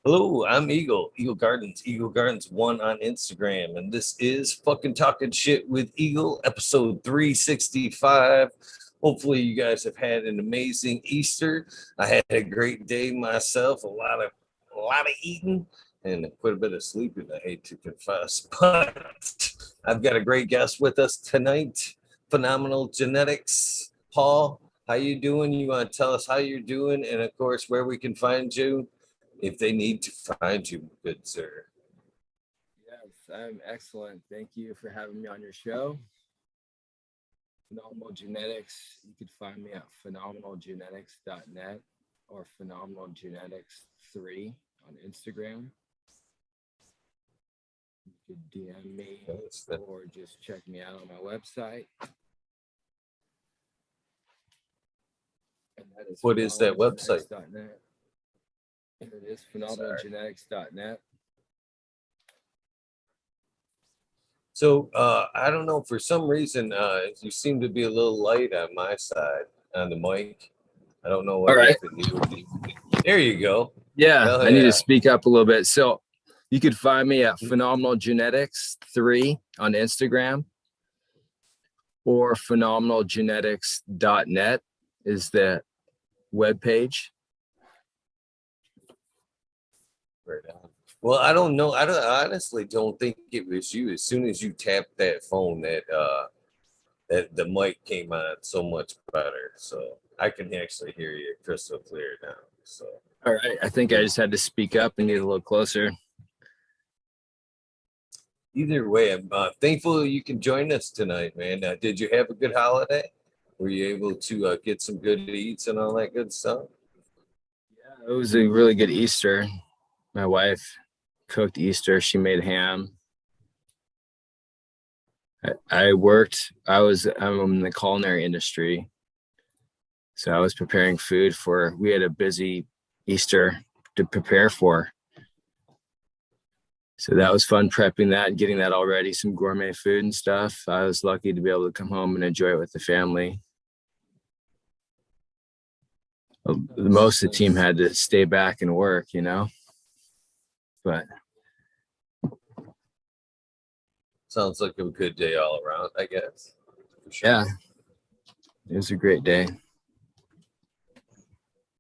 Hello, I'm Eagle Gardens 1 on Instagram, and this is fucking talking shit with Eagle, episode 365. Hopefully, you guys have had an amazing Easter. I had a great day myself, a lot of eating, and quite a bit of sleeping. I hate to confess, but I've got a great guest with us tonight. Phenomenal Genetics, Paul. How you doing? You want to tell us how you're doing, and of course, where we can find you if they need to find you, good sir. Yes, I'm excellent. Thank you for having me on your show. Phenomenal Genetics. You could find me at phenomenalgenetics.net or phenomenalgenetics3 on Instagram. You could DM me or just check me out on my website. And that is what is that website? It is phenomenalgenetics.net. So I don't know, for some reason you seem to be a little light on my side on the mic. I don't know what happened. There you go. Yeah, I need to speak up a little bit. So you could find me at phenomenalgenetics3 on Instagram, or phenomenalgenetics.net is the webpage. Right on. Well, I don't know. I honestly don't think it was you. As soon as you tapped that phone, that the mic came on so much better. So I can actually hear you crystal clear now. So all right, I think I just had to speak up and get a little closer. Either way, I'm thankful you can join us tonight, man. Did you have a good holiday? Were you able to get some good eats and all that good stuff? Yeah, it was a really good Easter. My wife cooked Easter. She made ham. I'm in the culinary industry. So I was preparing food we had a busy Easter to prepare for. So that was fun, prepping that and getting that all ready, some gourmet food and stuff. I was lucky to be able to come home and enjoy it with the family. Most of the team had to stay back and work, but sounds like a good day all around, I guess. For sure. Yeah, it was a great day.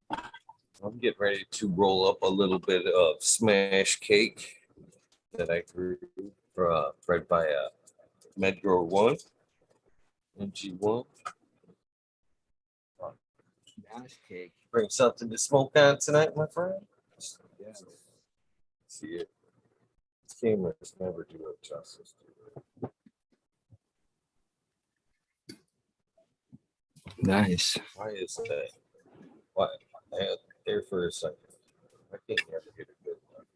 I'm getting ready to roll up a little bit of smash cake that I grew right by Medgrow 1 and G1. Smash cake. Bring something to smoke on tonight, my friend. Yes. See it. Cameras never do it justice. Nice. Why is that? What? I had there for a second. I can't ever get a good one.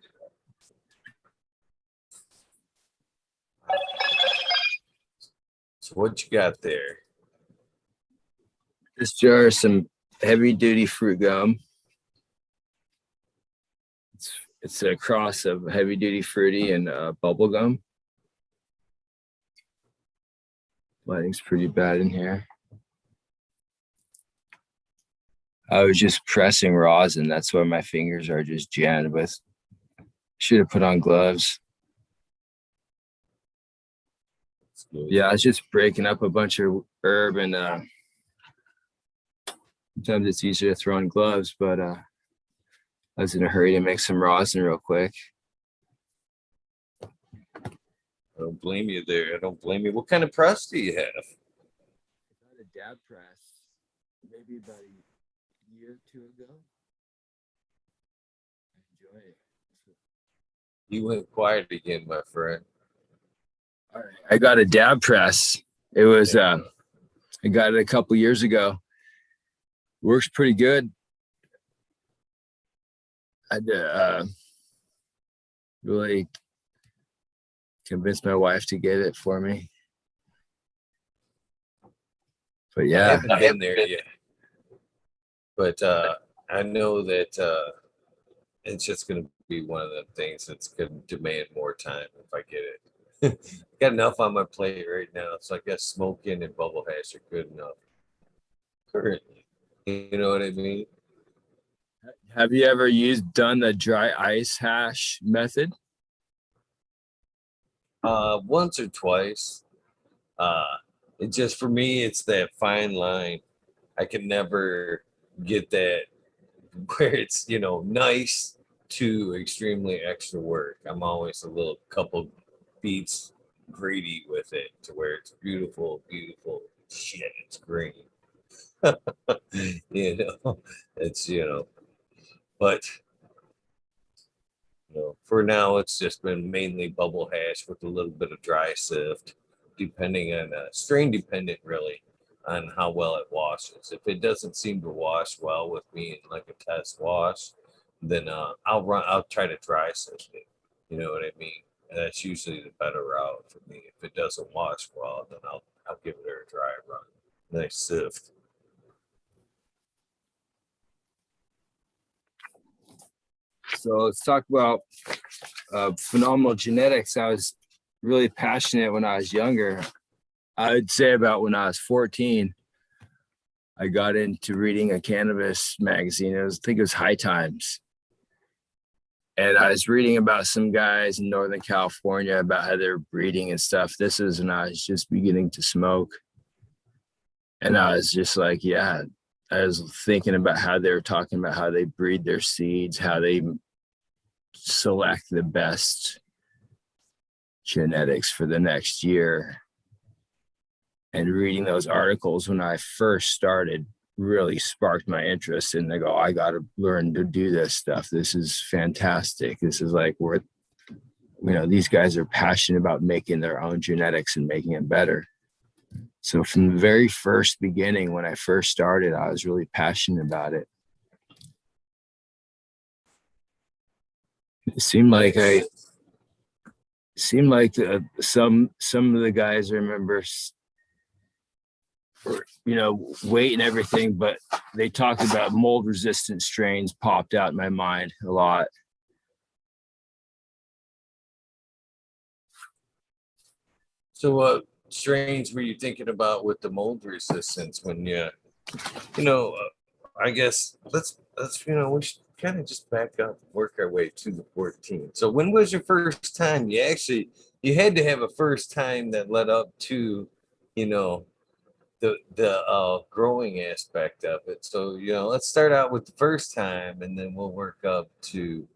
So what you got there? This jar is some heavy duty fruit gum. It's a cross of heavy duty fruity and bubble gum. Lighting's pretty bad in here. I was just pressing rosin. That's why my fingers are just jammed with. Should have put on gloves. Yeah, I was just breaking up a bunch of herb, and sometimes it's easier to throw on gloves, but I was in a hurry to make some rosin real quick. I don't blame you there. I don't blame you. What kind of press do you have? I got a dab press maybe about a year or two ago. I enjoy it. You went quiet again, my friend. All right, I got a dab press. It was I got it a couple years ago. Works pretty good. I really convinced my wife to get it for me. But yeah, I haven't been there yet. But I know that it's just going to be one of the things that's going to demand more time if I get it. Got enough on my plate right now, so I guess smoking and bubble hash are good enough currently. You know what I mean? Have you ever done the dry ice hash method? Once or twice. Uh, it just for me, it's that fine line. I can never get that where it's nice to extremely extra work. I'm always a little couple beats greedy with it to where it's beautiful, beautiful shit. It's green. you know, it's but for now it's just been mainly bubble hash with a little bit of dry sift, depending on strain dependent really on how well it washes. If it doesn't seem to wash well with me in like a test wash, then I'll try to dry sift it. You know what I mean? And that's usually the better route for me. If it doesn't wash well, then I'll give it a dry run. Nice sift. So let's talk about phenomenal genetics. I was really passionate when I was younger. I'd say about when I was 14, I got into reading a cannabis magazine. I think it was High Times. And I was reading about some guys in Northern California about how they're breeding and stuff. This is when I was just beginning to smoke. And I was just like, yeah, I was thinking about how they were talking about how they breed their seeds, how they select the best genetics for the next year. And reading those articles when I first started really sparked my interest. And I go, I got to learn to do this stuff. This is fantastic. This is like worth, these guys are passionate about making their own genetics and making it better. So from the very first beginning, when I first started, I was really passionate about it. It seemed like some of the guys I remember, weight and everything, but they talked about mold resistant strains popped out in my mind a lot. So what strains were you thinking about with the mold resistance when I guess let's we should kind of just back up and work our way to the 14. So when was your first time you had to have a first time that led up to the growing aspect of it. So let's start out with the first time and then we'll work up to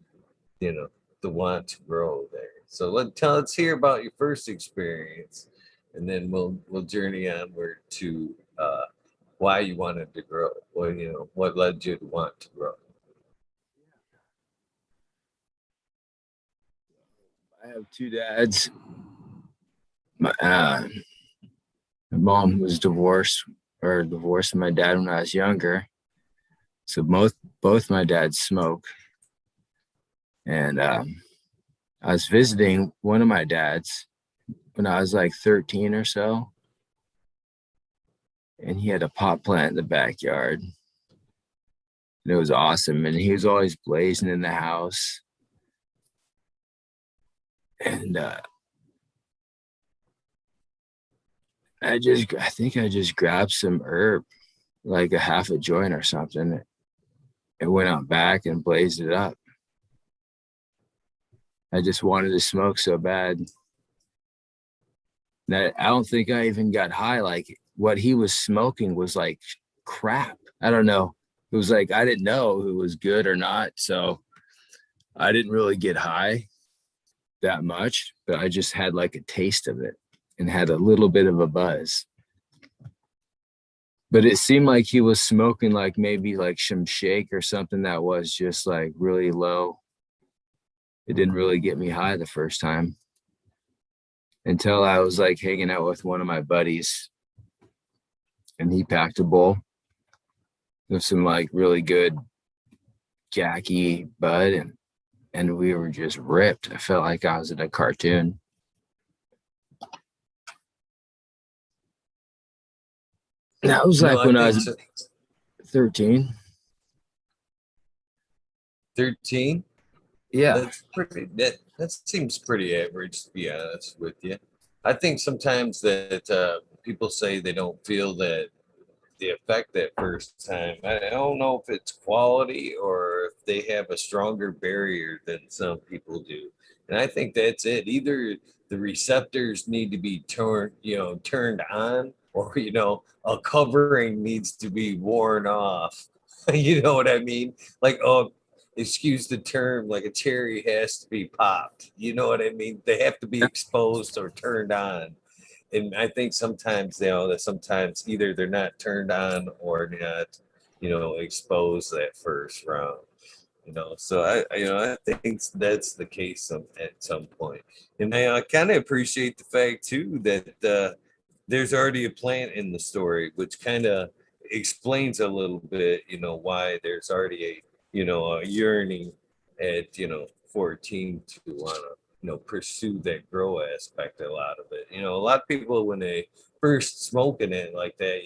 the want to grow there. So let's hear about your first experience, and then we'll journey onward to why you wanted to grow. Well, what led you to want to grow. I have two dads. My mom was divorced my dad when I was younger. So both my dads smoke. And I was visiting one of my dads when I was like 13 or so. And he had a pot plant in the backyard. And it was awesome. And he was always blazing in the house. And I think I just grabbed some herb, like a half a joint or something, and went out back and blazed it up. I just wanted to smoke so bad that I don't think I even got high. Like what he was smoking was like crap. I don't know. It was like I didn't know it was good or not. So I didn't really get high that much, but I just had like a taste of it and had a little bit of a buzz. But it seemed like he was smoking like maybe like some shake or something that was just like really low. It didn't really get me high the first time until I was like hanging out with one of my buddies and he packed a bowl of some like really good Jackie bud and we were just ripped. I felt like I was in a cartoon. That was like when I was 13. 13? Yeah. That seems pretty average, to be honest with you. I think sometimes that people say they don't feel that the effect that first time. I don't know if it's quality or if they have a stronger barrier than some people do. And I think that's it. Either the receptors need to be turned on, or a covering needs to be worn off. You know what I mean? Like, oh, excuse the term, like a cherry has to be popped. You know what I mean? They have to be exposed or turned on. And I think sometimes that sometimes either they're not turned on or not, exposed that first round. So I think that's the case at some point. And I kind of appreciate the fact too that there's already a plant in the story, which kind of explains a little bit, why there's already a yearning at 14 to want to pursue that grow aspect. A lot of it, a lot of people when they first smoking it like that,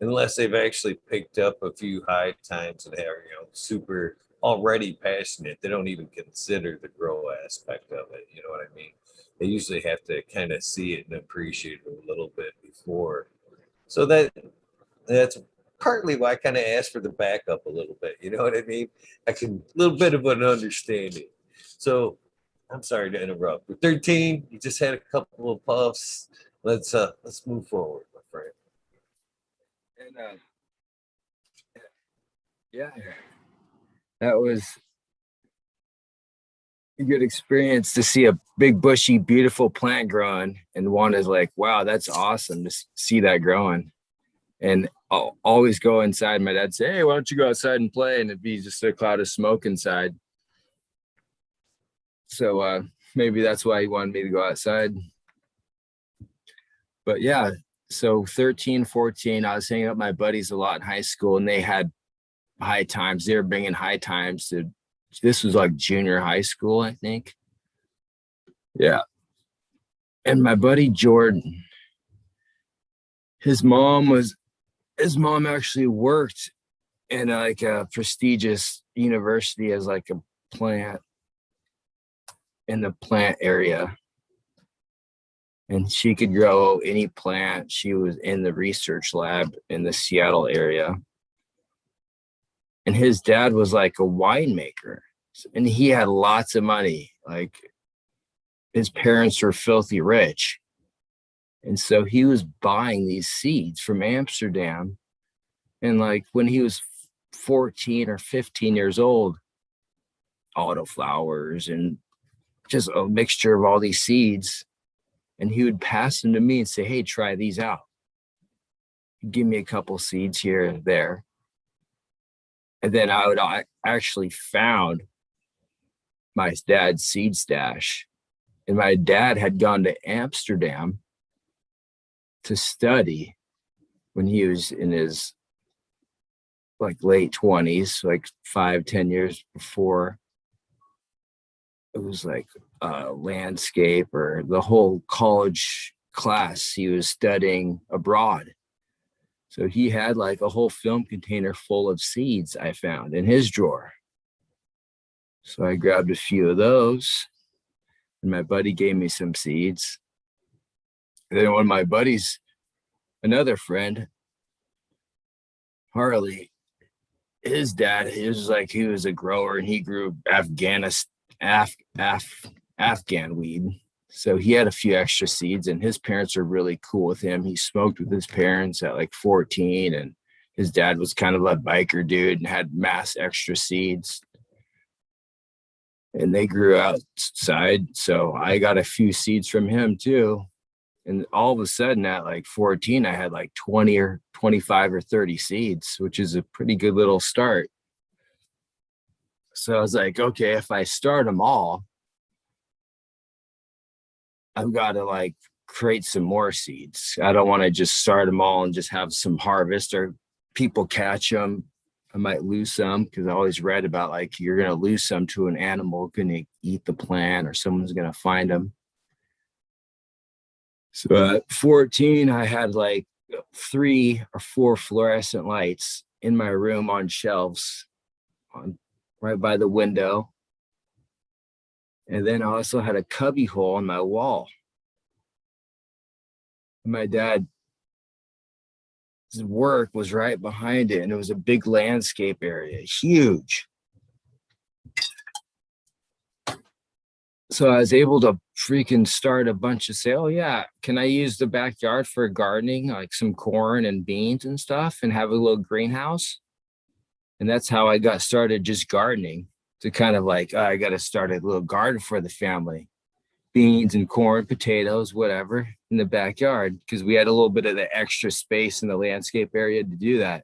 unless they've actually picked up a few high times and are super already passionate, they don't even consider the grow aspect of it. You know what I mean? They usually have to kind of see it and appreciate it a little bit before. So that's partly why I kind of asked for the backup a little bit. You know what I mean? I can a little bit of an understanding. So I'm sorry to interrupt. With 13, you just had a couple of puffs. Let's move forward, my friend. And yeah, that was a good experience to see a big, bushy, beautiful plant growing, and one is like, wow, that's awesome to see that growing. And I'll always go inside. My dad say, hey, why don't you go outside and play? And it'd be just a cloud of smoke inside. So maybe that's why he wanted me to go outside. But yeah, so 13, 14, I was hanging out with my buddies a lot in high school, and they had high times. They were bringing high times to, this was like junior high school, I think. Yeah. And my buddy Jordan, his mom actually worked in like a prestigious university as like a plant in the plant area. And she could grow any plant. She was in the research lab in the Seattle area. And his dad was like a winemaker, and he had lots of money. Like his parents were filthy rich. And so he was buying these seeds from Amsterdam. And like when he was 14 or 15 years old, autoflowers and just a mixture of all these seeds. And he would pass them to me and say, hey, try these out. He'd give me a couple seeds here and there. And then I actually found my dad's seed stash. And my dad had gone to Amsterdam to study when he was in his like late 20s, like 5-10 years before. It was like landscape, or the whole college class he was studying abroad. So he had like a whole film container full of seeds I found in his drawer. So I grabbed a few of those, and my buddy gave me some seeds. And then one of my buddies, another friend, Harley, his dad, he was a grower, and he grew Afghan weed. So he had a few extra seeds, and his parents were really cool with him. He smoked with his parents at like 14, and his dad was kind of a biker dude and had mass extra seeds. And they grew outside. So I got a few seeds from him too. And all of a sudden at like 14, I had like 20 or 25 or 30 seeds, which is a pretty good little start. So I was like, okay, if I start them all, I've got to like create some more seeds. I don't want to just start them all and just have some harvest, or people catch them. I might lose some, because I always read about like you're going to lose some to an animal going to eat the plant, or someone's going to find them. So at 14, I had like 3 or 4 fluorescent lights in my room on shelves right by the window. And then I also had a cubby hole in my wall. And my dad work was right behind it, and it was a big landscape area, huge. So I was able to freaking start a bunch of say, oh yeah, can I use the backyard for gardening, like some corn and beans and stuff, and have a little greenhouse? And that's how I got started just gardening, to kind of like, oh, I got to start a little garden for the family, beans and corn, potatoes, whatever, in the backyard, because we had a little bit of the extra space in the landscape area to do that.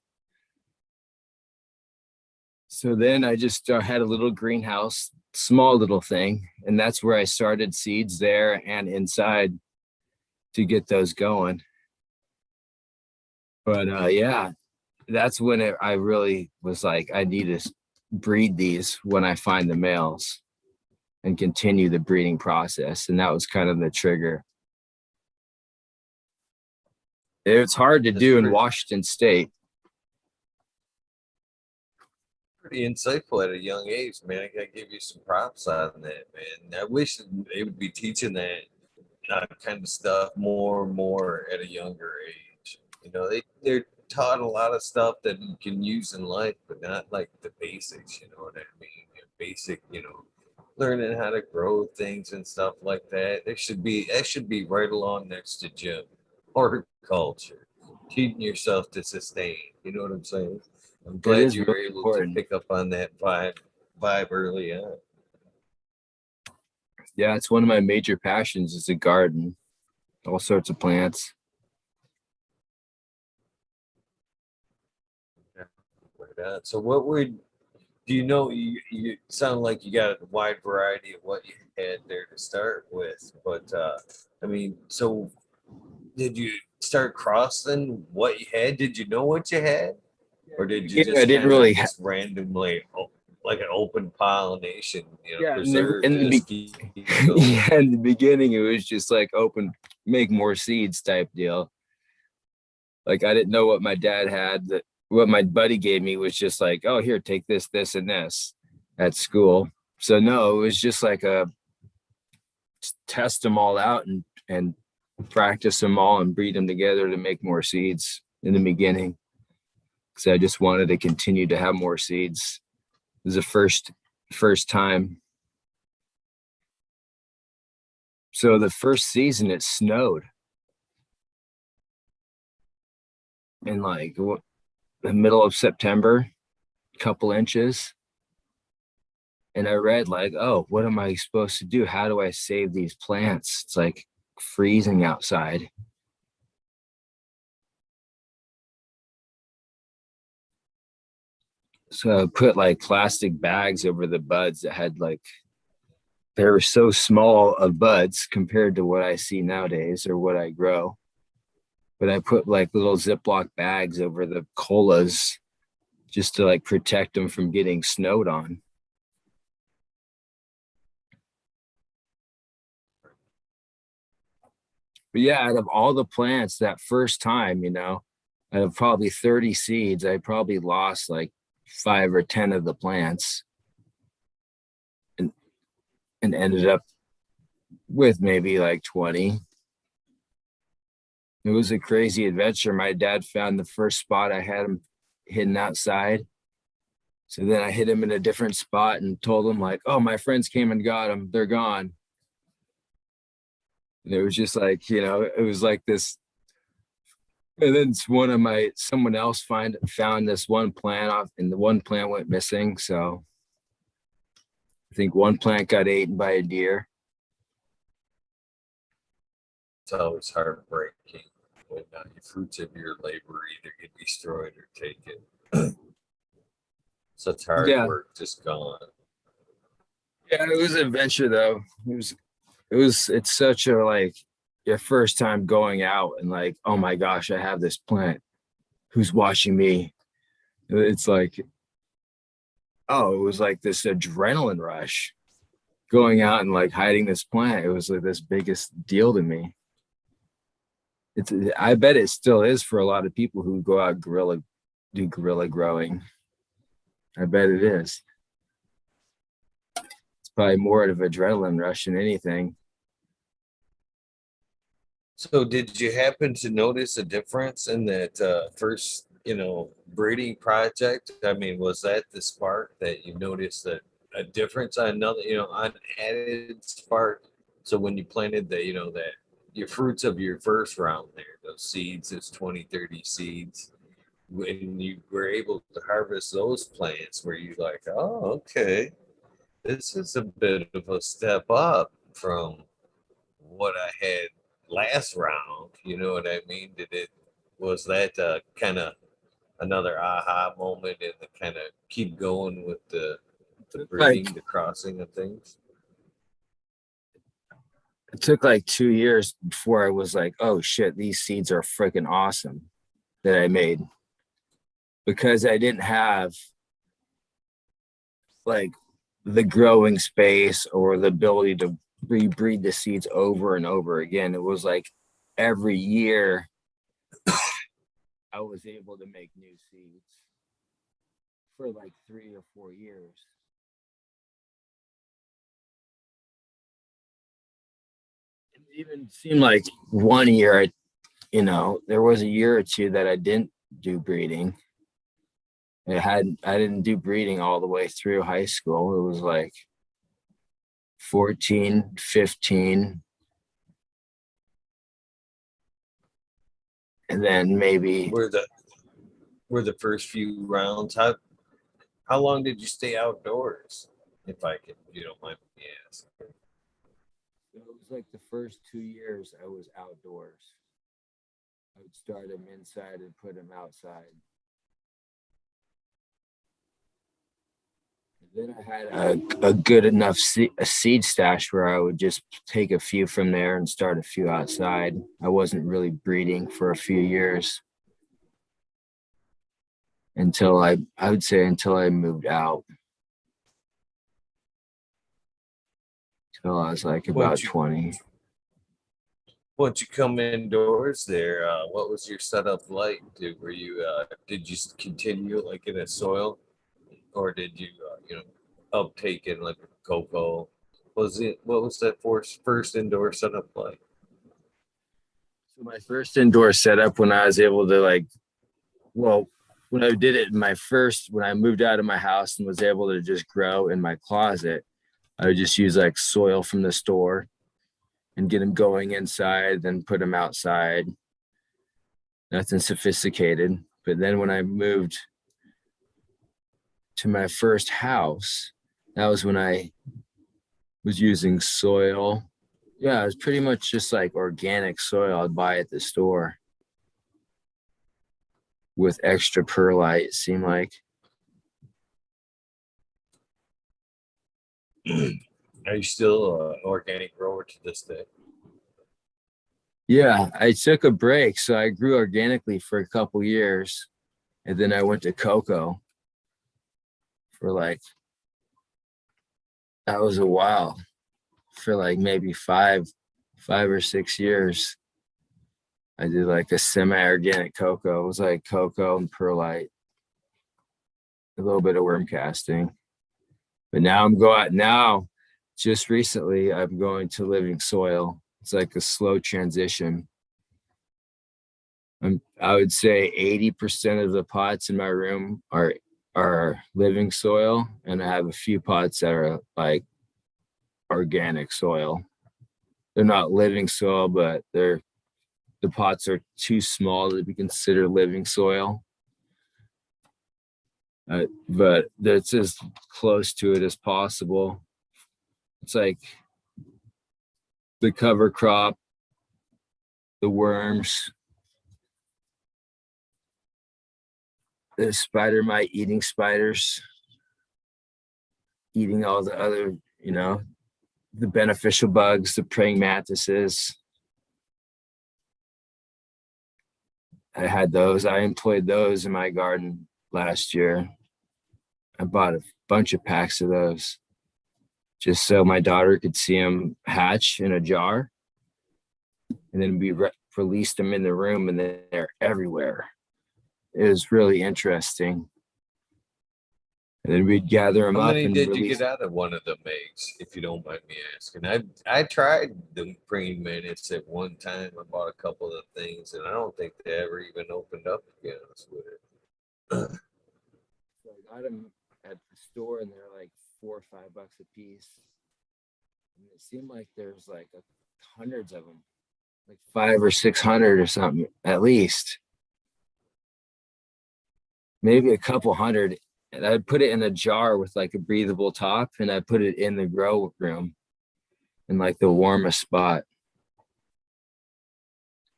So then I just had a little greenhouse, small little thing, and that's where I started seeds there and inside to get those going. But yeah, that's when I really was like, I need to breed these when I find the males and continue the breeding process. And that was kind of the trigger. It's hard to do in Washington State. Pretty insightful at a young age, man. I gotta give you some props on that, man. I wish they would be teaching that kind of stuff more and more at a younger age. You know, they're taught a lot of stuff that you can use in life, but not like the basics. You know what I mean? Basic, learning how to grow things and stuff like that. That should be right along next to gym, horticulture, teaching yourself to sustain. You know what I'm saying? I'm It glad is you were really able important. to pick up on that vibe early on. Yeah, it's one of my major passions is a garden, all sorts of plants. Right on. So do you know, you sound like you got a wide variety of what you had there to start with, but I mean, so did you start crossing what you had? Did you know what you had? Or did you Yeah, I just didn't kind of really. just randomly, like an open pollination, Yeah, preserve in this, keep going? yeah, in the beginning, it was just like open, make more seeds type deal. Like I didn't know what my dad had. That what my buddy gave me was just like, oh, here, take this, this, and this at school. So no, it was just like a test them all out and practice them all and breed them together to make more seeds in the beginning. Because I just wanted to continue to have more seeds. It was the first time. So the first season it snowed in like the middle of September, a couple inches. And I read like, oh, what am I supposed to do? How do I save these plants? It's like freezing outside. So I put like plastic bags over the buds that had like, they were so small of buds compared to what I see nowadays or what I grow. But I put like little Ziploc bags over the colas just to like protect them from getting snowed on. But yeah, out of all the plants that first time, out of probably 30 seeds, I probably lost like 5 or 10 of the plants and, and ended up with maybe like 20. It was a crazy adventure. My dad found the first spot I had him hidden outside. So then I hit him in a different spot and told him like, oh, my friends came and got them. They're gone. And it was just like, it was like this. And then someone else found this one plant off, and the one plant went missing. So I think one plant got eaten by a deer. It's always heartbreaking when the fruits of your labor either get destroyed or taken. Such hard Yeah. work just gone. Yeah, it was an adventure though. It's such a like your first time going out and like, oh my gosh, I have this plant. Who's watching me? It's like, oh, it was like this adrenaline rush going out and like hiding this plant. It was like this biggest deal to me. I bet it still is for a lot of people who go out do guerrilla growing. I bet it is. It's probably more of an adrenaline rush than anything. So did you happen to notice a difference in that first, breeding project? I mean, was that the spark that you noticed that a difference on another, on added spark? So when you planted that your fruits of your first round there, those seeds, those 20, 30 seeds, when you were able to harvest those plants, were you like, oh, okay, this is a bit of a step up from what I had last round. You know what I mean? Was that kind of another aha moment and the kind of keep going with the Like breeding, the crossing of things? it took like 2 years before I was like, oh shit, these seeds are freaking awesome that I made, because I didn't have like the growing space or the ability to rebreed the seeds over and over again. It was like every year I was able to make new seeds for like 3 or 4 years. It even seemed like one year, there was a year or two that I didn't do breeding. I didn't do breeding all the way through high school. It was like 14, 15, and then maybe Were the first few rounds? How long did you stay outdoors? If I can, you don't mind me asking. it was like the first 2 years I was outdoors. I would start them inside and put them outside. Then I had a good enough a seed stash where I would just take a few from there and start a few outside. I wasn't really breeding for a few years until I would say until I moved out, till I was like about Once you 20. once you come indoors there, what was your setup like? Did you continue like in a soil, or did you uptake in like a cocoa? What was that first indoor setup like? So my first indoor setup, when I was able to well, when I did it when I moved out of my house and was able to just grow in my closet, I would just use like soil from the store and get them going inside, then put them outside. Nothing sophisticated. But then when I moved to my first house, that was when I was using soil. Yeah, it was pretty much just like organic soil I'd buy at the store with extra perlite, it seemed like. Are you still an organic grower to this day? Yeah, I took a break. So I grew organically for a couple years. And then I went to cocoa for that was a while, for like maybe 5 or 6 years. I did like a semi-organic cocoa. It was like cocoa and perlite, a little bit of worm casting. But now, just recently, I'm going to living soil. It's like a slow transition. I would say 80% of the pots in my room are living soil, and I have a few pots that are like organic soil. They're not living soil, but the pots are too small to be considered living soil. But that's as close to it as possible. It's like the cover crop, the worms, the spider mite eating spiders, eating all the other, the beneficial bugs, the praying mantises. I had those. I employed those in my garden last year. I bought a bunch of packs of those just so my daughter could see them hatch in a jar, and then we released them in the room, and then they're everywhere. It was really interesting. And then we'd gather them How up many and did you get release. out of one of them eggs, if you don't mind me asking? I tried the praying mantis at one time. I bought a couple of things, and I don't think they ever even opened up, to be honest with it. So I got them at the store, and they're like $4 or $5 a piece. And it seemed like there's like hundreds of them, like 500 or 600 or something at least, maybe a couple hundred. And I'd put it in a jar with like a breathable top, and I put it in the grow room in like the warmest spot.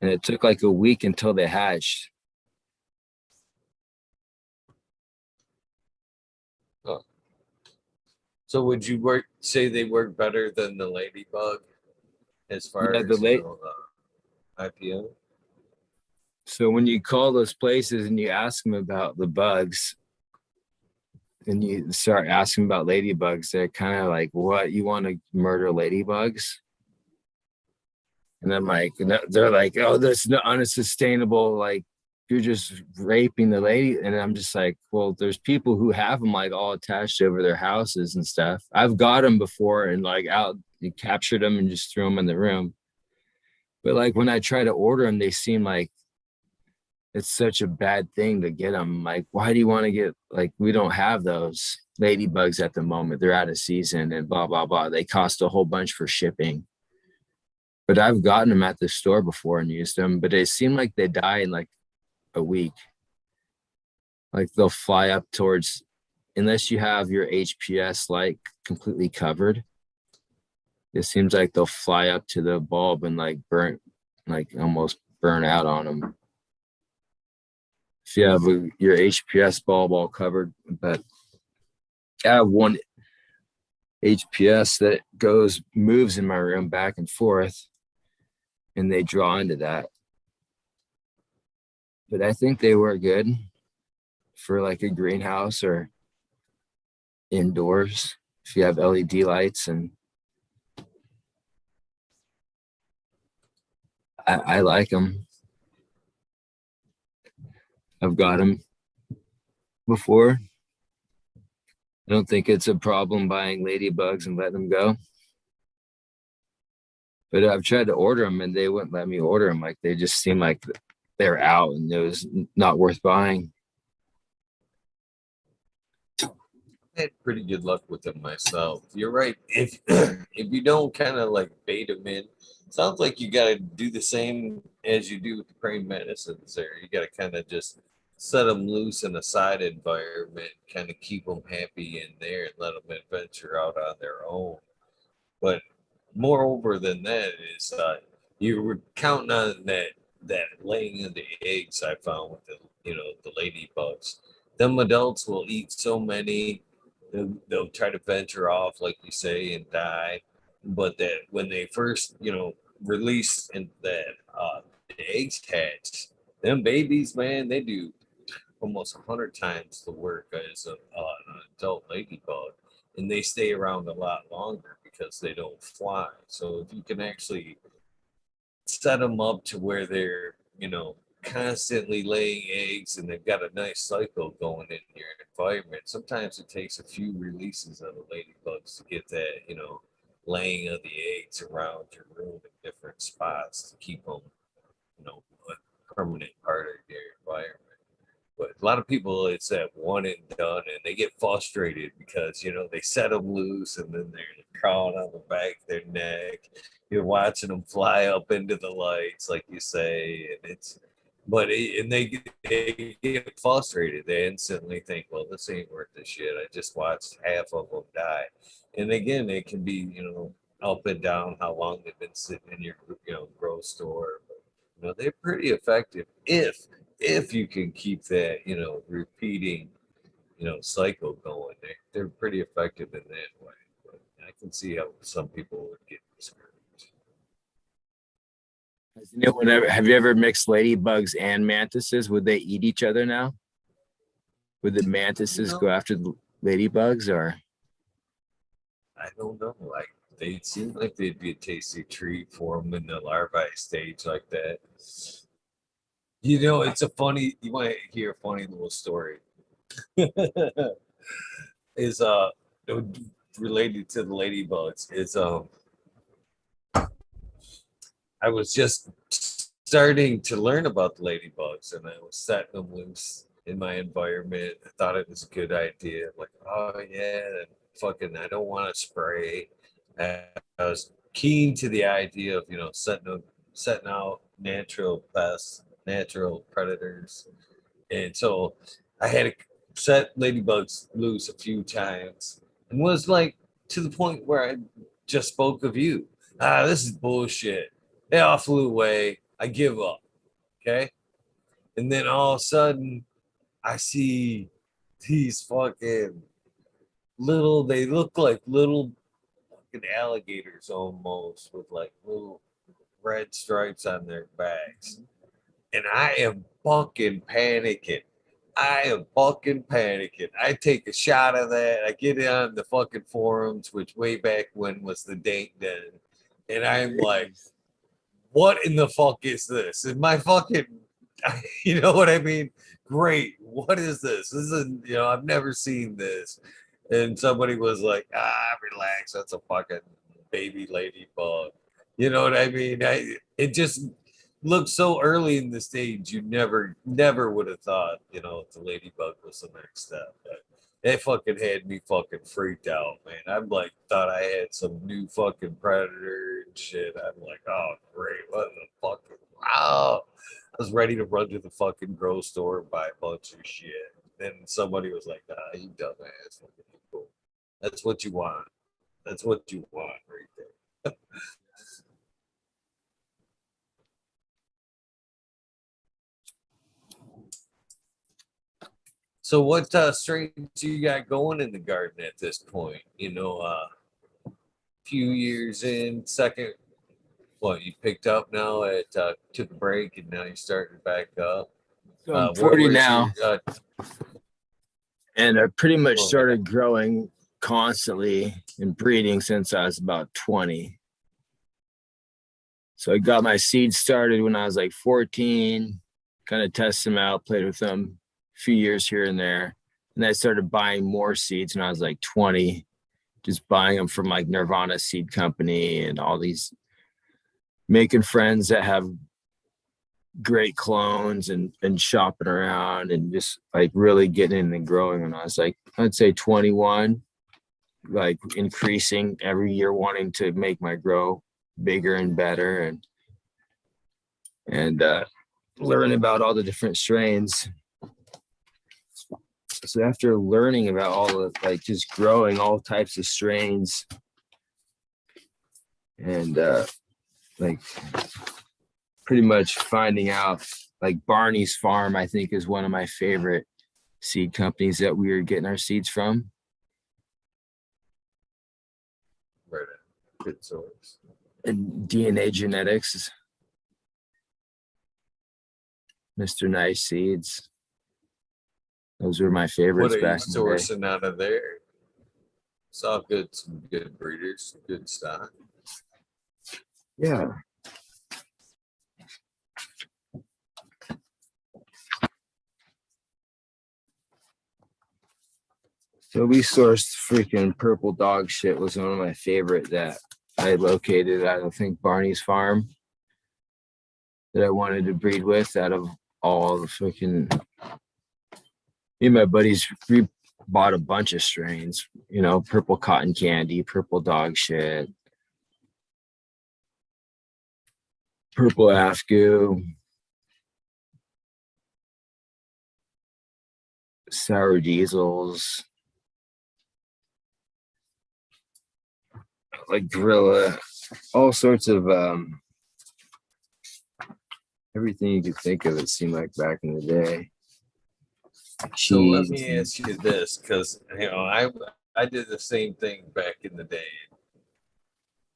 And it took like a week until they hatched. Oh. So would you say they work better than the ladybug as far Yeah, the as late. IPO? So when you call those places and you ask them about the bugs, and you start asking about ladybugs, they're kind of like, "What, you want to murder ladybugs?" And I'm like, they're like, "Oh, that's unsustainable. Like, you're just raping the lady." And I'm just like, "Well, there's people who have them like all attached over their houses and stuff. I've got them before, and like out, you captured them and just threw them in the room. But like when I try to order them, they seem like it's such a bad thing to get them. Like, why do you want to get, like, we don't have those ladybugs at the moment. They're out of season and blah, blah, blah. They cost a whole bunch for shipping. But I've gotten them at the store before and used them, but it seemed like they die in like a week. Like they'll fly up towards, unless you have your HPS light completely covered, it seems like they'll fly up to the bulb and like burn, like almost burn out on them. If you have your HPS bulb all covered. But I have one HPS that moves in my room back and forth, and they draw into that. But I think they work good for like a greenhouse or indoors if you have LED lights. And I like them. I've got them before. I don't think it's a problem buying ladybugs and letting them go. But I've tried to order them and they wouldn't let me order them. Like they just seem like they're out and it was not worth buying. I had pretty good luck with them myself. You're right. If if you don't kind of like bait them in, sounds like you got to do the same as you do with the praying mantises there. You got to kind of just set them loose in a side environment, kind of keep them happy in there and let them adventure out on their own. But moreover than that is you were counting on that laying of the eggs. I found with the ladybugs. Them adults will eat so many, they'll try to venture off, like you say, and die. But that when they first release and that the eggs hatch, them babies, man, they do almost 100 times the work as an adult ladybug, and they stay around a lot longer because they don't fly. So if you can actually set them up to where they're constantly laying eggs and they've got a nice cycle going in your environment, sometimes it takes a few releases of the ladybugs to get that laying of the eggs around your room in different spots to keep them a permanent part of your environment. But a lot of people, it's that one and done, and they get frustrated because they set them loose, and then they're crawling on the back of their neck. You're watching them fly up into the lights, like you say, and they get frustrated. They instantly think, "Well, this ain't worth the shit. I just watched half of them die." And again, it can be up and down how long they've been sitting in your grow store. But, they're pretty effective if you can keep that repeating cycle going. They're pretty effective in that way. But I can see how some people would get discouraged. Have you ever mixed ladybugs and mantises? Would they eat each other now? Would the mantises go after the ladybugs, or? I don't know. Like they seem like they'd be a tasty treat for them in the larvae stage like that. It's a funny. You want to hear a funny little story? is related to the ladybugs. Is I was just starting to learn about the ladybugs, and I was setting them loose in my environment. I thought it was a good idea. Like, oh yeah, and fucking, I don't want to spray. I was keen to the idea of setting out natural pests, natural predators, and so I had to set ladybugs loose a few times, and was like to the point where I just spoke of you. This is bullshit. They all flew away. I give up. Okay. And then all of a sudden, I see these fucking they look like little fucking alligators almost with like little red stripes on their backs. And I am fucking panicking. I am fucking panicking. I take a shot of that. I get it on the fucking forums, which way back when was the Dank Den. And I'm like, what in the fuck is this? Is my fucking, you know what I mean? Great. What is this? This is, I've never seen this. And somebody was like, relax. That's a fucking baby ladybug. You know what I mean? It just looks so early in the stage. You never would have thought, the ladybug was the next step. But it fucking had me fucking freaked out, man. I'm like, thought I had some new fucking predator and shit. I'm like, oh, great. What the fuck? Wow. I was ready to run to the fucking grocery store and buy a bunch of shit. Then somebody was like, you dumbass. Cool. That's what you want. That's what you want right there. So what strains you got going in the garden at this point? Few years in, second, what you picked up now at took a break and now you're starting back up. So I'm 40 now, your, and I pretty much started growing constantly and breeding since I was about 20. So I got my seeds started when I was like 14, kind of test them out, played with them a few years here and there. And I started buying more seeds when I was like 20, just buying them from like Nirvana Seed Company and all these, making friends that have great clones and shopping around and just like really getting in and growing when I was like, I'd say 21, like increasing every year, wanting to make my grow bigger and better and learn about all the different strains. So after learning about all of like just growing all types of strains and like pretty much finding out like Barney's Farm, I think is one of my favorite seed companies that we are getting our seeds from. Right. Good source. And DNA Genetics, Mr. Nice Seeds. Those were my favorites back in the day. What are you sourcing out of there? Saw some good breeders, good stock. Yeah. So we sourced freaking purple dog shit was one of my favorite that I located at, I think, Barney's Farm that I wanted to breed with out of all the freaking, me and my buddies, we bought a bunch of strains, purple cotton candy, purple dog shit, purple Afgoo, sour diesels, like gorilla, all sorts of everything you could think of, it seemed like back in the day. So let me ask you this, because I did the same thing back in the day.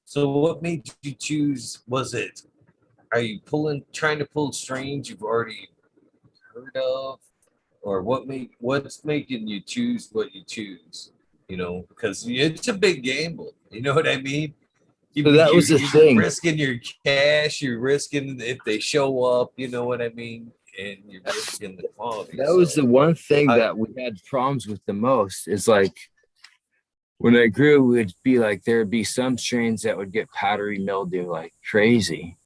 So what made you choose? Are you trying to pull strains you've already heard of, or what's making you choose what you choose? Because it's a big gamble. You know what I mean? So that was the thing. You're risking your cash. You're risking if they show up. You know what I mean? And you're risking the quality. That was the one thing that we had problems with the most is like when I grew, it would be like there'd be some strains that would get powdery mildew like crazy.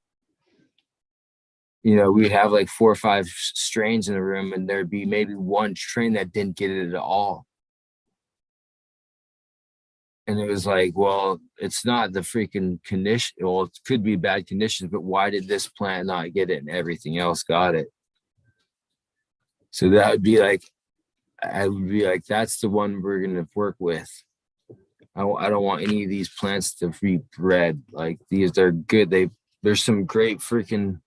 You know, we'd have like 4 or 5 strains in the room, and there'd be maybe one strain that didn't get it at all. And it was like, well, it's not the freaking condition. Well, it could be bad conditions, but why did this plant not get it and everything else got it? So that would be like, I would be like, that's the one we're going to work with. I don't want any of these plants to be bred. Like these, they're good. There's some great freaking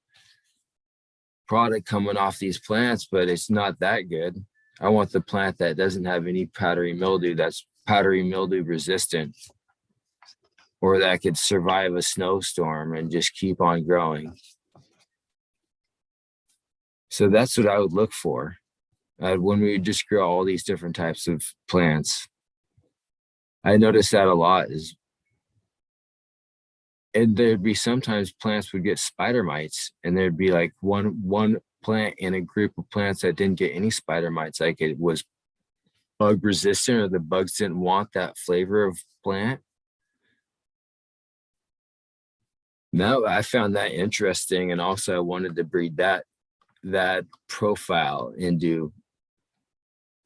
product coming off these plants, but it's not that good. I want the plant that doesn't have any powdery mildew, that's powdery mildew resistant, or that could survive a snowstorm and just keep on growing. So that's what I would look for when we just grow all these different types of plants. I noticed that a lot and there'd be sometimes plants would get spider mites, and there'd be like one plant in a group of plants that didn't get any spider mites, like it was bug resistant, or the bugs didn't want that flavor of plant. Now I found that interesting, and also I wanted to breed that profile into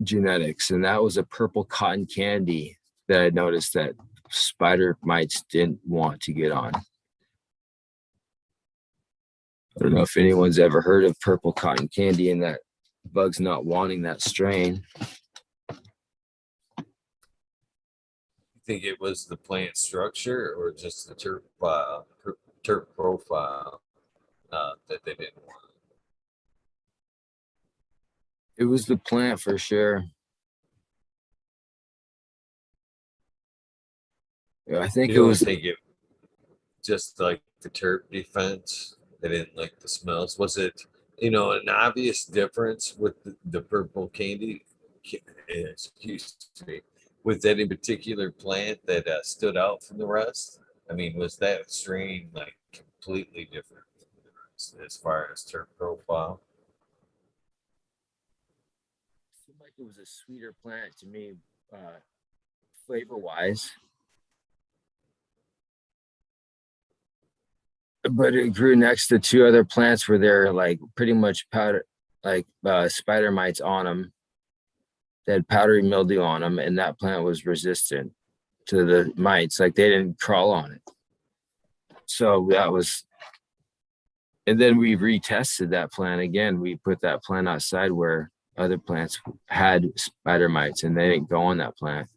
genetics, and that was a purple cotton candy that I noticed that spider mites didn't want to get on. I don't know if anyone's ever heard of purple cotton candy and that bugs not wanting that strain. You think it was the plant structure or just the terp profile that they didn't want? It was the plant for sure. I think You it don't was. think it just like the terp defense? They didn't like the smells. Was it, an obvious difference with the purple candy? Excuse me. With any particular plant that stood out from the rest? I mean, was that strain like completely different from the rest as far as terp profile? Seemed like it was a sweeter plant to me, flavor wise. But it grew next to 2 other plants where they're like pretty much powder, like spider mites on them. They had powdery mildew on them, and that plant was resistant to the mites. Like they didn't crawl on it. So that was, and then we retested that plant again. We put that plant outside where other plants had spider mites, and they didn't go on that plant.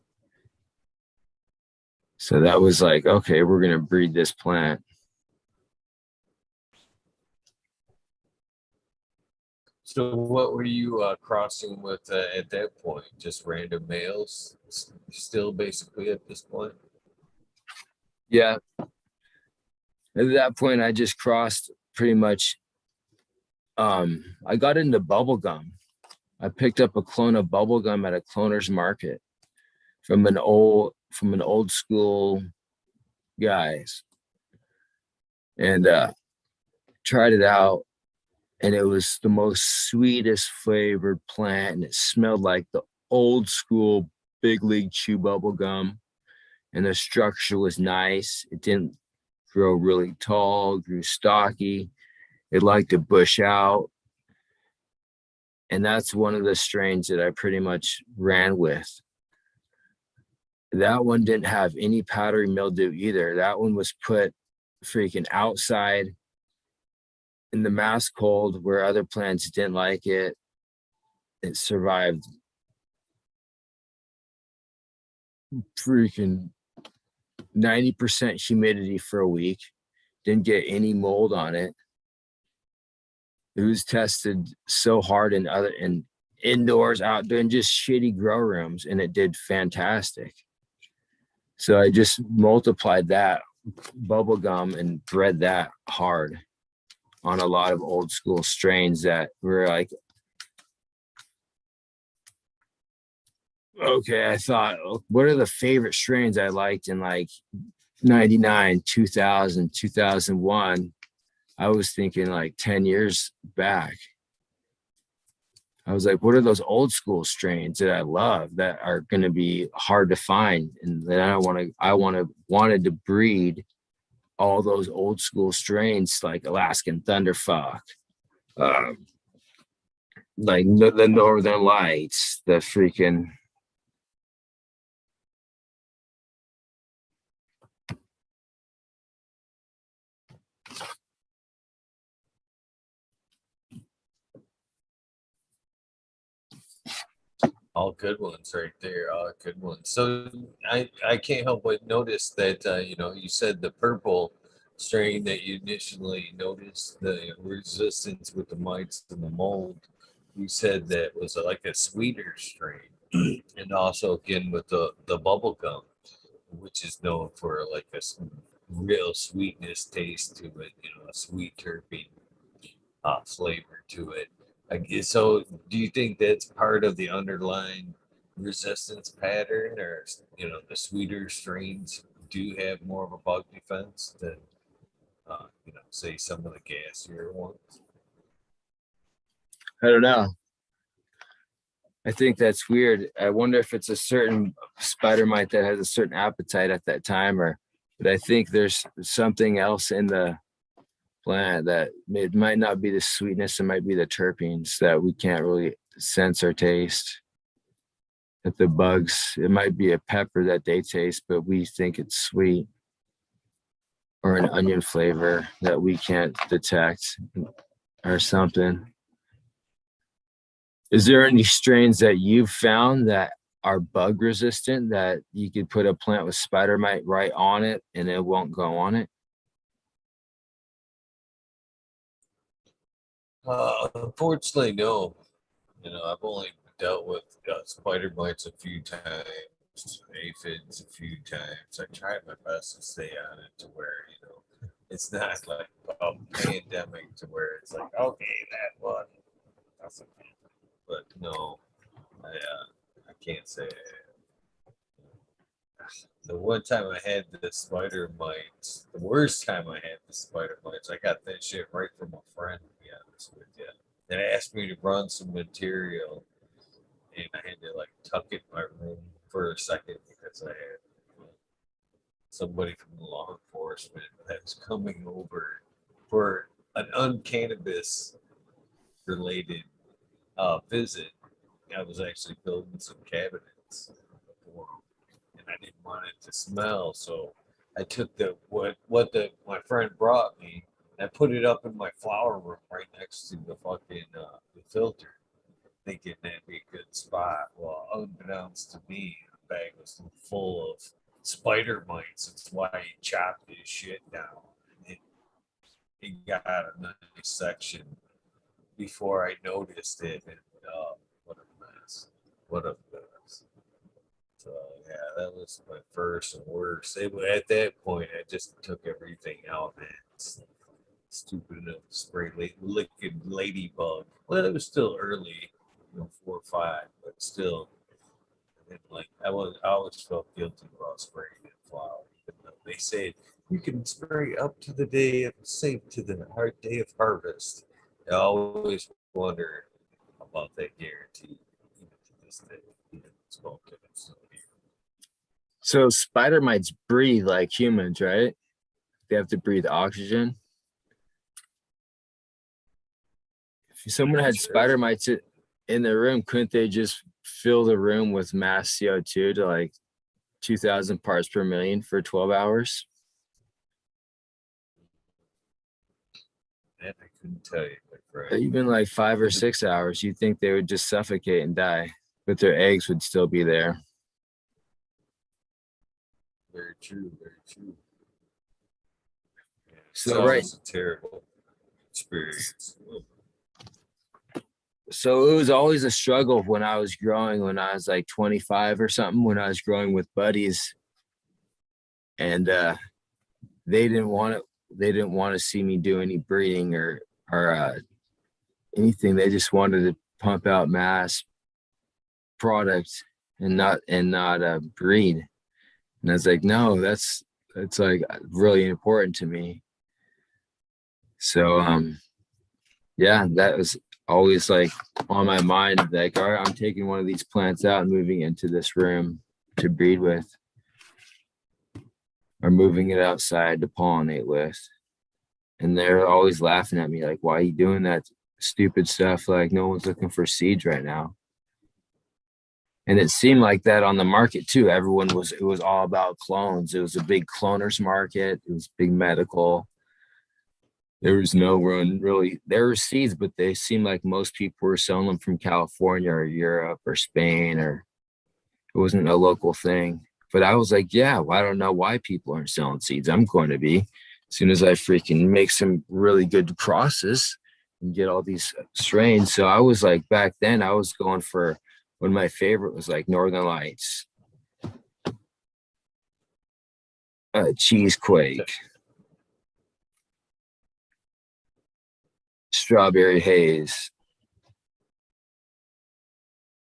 So that was like, okay, we're going to breed this plant. So what were you crossing with at that point? Just random males still basically at this point? Yeah. At that point, I just crossed pretty much. I got into bubble gum. I picked up a clone of bubble gum at a cloner's market from an old school guys, and tried it out, and it was the most sweetest flavored plant, and it smelled like the old school big league chew bubble gum, and the structure was nice. It didn't grow really tall, grew stocky. It liked to bush out. And that's one of the strains that I pretty much ran with. That one didn't have any powdery mildew either. That one was put freaking outside in the mass cold where other plants didn't like it. It survived freaking 90% humidity for a week. Didn't get any mold on it. It was tested so hard in indoors, outdoor, and just shitty grow rooms, and it did fantastic. So I just multiplied that bubble gum and bred that hard on a lot of old school strains that were like, okay, I thought, what are the favorite strains I liked in like 99, 2000, 2001? I was thinking like 10 years back. I was like, what are those old school strains that I love that are going to be hard to find? And then wanted to breed all those old school strains like Alaskan Thunderfuck, um, like the Northern Lights, the freaking. All good ones right there. All good ones. So I can't help but notice that you said the purple strain that you initially noticed the resistance with the mites and the mold. You said that was like a sweeter strain, and also again with the bubble gum, which is known for like real sweetness taste to it. A sweet terpene flavor to it. So, do you think that's part of the underlying resistance pattern, or the sweeter strains do have more of a bug defense than say some of the gassier ones? I don't know. I think that's weird. I wonder if it's a certain spider mite that has a certain appetite at that time, but I think there's something else in the plant that it might not be the sweetness, it might be the terpenes that we can't really sense or taste. That the bugs, it might be a pepper that they taste, but we think it's sweet, or an onion flavor that we can't detect, or something. Is there any strains that you've found that are bug resistant that you could put a plant with spider mite right on it and it won't go on it? Unfortunately, no. I've only dealt with spider mites a few times, aphids a few times. I tried my best to stay on it to where it's not like a pandemic to where it's like, okay, that one, that's okay. But no, I can't say. The one time I had the spider mites, the worst time I had the spider mites, I got that shit right from a friend, to be honest with you. They asked me to run some material, and I had to like tuck it in my room for a second because I had somebody from the law enforcement that was coming over for an uncannabis related visit. I was actually building some cabinets for them, and I didn't want it to smell, so I took my friend brought me. And I put it up in my flower room right next to the fucking the filter, thinking that'd be a good spot. Well, unbeknownst to me, the bag was full of spider mites. That's why he chopped his shit down. It got a nice section before I noticed it, and what a mess! What a mess! So yeah, that was my first and worst. At that point, I just took everything out, man. It's stupid enough to spray liquid ladybug. Well, it was still early, 4 or 5, but still. And like I always felt guilty about spraying in flower. Even though they said you can spray up to the day of safe to the hard day of harvest. I always wonder about that guarantee, to this day. Smoking and stuff. So spider mites breathe like humans, right? They have to breathe oxygen. If someone had spider mites in the room, couldn't they just fill the room with mass CO2 to like 2,000 parts per million for 12 hours? And I couldn't tell you, my friend. Even like 5 or 6 hours, you'd think they would just suffocate and die, but their eggs would still be there. Very true, very true. Yeah, So right, a terrible experience. so it was always a struggle when I was growing, when I was like 25 or something, when I was growing with buddies, and they didn't want to see me do any breeding or anything. They just wanted to pump out mass product and not breed. And I was like, no, that's like really important to me. So yeah, that was always like on my mind, like, all right, I'm taking one of these plants out and moving into this room to breed with, or moving it outside to pollinate with. And they're always laughing at me, like, why are you doing that stupid stuff? Like, no one's looking for seeds right now. And it seemed like that on the market too. It was all about clones. It was a big cloners market. It was big medical. There was no one really, there were seeds, but they seemed like most people were selling them from California or Europe or Spain, or it wasn't a local thing. But I was like, yeah, well, I don't know why people aren't selling seeds. I'm going to be, as soon as I freaking make some really good crosses and get all these strains. So I was like, back then I was going for, one of my favorite was like Northern Lights, Cheesequake, Strawberry Haze,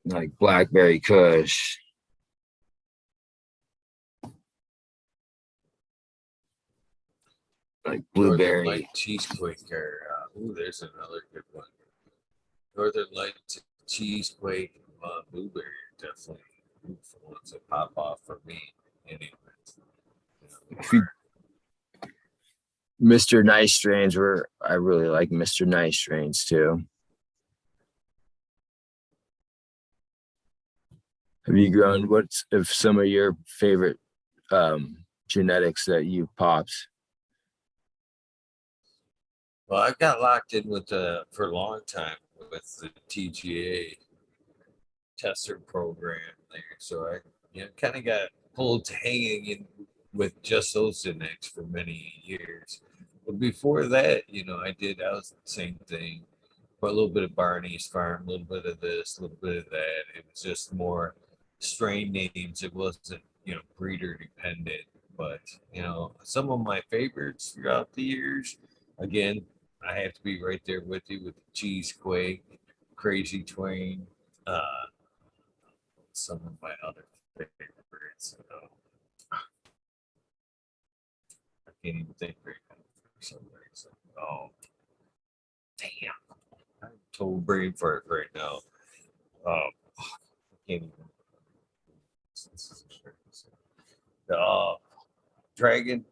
like Blackberry Kush. Like blueberry. Northern Light Cheesequake, or there's another good one. Northern Light Cheesequake, blueberry, definitely ones that pop off for me. Anyway, Mr. Nice strains were, I really like Mr. Nice strains too. Have you grown, what's if some of your favorite genetics that you popped? well, I got locked in with for a long time with the TGA tester program there, so I kind of got pulled to hanging in with just those genetics for many years. But before that, I was the same thing. But a little bit of Barney's Farm, a little bit of this, a little bit of that. It was just more strain names. It wasn't, breeder dependent. But, some of my favorites throughout the years, again, I have to be right there with you with the Cheesequake, Crazy Twain, some of my other favorites. I can't even think right now for some reason. Oh, damn. I'm total brain fart right now. I can't even. Dragon.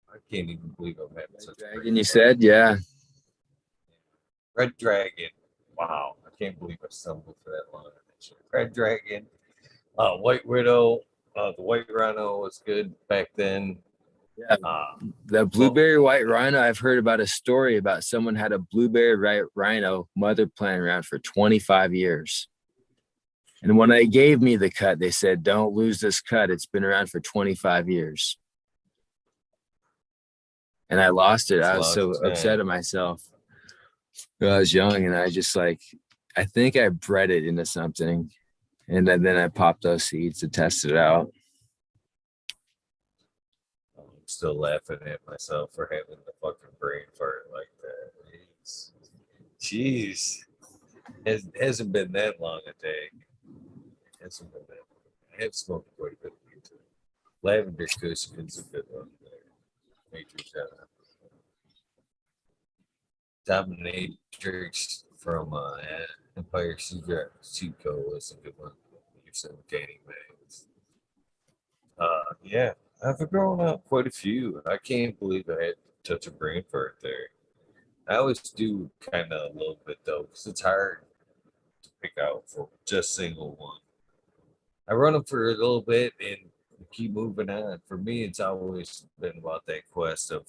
I can't even believe I'm having such a Dragon, you said, yeah. Red Dragon. Wow, I can't believe I stumbled for that long. Red Dragon. White Widow. The White Rhino was good back then. Yeah, the blueberry white rhino. I've heard about a story about someone had a blueberry rhino mother plant around for 25 years. And when they gave me the cut, they said, don't lose this cut. It's been around for 25 years. And I lost it. I was so upset at myself. I was young and I just I think I bred it into something. And then I popped those seeds to test it out. I'm still laughing at myself for having the fucking brain fart like that. Jeez. It hasn't been that long a day. It hasn't been that long. I have smoked quite a bit of weed too. Lavender Kush is a good one there. Major shout out. Dominatrix from Empire Seaco was a good one. You're some canning bags. Yeah, I've grown up quite a few. I can't believe I had such a brain fart there. I always do kind of a little bit though, because it's hard to pick out for just single one. I run them for a little bit and keep moving on. For me, it's always been about that quest of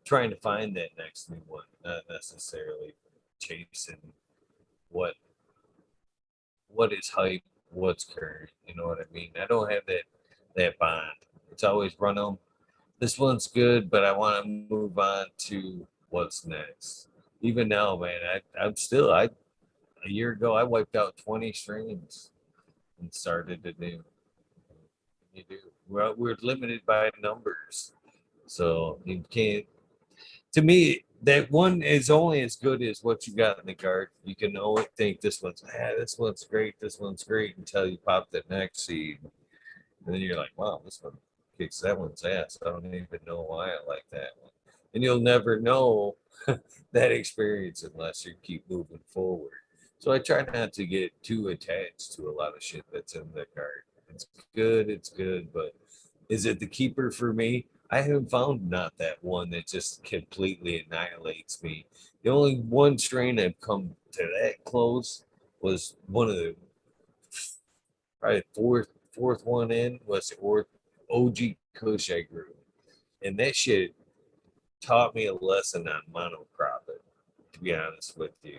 trying to find that next new one, not necessarily chasing what is hype, what's current. You know what I mean? I don't have that bond. It's always run them. This one's good, but I want to move on to what's next. Even now, man, I'm still a year ago I wiped out 20 streams and started anew. You do. We're limited by numbers, so you can't. To me, that one is only as good as what you got in the garden. You can only think this one's great, this one's great until you pop that next seed, and then you're like, wow, this one kicks that one's ass. I don't even know why I like that one, and you'll never know that experience unless you keep moving forward. So I try not to get too attached to a lot of shit that's in the garden. It's good, but is it the keeper for me? I haven't found not that one that just completely annihilates me. The only one strain I've come to that close was one of the probably fourth one in was the OG Kush I grew, and that shit taught me a lesson on monocropping. To be honest with you,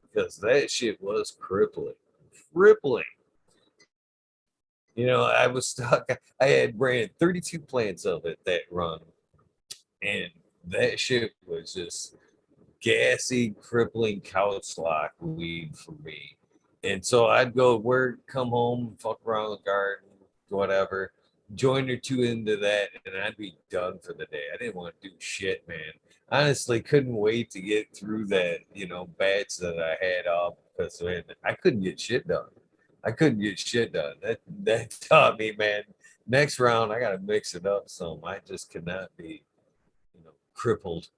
because that shit was crippling. You know, I was stuck. I had ran 32 plants of it that run, and that shit was just gassy, crippling couch lock weed for me. And so I'd go to work, come home, fuck around the garden, whatever, join or two into that, and I'd be done for the day. I didn't want to do shit, man. Honestly, couldn't wait to get through that, batch that I had off because man, I couldn't get shit done. I couldn't get shit done. That taught me, man. Next round, I gotta mix it up some. I just cannot be, crippled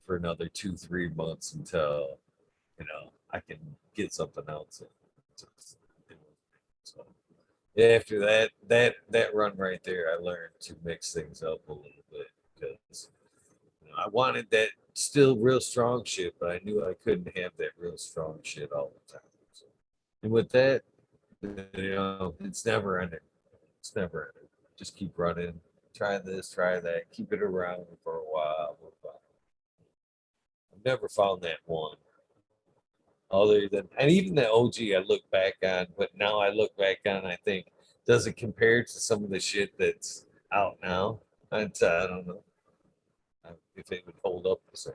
for another 2-3 months until I can get something else in. So after that run right there, I learned to mix things up a little bit because I wanted that still real strong shit, but I knew I couldn't have that real strong shit all the time. So, and with that, it's never ending. It's never ending. Just keep running. Try this, try that. Keep it around for a while. I've never found that one other than, and even the OG I look back on, but now I look back on, I think, does it compare to some of the shit that's out now? I don't know if it would hold up the same.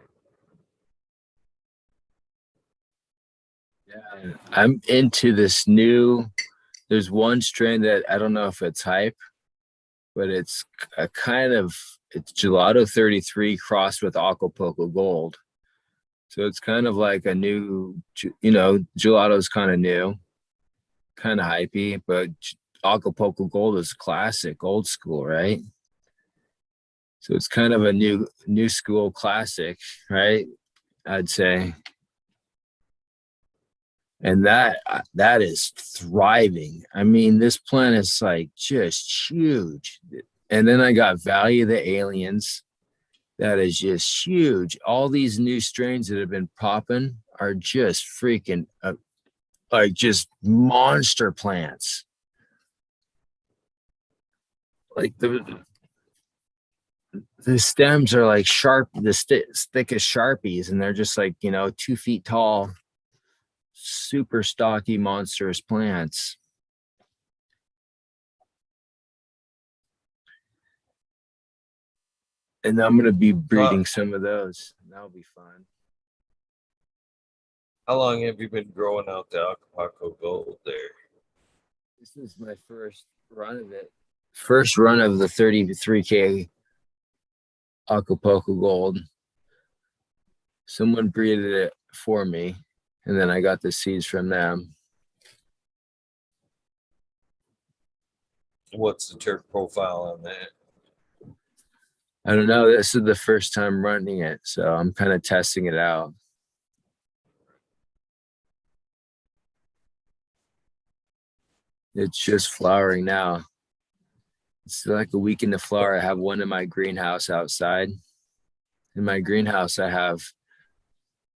Yeah, I'm into this there's one strain that I don't know if it's hype, but it's it's Gelato 33 crossed with Acapulco Gold. So it's kind of like a new, Gelato's kind of new, kind of hypey, but Acapulco Gold is classic, old school, right? So it's kind of a new school classic, right? I'd say. And that is thriving. I mean, this plant is like just huge. And then I got Value the Aliens. That is just huge. All these new strains that have been popping are just freaking like just monster plants. Like the stems are like sharp, thick as Sharpies, and they're just like 2 feet tall, super stocky, monstrous plants. And I'm gonna be breeding some of those. That'll be fun. How long have you been growing out the Acapulco Gold there? This is my first run of it. First run of the 33K Acapulco Gold. Someone breeded it for me, and then I got the seeds from them. What's the terp profile on that? I don't know. This is the first time running it, so I'm kind of testing it out. It's just flowering now. It's like a week into flower. I have one in my greenhouse outside. In my greenhouse, I have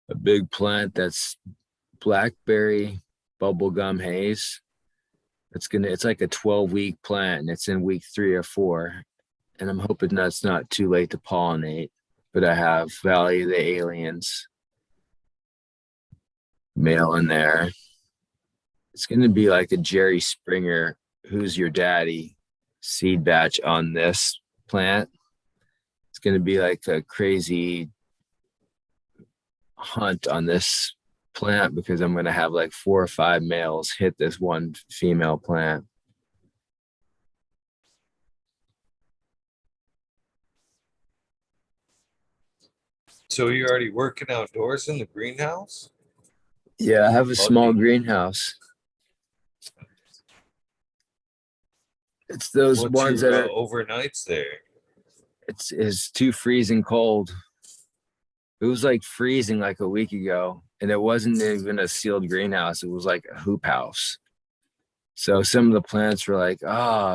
a big plant that's blackberry bubblegum haze. It's like a 12-week plant, and it's in week 3 or 4. And I'm hoping that's not too late to pollinate. But I have Valley of the Aliens male in there. It's going to be like a Jerry Springer, Who's Your Daddy seed batch on this plant. It's going to be like a crazy hunt on this plant because I'm going to have like 4 or 5 males hit this one female plant. So you're already working outdoors in the greenhouse? Yeah, I have a small greenhouse. It's those What's ones your that are overnights there? it's too freezing cold. It was like freezing like a week ago, and it wasn't even a sealed greenhouse. It was like a hoop house. So some of the plants were like,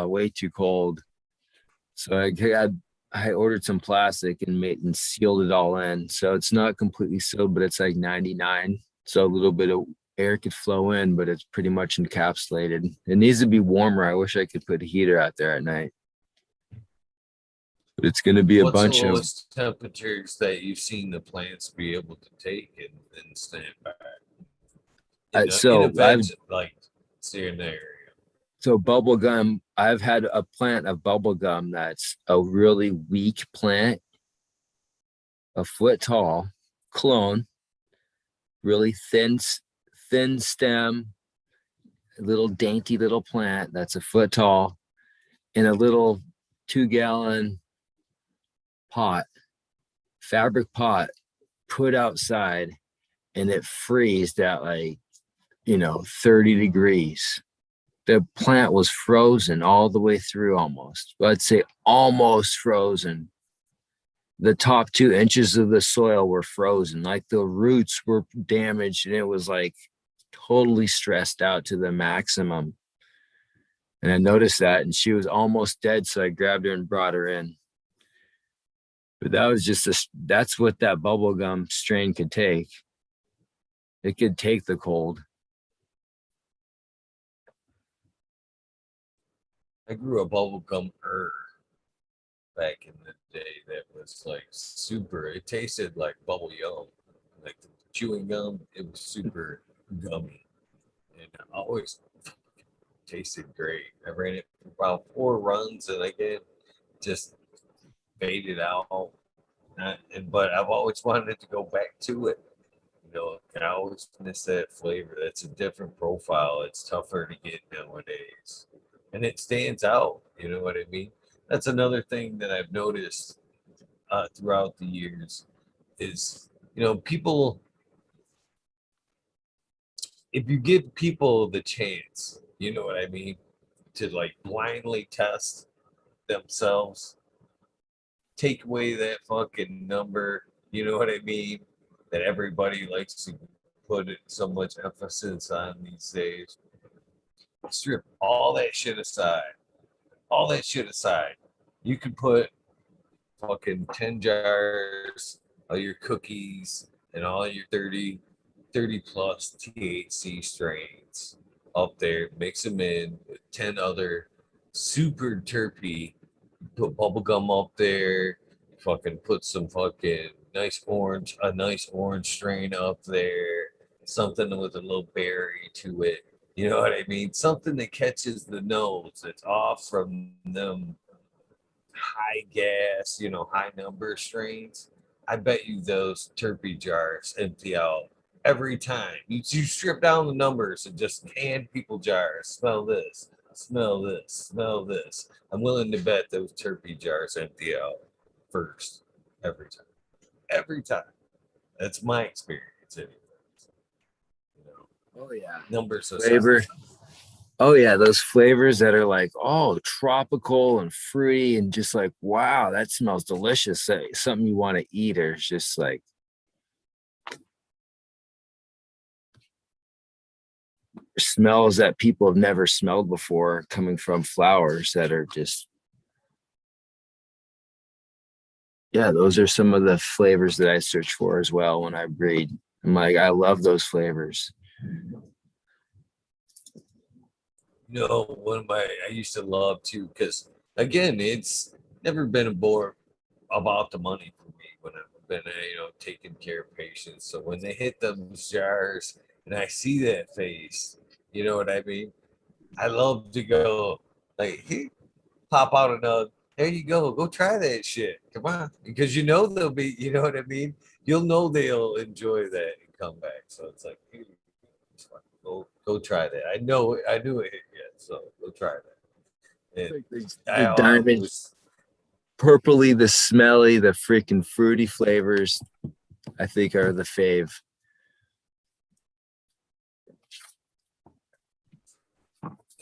way too cold. So I ordered some plastic and made and sealed it all in. So it's not completely sealed, but it's like 99. So a little bit of air could flow in, but it's pretty much encapsulated. It needs to be warmer. I wish I could put a heater out there at night. But it's going to be a What's the bunch of lowest temperatures that you've seen the plants be able to take and stand back in a so I've veg like say in the area? so bubble gum. I've had a plant of bubble gum that's a really weak plant, a foot tall, clone, really thin stem, little dainty little plant that's a foot tall in a little 2-gallon pot, fabric pot, put outside, and it freezed at like 30 degrees. The plant was frozen all the way through, almost. I'd say almost frozen. The top 2 inches of the soil were frozen, like the roots were damaged, and it was like totally stressed out to the maximum. And I noticed that, and she was almost dead. So I grabbed her and brought her in. But that was that's what that bubblegum strain could take. It could take the cold. I grew a bubblegum herb back in the day that was like super. It tasted like bubble yum, like the chewing gum. It was super gummy, and I always tasted great. I ran it for about 4 runs, and again, just faded out. But I've always wanted to go back to it. I always miss that flavor. That's a different profile. It's tougher to get nowadays, and it stands out. You know what I mean? That's another thing that I've noticed throughout the years is people. If you give people the chance, you know what I mean, to like blindly test themselves, take away that fucking number, you know what I mean, that everybody likes to put so much emphasis on these days. Strip all that shit aside. All that shit aside. You could put fucking 10 jars of your cookies and all your 30 plus THC strains up there, mix them in with 10 other super terpy, put bubble gum up there, fucking put some fucking a nice orange strain up there, something with a little berry to it. You know what I mean? Something that catches the nose that's off from them high gas, high number strains. I bet you those terpy jars empty out every time. You strip down the numbers and just hand people jars. Smell this, smell this, smell this. I'm willing to bet those terpy jars empty out first every time. Every time. That's my experience anyway. Oh yeah. Numbers aside. Flavor. Oh yeah, those flavors that are like, tropical and fruity and just like, wow, that smells delicious. Something you want to eat, or it's just like smells that people have never smelled before coming from flowers that are just, yeah, those are some of the flavors that I search for as well when I breed. I'm like, I love those flavors. One of I used to love too, because again, it's never been a bore about the money for me when I've been, taking care of patients. So when they hit those jars and I see that face, you know what I mean? I love to go like, hey, pop out another. There you go try that shit. Come on, because they'll be, you know what I mean. You'll know they'll enjoy that and come back. So it's like, hey, go try that. I knew it hit yet, so go try that. And Like I the diamond, was purpley, the smelly, the freaking fruity flavors, I think are the fave.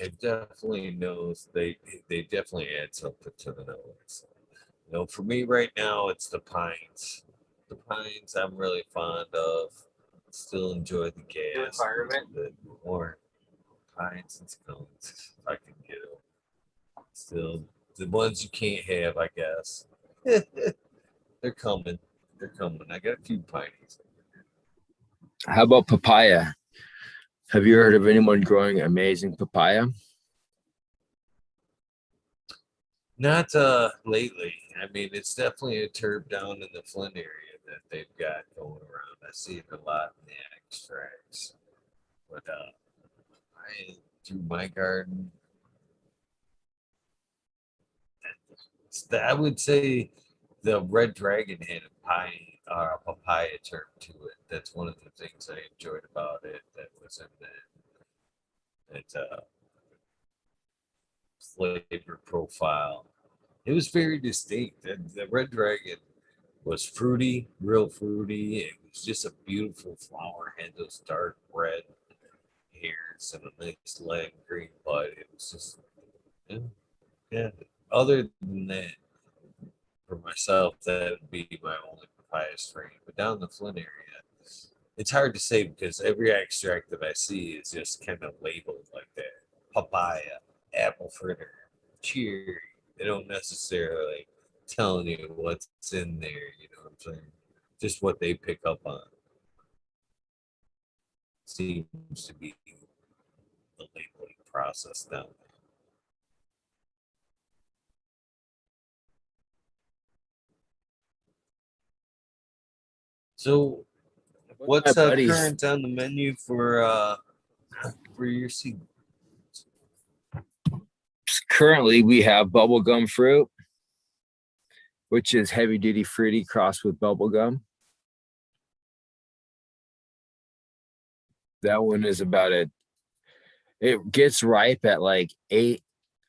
it definitely knows they definitely add something to the nose. For me right now, it's the pines. The pines I'm really fond of. Still enjoy the gas. Environment. A little bit more pines and scones if I can get them. Still, the ones you can't have, I guess. They're coming. They're coming. I got a few pinies. How about papaya? Have you heard of anyone growing amazing papaya? Not lately. I mean, it's definitely a turb down in the Flint area that they've got going around. I see it a lot in the extracts. But I through my garden, I would say the Red Dragon had a papaya term to it. That's one of the things I enjoyed about it. That was in that flavor profile. It was very distinct. The Red Dragon was fruity, real fruity. It was just a beautiful flower. Had those dark red hairs and a nice lime green bud. It was just, yeah, yeah. Other than that, for myself, that would be my only papaya strain. But down in the Flint area, it's hard to say because every extract that I see is just kind of labeled like that: papaya, apple fritter, cherry. They don't necessarily telling you what's in there. You know what I'm saying? Just what they pick up on seems to be the labeling process down there. So, what's current on the menu for your season? Currently, we have bubblegum fruit, which is heavy duty fruity crossed with bubblegum. That one is about it. It gets ripe at like 8,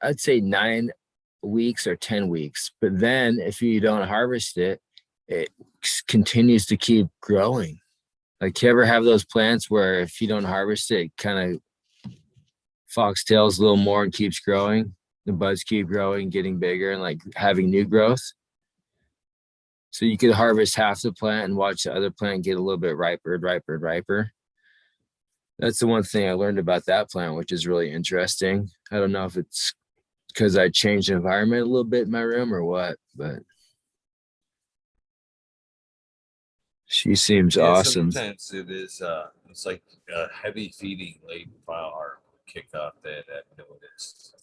I'd say 9 weeks or 10 weeks. But then if you don't harvest it, it continues to keep growing. Like, you ever have those plants where if you don't harvest it, it kind of foxtails a little more and keeps growing? The buds keep growing, getting bigger, and like having new growth. So you could harvest half the plant and watch the other plant get a little bit riper. That's the one thing I learned about that plant, which is really interesting. I don't know if it's because I changed the environment a little bit in my room or what, but she seems awesome. Sometimes it is it's like heavy feeding late flower kick off that I've noticed.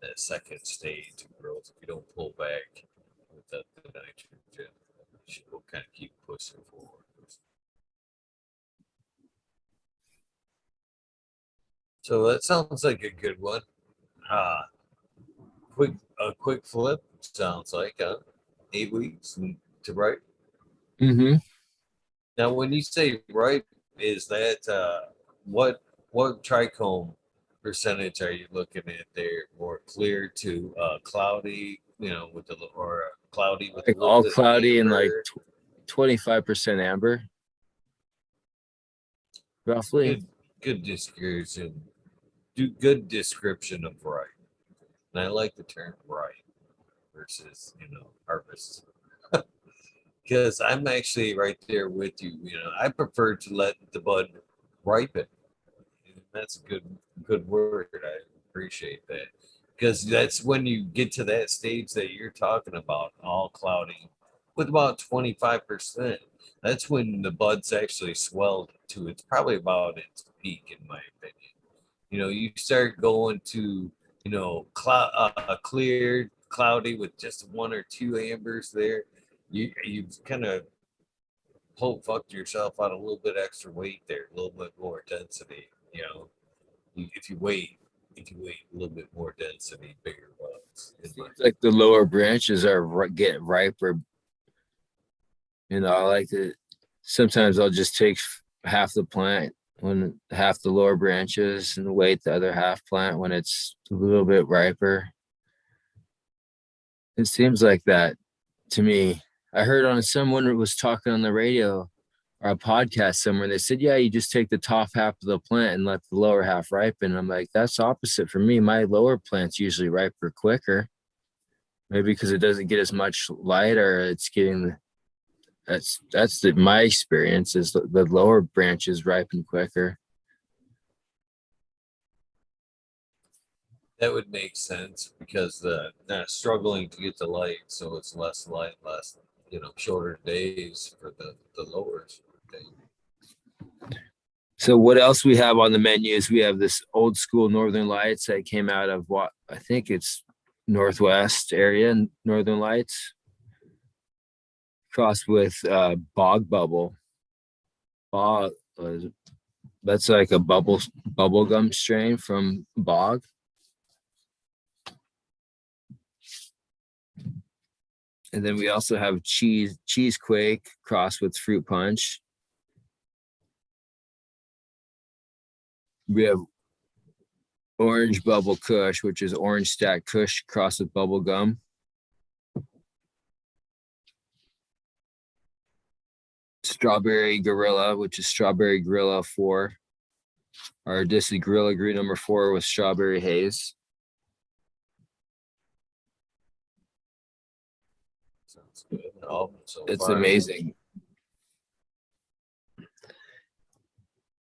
That second stage of growth, if you don't pull back with the nitrogen, she will kind of keep pushing forward. So that sounds like a good one. A quick flip sounds like 8 weeks to ripe. Mm-hmm. Now, when you say ripe, is that what trichome percentage are you looking at there? More clear to cloudy, with the or cloudy with like all cloudy and like 25% amber, roughly. Good description. Good description of ripe, and I like the term ripe versus harvest. Because I'm actually right there with you. I prefer to let the bud ripen. That's a good word. I appreciate that. Because that's when you get to that stage that you're talking about, all cloudy, with about 25%. That's when the bud's actually swelled to it's probably about its peak, in my opinion. You start going to, clear, cloudy with just 1 or 2 ambers there. You've kind of fucked yourself out a little bit extra weight there, a little bit more density. If you wait a little bit more density, bigger buds. It seems like the lower branches are getting riper. I like to. Sometimes I'll just take half the plant when half the lower branches and wait the other half plant when it's a little bit riper. It seems like that to me. I heard on someone was talking on the radio or a podcast somewhere. They said, yeah, you just take the top half of the plant and let the lower half ripen. I'm like, that's opposite for me. My lower plants usually riper quicker. Maybe because it doesn't get as much light or it's getting That's my experience is the lower branches ripen quicker. That would make sense because they're struggling to get the light, so it's less light, less shorter days for the lowers. So what else we have on the menus? We have this old school Northern Lights that came out of what I think it's Northwest area, Northern Lights, crossed with Bog Bubble. Bog, that's like a bubble gum strain from Bog. And then we also have Cheesequake crossed with Fruit Punch. We have Orange Bubble Kush, which is Orange Stack Kush crossed with bubble gum. Strawberry Gorilla, which is Strawberry Gorilla 4. Or this is Gorilla Green number 4 with Strawberry Haze. Sounds good. So It's far. amazing.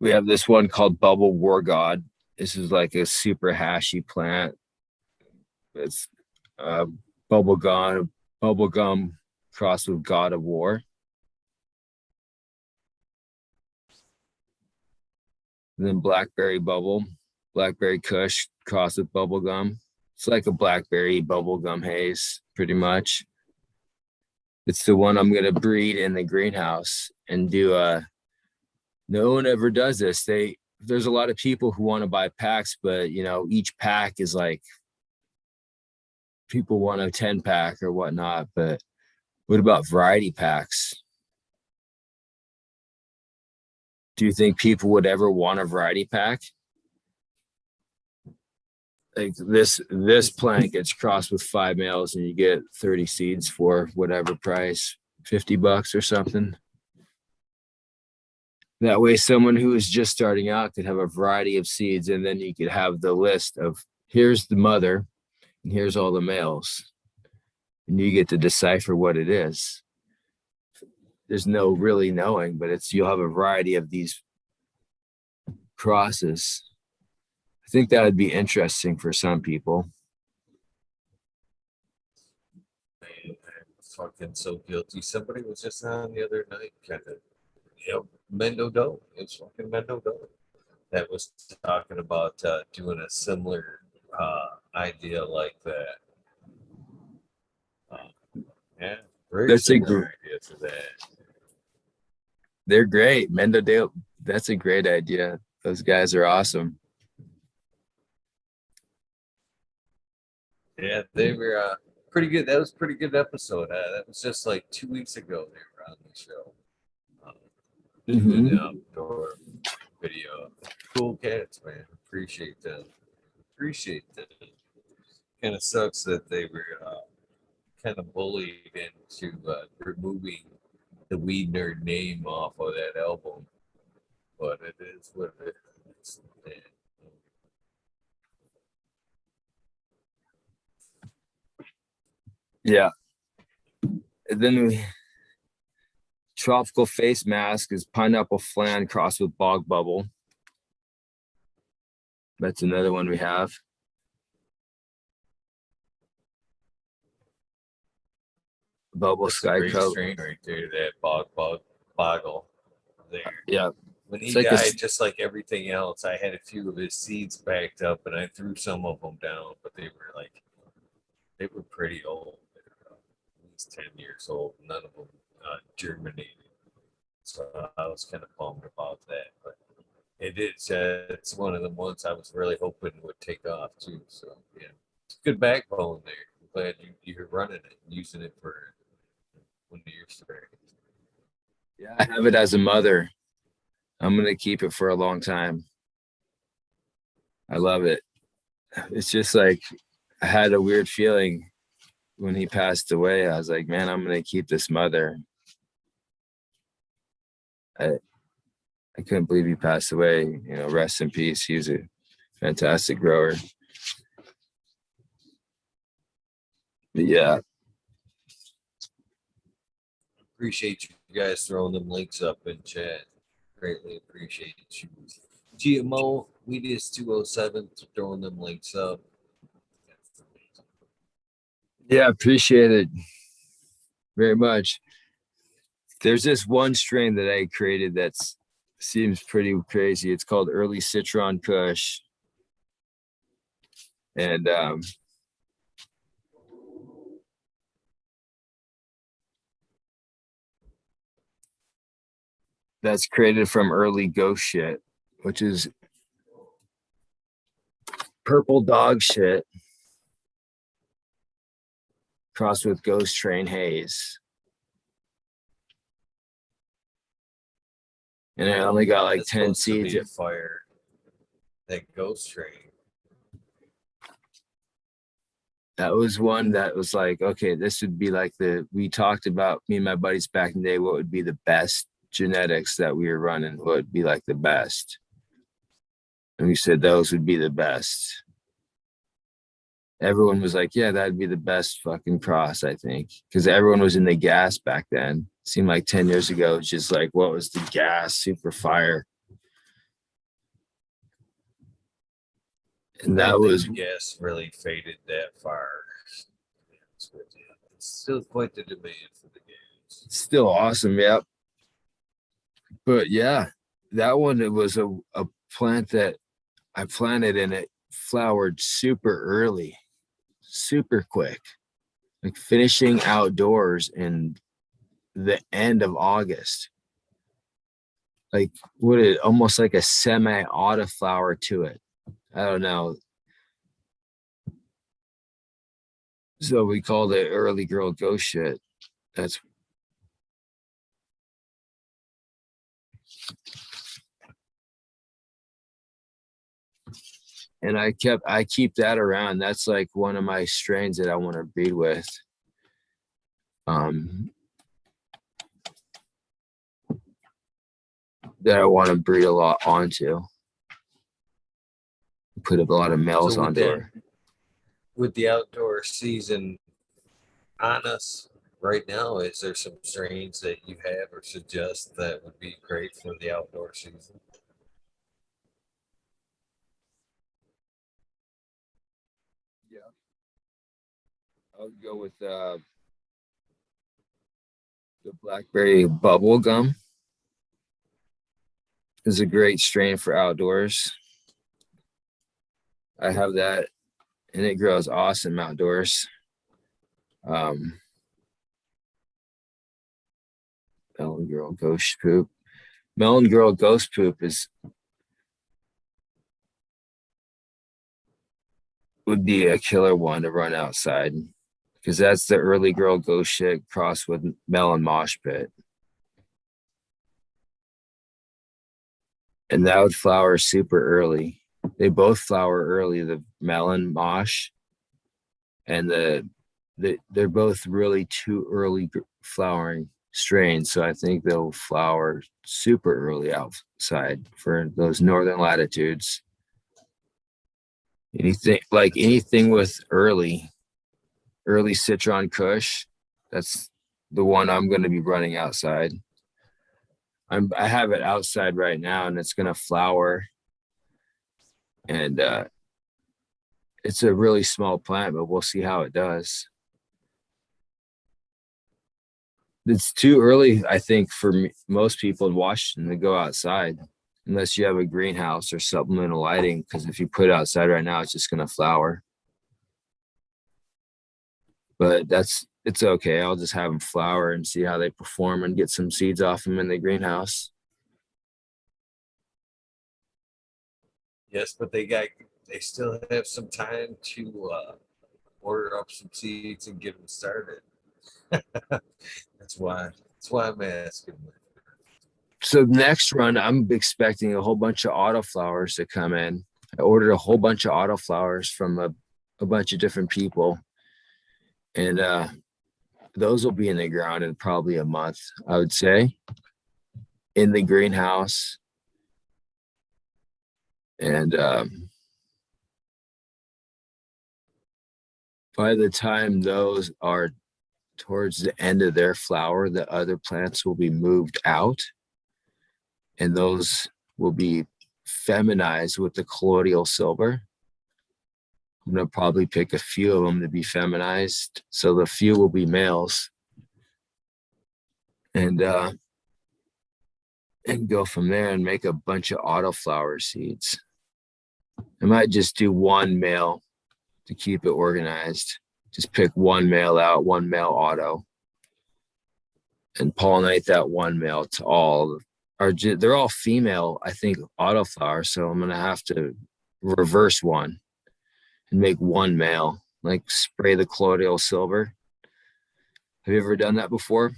We have this one called Bubble War God. This is like a super hashy plant. It's bubble gum crossed with God of War. And then Blackberry Kush crossed with bubble gum. It's like a blackberry bubble gum haze, pretty much. It's the one I'm gonna breed in the greenhouse and do no one ever does this. There's a lot of people who want to buy packs, but each pack is like people want a 10 pack or whatnot. But what about variety packs? Do you think people would ever want a variety pack? Like this plant gets crossed with 5 males and you get 30 seeds for whatever price, $50 or something. That way someone who is just starting out could have a variety of seeds, and then you could have the list of here's the mother and here's all the males. And you get to decipher what it is. There's no really knowing, but you'll have a variety of these crosses. I think that would be interesting for some people. Man, I'm fucking so guilty. Somebody was just on the other night, kind of, Mendo Doe. It's fucking Mendo Doe. That was talking about doing a similar idea like that. Yeah, very That's a similar idea to that. They're great. Mendodale, that's a great idea. Those guys are awesome. Yeah, they were pretty good. That was a pretty good episode. That was just like 2 weeks ago they were on the show. Doing the outdoor video. Cool cats, man. Appreciate them. Kind of sucks that they were kind of bullied into removing the Weed Nerd name off of that album. But it is what it is. Man. Yeah. And then Tropical Face Mask is Pineapple Flan crossed with Bog Bubble. That's another one we have. Bubble That's Sky a great Coat. strain right there, that boggle there. Yeah. When he It's like died, just like everything else, I had a few of his seeds backed up and I threw some of them down, but they were pretty old. They were at least 10 years old. None of them germinated. So I was kind of bummed about that. But it is, it's one of the ones I was really hoping would take off too. So yeah, it's a good backbone there. I'm glad you're running it and using it for one of your strains. Yeah, I have it as a mother. I'm gonna keep it for a long time. I love it. It's just like I had a weird feeling when he passed away. I was like, man, I'm gonna keep this mother. I couldn't believe he passed away. Rest in peace. He was a fantastic grower. But yeah. Appreciate you you guys throwing them links up in chat. Greatly appreciate you. GMO, we just 207 throwing them links up. Yeah, appreciate it very much. There's this one strain that I created that seems pretty crazy. It's called Early Citron Kush. And that's created from early ghost shit, which is purple dog shit crossed with ghost train haze. And I only got like That's 10 supposed to be seeds. a fire. That ghost train. That was one that was like, okay, this would be like we talked about, me and my buddies back in the day, what would be the best genetics that we were running, what would be like the best. And we said those would be the best. Everyone was like, yeah, that'd be the best fucking cross, I think. Because everyone was in the gas back then. Seemed like 10 years ago, it's just like, what was the gas? Super fire. And that was, yes, really faded that far. It's still quite the demand for the gas. still awesome, yep. But yeah, that one, it was a plant that I planted and it flowered super early, super quick, like finishing outdoors in the end of August. Like what it almost like a semi autoflower to it. I don't know. So we called it early girl ghost shit. That's and I keep that around. That's like one of my strains that I want to breed with. That I want to breed a lot onto. Put a lot of males on there. With the outdoor season on us right now, is there some strains that you have or suggest that would be great for the outdoor season? Yeah. I'll go with the blackberry bubble gum. Is a great strain for outdoors. I have that and it grows awesome outdoors. Melon Girl Ghost Poop. Melon Girl Ghost Poop would be a killer one to run outside because that's the early girl ghost shit crossed with melon mosh pit. And that would flower super early. They both flower early, the melon mosh and they're both really too early flowering strains. So I think they'll flower super early outside for those northern latitudes. Anything with early citron kush, that's the one I'm going to be running outside. I have it outside right now and it's going to flower. And it's a really small plant, but we'll see how it does. It's too early, I think, for most people in Washington to go outside unless you have a greenhouse or supplemental lighting, because if you put it outside right now, it's just going to flower. But it's okay. I'll just have them flower and see how they perform and get some seeds off them in the greenhouse. Yes, but they still have some time to order up some seeds and get them started. That's why I'm asking. So next run, I'm expecting a whole bunch of autoflowers to come in. I ordered a whole bunch of autoflowers from a bunch of different people. And those will be in the ground in probably a month, I would say, in the greenhouse. And by the time those are towards the end of their flower, the other plants will be moved out, and those will be feminized with the colloidal silver. I'm going to probably pick a few of them to be feminized. So the few will be males. And go from there and make a bunch of autoflower seeds. I might just do one male to keep it organized. Just pick one male out, one male auto, and pollinate that one male to all. They're all female, I think, autoflowers. So I'm going to have to reverse one and make one male, like spray the colloidal silver. Have you ever done that before?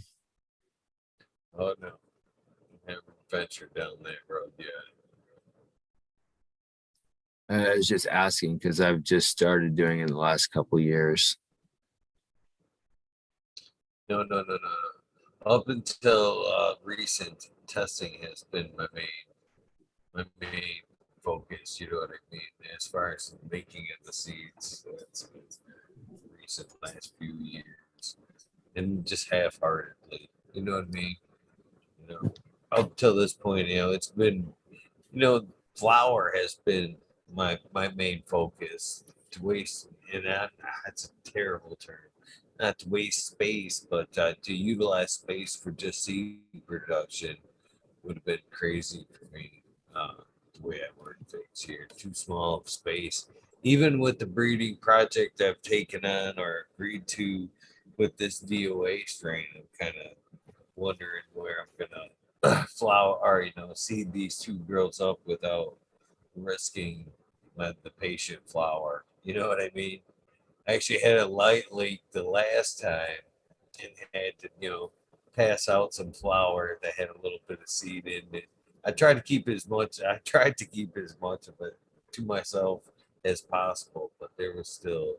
Oh, no. Never ventured down that road yet. I was just asking because I've just started doing it in the last couple of years. No. Up until recent, testing has been my main focus. You know what I mean? As far as making of the seeds, it's been recent last few years, and just half-heartedly. You know what I mean? You know, up till this point, it's been, flour has been my main focus. To waste, and that's a terrible term. Not to waste space, but to utilize space for just seed production would have been crazy for me. The way I work things here, too small of space. Even with the breeding project I've taken on or agreed to with this DOA strain, I'm kind of wondering where I'm gonna flower or seed these two girls up without risking the patient flower. You know what I mean? I actually had a light leak the last time and had to, pass out some flour that had a little bit of seed in it. I tried to keep as much of it to myself as possible, but there was still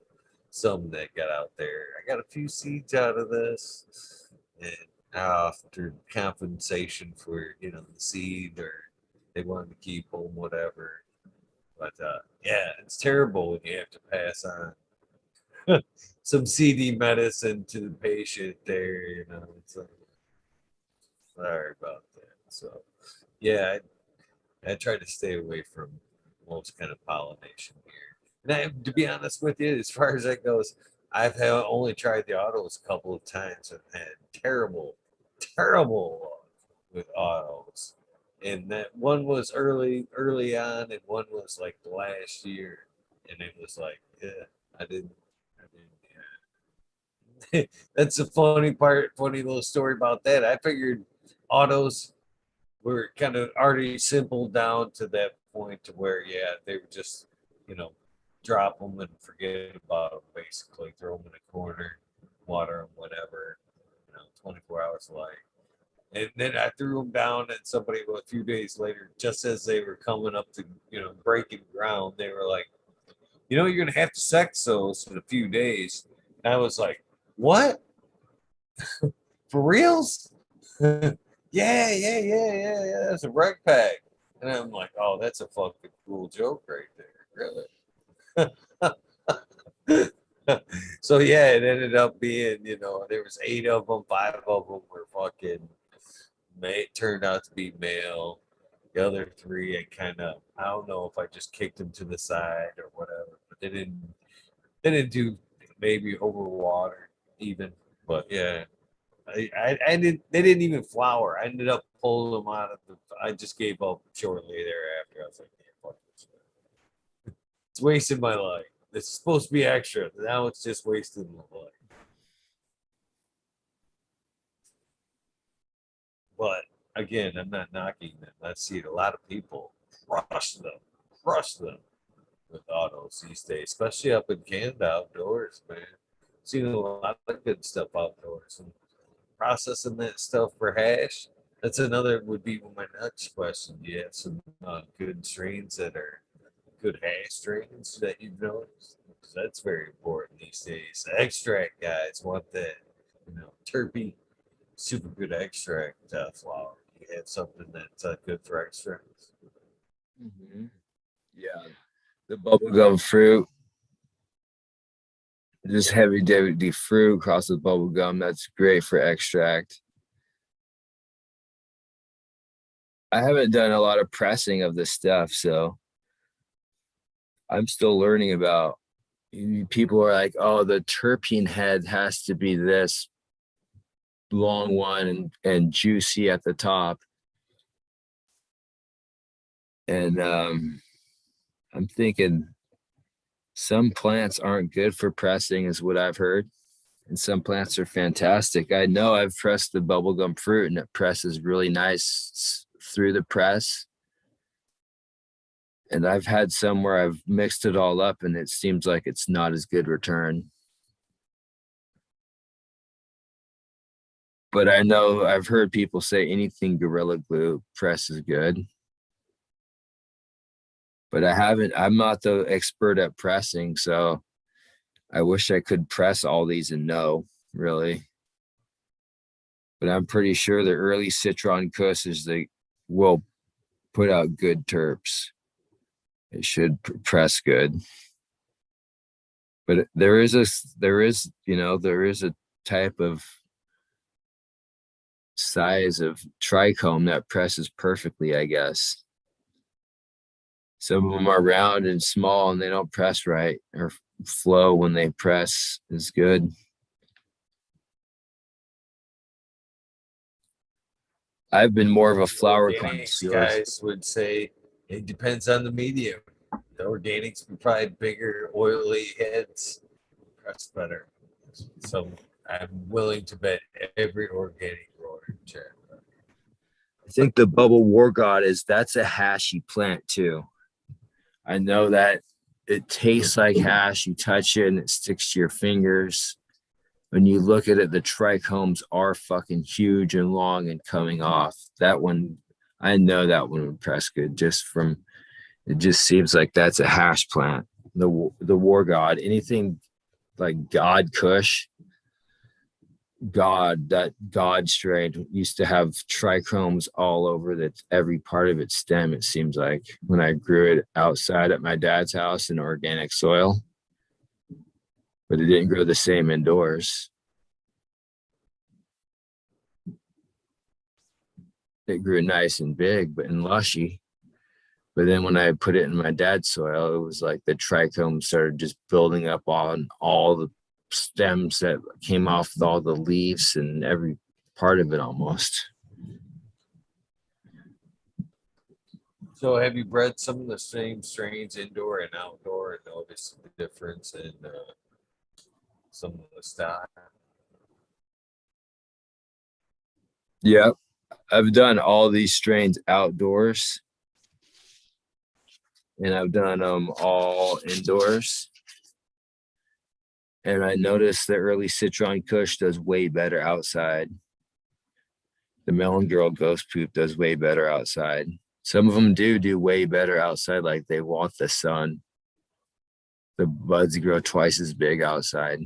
some that got out there. I got a few seeds out of this, and after compensation for the seed, or they wanted to keep them, whatever. But yeah, it's terrible when you have to pass on some CD medicine to the patient there. It's like, sorry about that. So yeah, I try to stay away from most kind of pollination here. And to be honest with you, as far as that goes, only tried the autos a couple of times and had terrible luck with autos. And that one was early on, and one was like the last year, and it was like, yeah, I didn't. Yeah. That's a funny little story about that. I figured autos were kind of already simple down to that point to where, yeah, they were just, you know, drop them and forget about them, basically, throw them in a corner, water them, whatever, 24 hours of light. And then I threw them down, and somebody, a few days later, just as they were coming up to, breaking ground, they were like, you're going to have to sex those in a few days. And I was like, what? For reals? Yeah. That's a rec pack. And I'm like, oh, that's a fucking cool joke right there. Really? So yeah, it ended up being, there was 8 of them, 5 of them were fucking turned out to be male. The other 3, I don't know if I just kicked them to the side or whatever, but they didn't do maybe overwater even, but yeah. I didn't. They didn't even flower. I ended up pulling them out of the. I just gave up shortly thereafter. I was like, yeah, fuck this. It's wasting my life. It's supposed to be extra. Now it's just wasting my life. But again, I'm not knocking them. I've seen a lot of people crush them with autos these days, especially up in Canada outdoors, man. Seen a lot of good stuff outdoors. And processing that stuff for hash. That's another would be my next question. Do you have some good strains that are good hash strains that you've noticed? Because that's very important these days. The extract guys want that, terpy, super good extract flower. You have something that's good for extracts. Mm-hmm. Yeah, the bubblegum fruit just heavy duty fruit crossed with bubble gum. That's great for extract. I haven't done a lot of pressing of this stuff, so I'm still learning about. People are like, oh, the terpene head has to be this long one and juicy at the top. And I'm thinking some plants aren't good for pressing, is what I've heard. And some plants are fantastic. I know I've pressed the bubblegum fruit and it presses really nice through the press. And I've had some where I've mixed it all up and it seems like it's not as good return. But I know I've heard people say anything Gorilla Glue press is good. But I'm not the expert at pressing, so I wish I could press all these and know, really. But I'm pretty sure the early Citron Kush will put out good terps. It should press good. But there is a type of size of trichome that presses perfectly, I guess. Some of them are round and small and they don't press right, or flow when they press is good. I've been more of a flower connoisseur. Guys would say it depends on the medium. The organics would probably bigger, oily heads press better. So I'm willing to bet every organic grower in chat. I think the bubble war god that's a hashy plant too. I know that it tastes like hash. You touch it and it sticks to your fingers. When you look at it, the trichomes are fucking huge and long and coming off. That one, I know that one would press good just from, it just seems like that's a hash plant. The war god, anything like God Kush, that God strain used to have trichomes all over every part of its stem. It seems like when I grew it outside at my dad's house in organic soil, but it didn't grow the same indoors. It grew nice and big, but and lushy. But then when I put it in my dad's soil, it was like the trichome started just building up on all the stems that came off with all the leaves and every part of it almost. So have you bred some of the same strains indoor and outdoor and noticed the difference in some of the stock? Yeah, I've done all these strains outdoors and I've done them all indoors. And I noticed the early Citron Kush does way better outside. The Melon Girl Ghost Poop does way better outside. Some of them do way better outside, like they want the sun. The buds grow twice as big outside.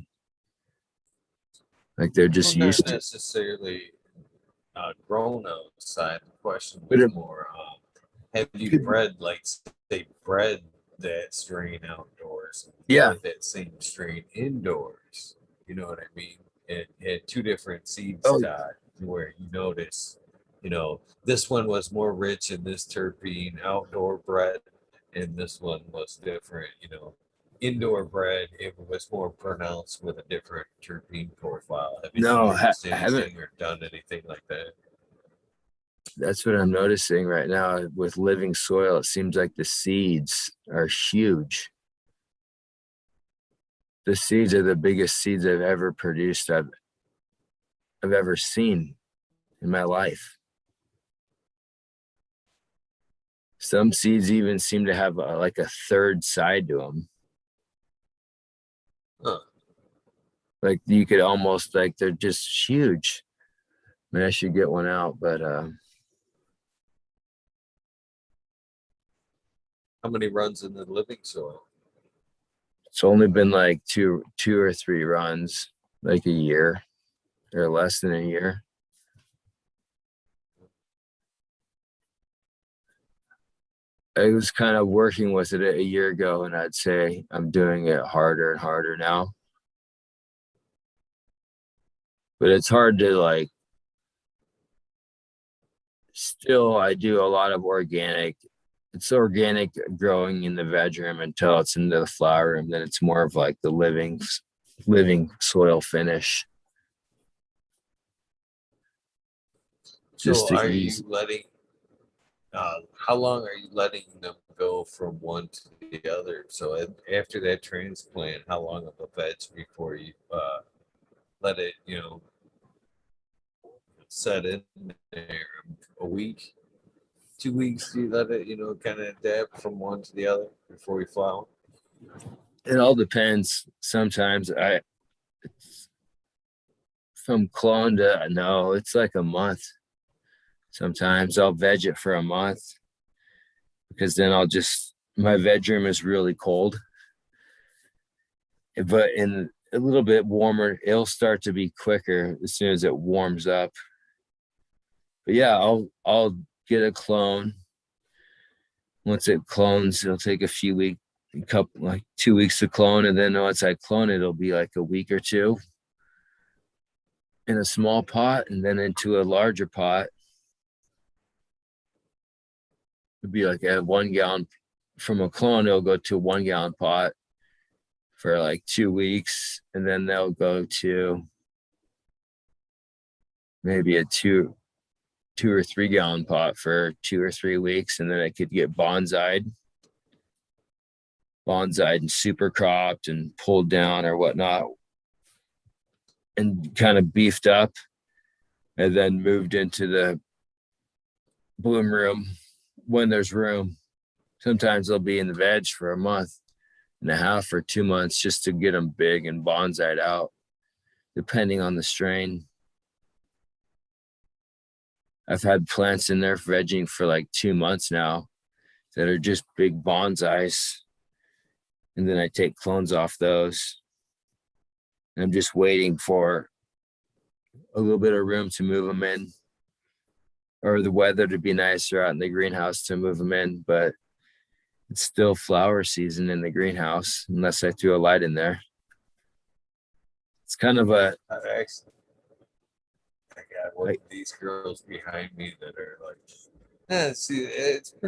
Like they're just used to. Not necessarily grown outside. The question But was more, have you bred, like, they bred that strain outdoors and yeah, that same strain indoors? You know what I mean? It had two different seed oh, stock where you notice, this one was more rich in this terpene outdoor bred, and this one was different, indoor bred, it was more pronounced with a different terpene profile. Have you no, noticed haven't. anything or done anything like that? That's what I'm noticing right now with living soil. It seems like the seeds are huge. The seeds are the biggest seeds I've ever produced. I've ever seen in my life. Some seeds even seem to have like a third side to them. Huh. Like you could almost like they're just huge. I mean, I should get one out, but How many runs in the living soil? it's only been like two or three runs, like a year or less than a year. I was kind of working with it a year ago, and I'd say I'm doing it harder and harder now. but it's hard to like. Still, I do a lot of organic. It's organic growing in the veg room until it's into the flower room. Then it's more of like the living soil finish. Just So to are you ease. letting how long are you letting them go from one to the other? So after that transplant, how long of a veg before you let it, set in there? A week, 2 weeks? Do you let it, kind of adapt from one to the other before you flower? It all depends. Sometimes I from clone to no, it's like a month. Sometimes I'll veg it for a month because then I'll just my veg room is really cold. But in a little bit warmer, it'll start to be quicker as soon as it warms up. But yeah, I'll get a clone. Once it clones, it'll take a few weeks, a couple like 2 weeks to clone, and then once I clone it, it'll be like a week or two in a small pot, and then into a larger pot. It'd be like a 1 gallon from a clone. It'll go to a 1 gallon pot for like 2 weeks, and then they'll go to maybe a two or 3 gallon pot for 2 or 3 weeks, and then I could get bonsaied and super cropped and pulled down or whatnot, and kind of beefed up, and then moved into the bloom room when there's room. Sometimes they'll be in the veg for a month and a half or 2 months just to get them big and bonsaied out, depending on the strain. I've had plants in there vegging for like 2 months now that are just big bonsais. And then I take clones off those. And I'm just waiting for a little bit of room to move them in, or the weather to be nicer out in the greenhouse to move them in. But it's still flower season in the greenhouse unless I threw a light in there. It's kind of a I've actually, I got one of these girls behind me that are like, see,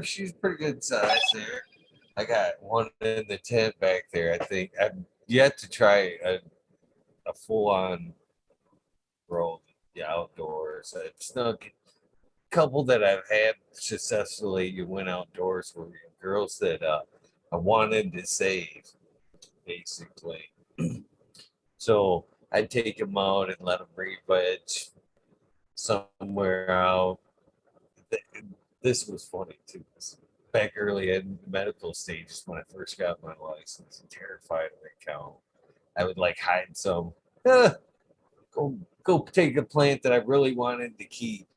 she's pretty good size there. I got one in the tent back there. I think I've yet to try a full on grow the outdoors. I've snuck a couple that I've had successfully. You went outdoors were girls that I wanted to save, basically. So I'd take them out and let them re-veg somewhere out. This was funny too. Back early in medical stages when I first got my license, and terrified of the cow, I would like hide some. Go take a plant that I really wanted to keep,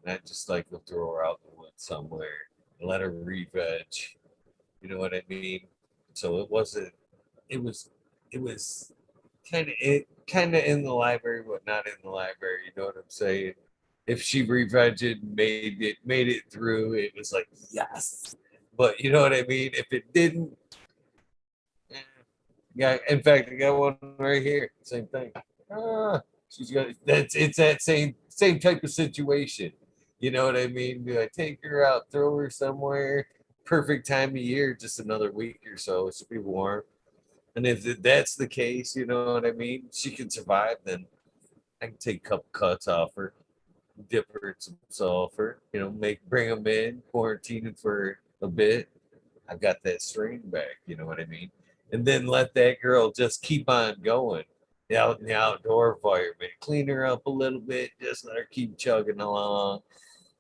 and I just like go throw her out in the woods somewhere and let her re-veg. You know what I mean? So it wasn't. It was. It was kind of in the library, but not in the library. You know what I'm saying? If she re-vegged, made it through, it was like yes. But you know what I mean? If it didn't, eh, yeah. In fact, I got one right here. Same thing. Ah, she's got it's that same type of situation. You know what I mean? Do I take her out, throw her somewhere? Perfect time of year, just another week or so. It should be warm. And if that's the case, you know what I mean? She can survive, then I can take a couple cuts off her, dip her in some sulfur, bring them in, quarantine them for a bit. I've got that strain back, you know what I mean? And then let that girl just keep on going out in the outdoor environment. Clean her up a little bit, just let her keep chugging along.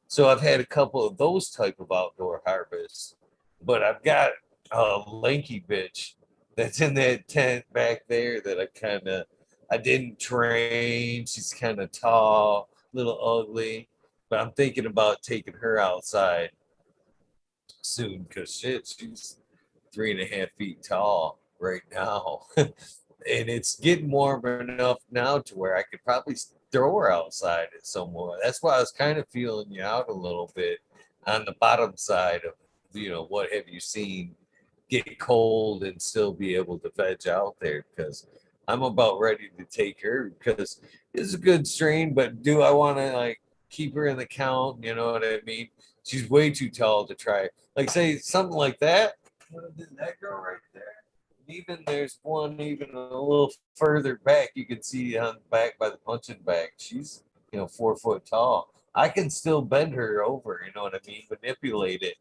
So I've had a couple of those type of outdoor harvests, but I've got a lanky bitch that's in that tent back there that I didn't train. She's kind of tall, a little ugly, but I'm thinking about taking her outside soon because shit, she's 3.5 feet tall right now. And it's getting warm enough now to where I could probably throw her outside at somewhere. That's why I was kind of feeling you out a little bit on the bottom side of, what have you seen get cold and still be able to veg out there? Because I'm about ready to take her because it's a good strain, but do I want to like keep her in the count? You know what I mean? She's way too tall to try. Like say something like that. That girl right there. Even there's one even a little further back. You can see on the back by the punching bag. She's 4 foot tall. I can still bend her over. You know what I mean? Manipulate it.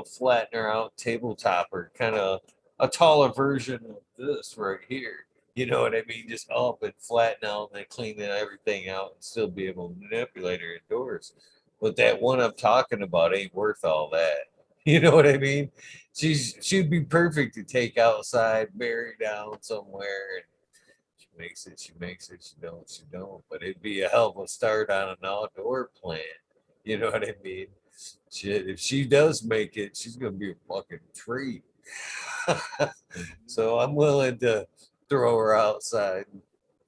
Flatten her out, tabletop her, kind of a taller version of this right here. You know what I mean? Just up and flatten out and then clean everything out and still be able to manipulate her indoors. But that one I'm talking about ain't worth all that. You know what I mean? She'd be perfect to take outside, bury down somewhere, and she makes it, she makes it, she don't, she don't. But it'd be a hell of a start on an outdoor plant. You know what I mean? Shit, if she does make it, she's gonna be a fucking treat. So I'm willing to throw her outside and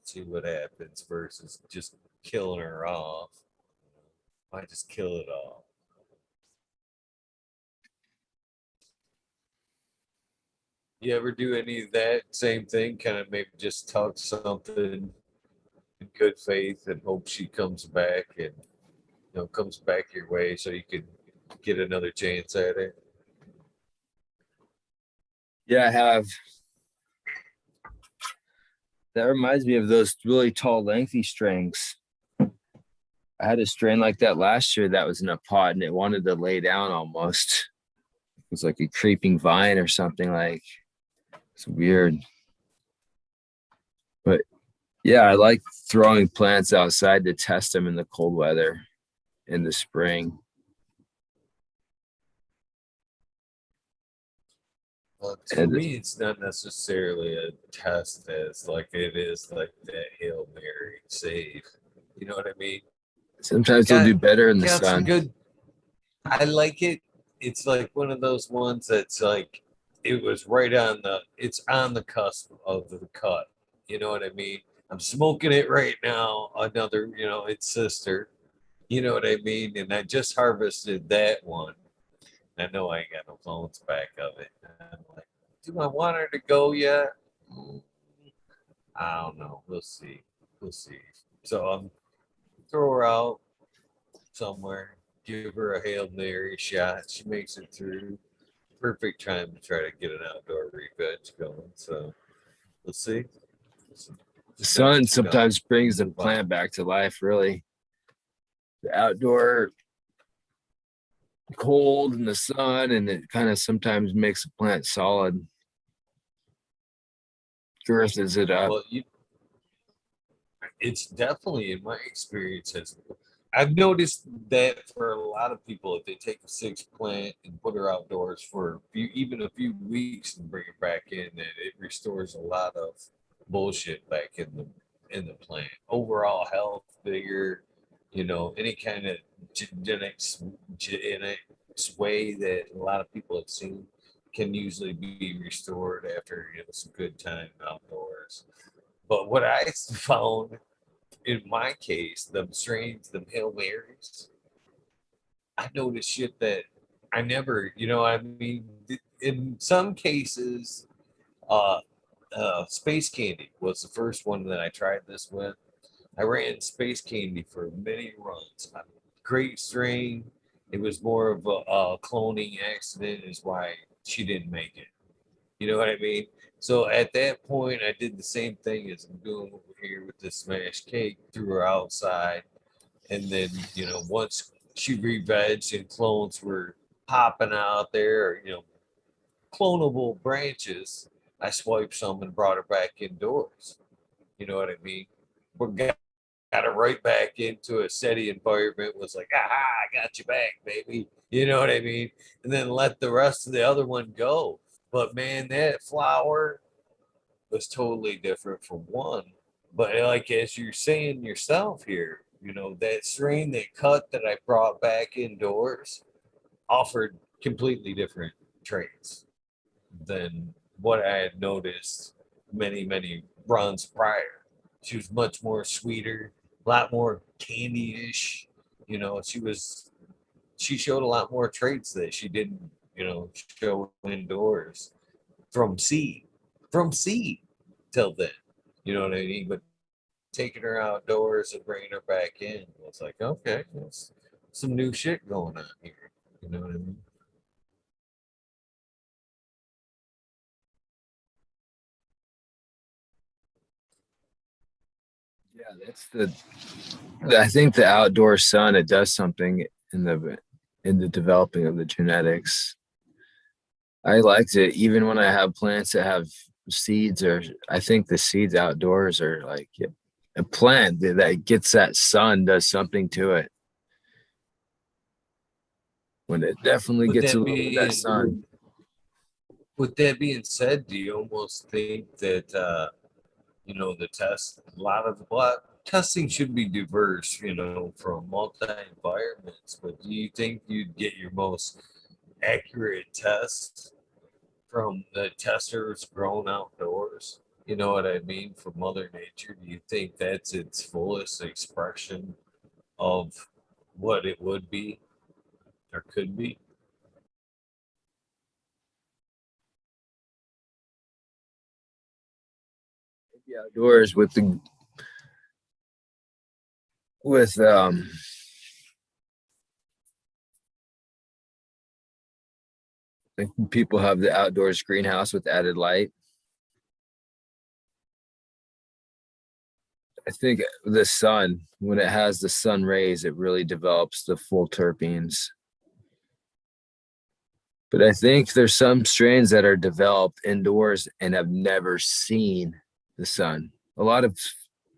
see what happens versus just killing her off. Might just kill it all. You ever do any of that same thing? Kind of maybe just talk something in good faith and hope she comes back and comes back your way so you can get another chance at it. Yeah, I have. That reminds me of those really tall, lengthy strings. I had a strain like that last year that was in a pot and it wanted to lay down almost. It was like a creeping vine or something. Like it's weird. But yeah, I like throwing plants outside to test them in the cold weather in the spring. For And me, it's not necessarily a test as like it is like that Hail Mary save. You know what I mean? sometimes they'll Got do better in the got some sun. good. I like it. It's like one of those ones that's like it was right on the. It's on the cusp of the cut. You know what I mean? I'm smoking it right now. Another, its sister. You know what I mean? And I just harvested that one. I know I ain't got no phones back of it. I'm like, do I want her to go yet? Mm, I don't know. We'll see. We'll see. So I'm throw her out somewhere, give her a Hail Mary shot. She makes it through. Perfect time to try to get an outdoor revenge going. So we'll see. The She done, sun she done. sometimes brings the Move on. plant back to life, really. The outdoor cold and the sun, and it kind of sometimes makes a plant solid, girths it up. Well, it's definitely in my experience has I've noticed that for a lot of people, if they take a six plant and put her outdoors for even a few weeks and bring it back in, that it restores a lot of bullshit back in the plant. Overall health, vigor, any kind of genetics way that a lot of people have seen can usually be restored after some good time outdoors. But what I found in my case, them strains, them Hail Marys, I noticed shit that I never, I mean, in some cases, uh, Space Candy was the first one that I tried this with. I ran Space Candy for many runs. Great strain. It was more of a cloning accident, is why she didn't make it. You know what I mean? So at that point, I did the same thing as I'm doing over here with the smash cake. Threw her outside, and then once she re-vegged and clones were popping out there, or, clonable branches, I swiped some and brought her back indoors. You know what I mean? We got her right back into a steady environment. Was like, aha, I got you back, baby. You know what I mean? And then let the rest of the other one go. But man, that flower was totally different from one. But like as you're saying yourself here, that strain that cut that I brought back indoors offered completely different traits than what I had noticed many, many runs prior. She was much more sweeter, a lot more candy-ish. She showed a lot more traits that she didn't, show indoors from seed. From seed. till then. You know what I mean? But taking her outdoors and bringing her back in was like, okay, there's some new shit going on here. You know what I mean? Yeah, that's I think the outdoor sun, it does something in the developing of the genetics. I liked it even when I have plants that have seeds, or I think the seeds outdoors are like, yeah, a plant that gets that sun does something to it when it definitely With gets a that little bit of that being sun. with that being said, do you almost think that the test a lot testing should be diverse, from multi environments, but do you think you'd get your most accurate tests from the testers grown outdoors? You know what I mean? From Mother Nature, do you think that's its fullest expression of what it would be or could be? Outdoors with the with like people have the outdoors greenhouse with added light. I think the sun, when it has the sun rays, it really develops the full terpenes. But I think there's some strains that are developed indoors and have never seen the sun.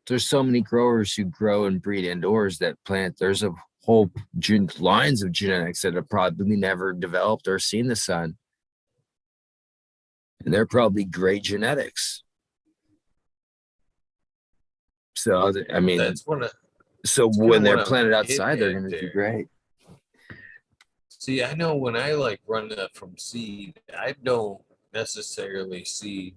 There's so many growers who grow and breed indoors that plant. There's a whole lines of genetics that have probably never developed or seen the sun, and they're probably great genetics. So I mean, That's what so it's kind when of they're what I'm planted getting outside, they're at going to do there. great. See, I know when I like run that from seed, I don't necessarily see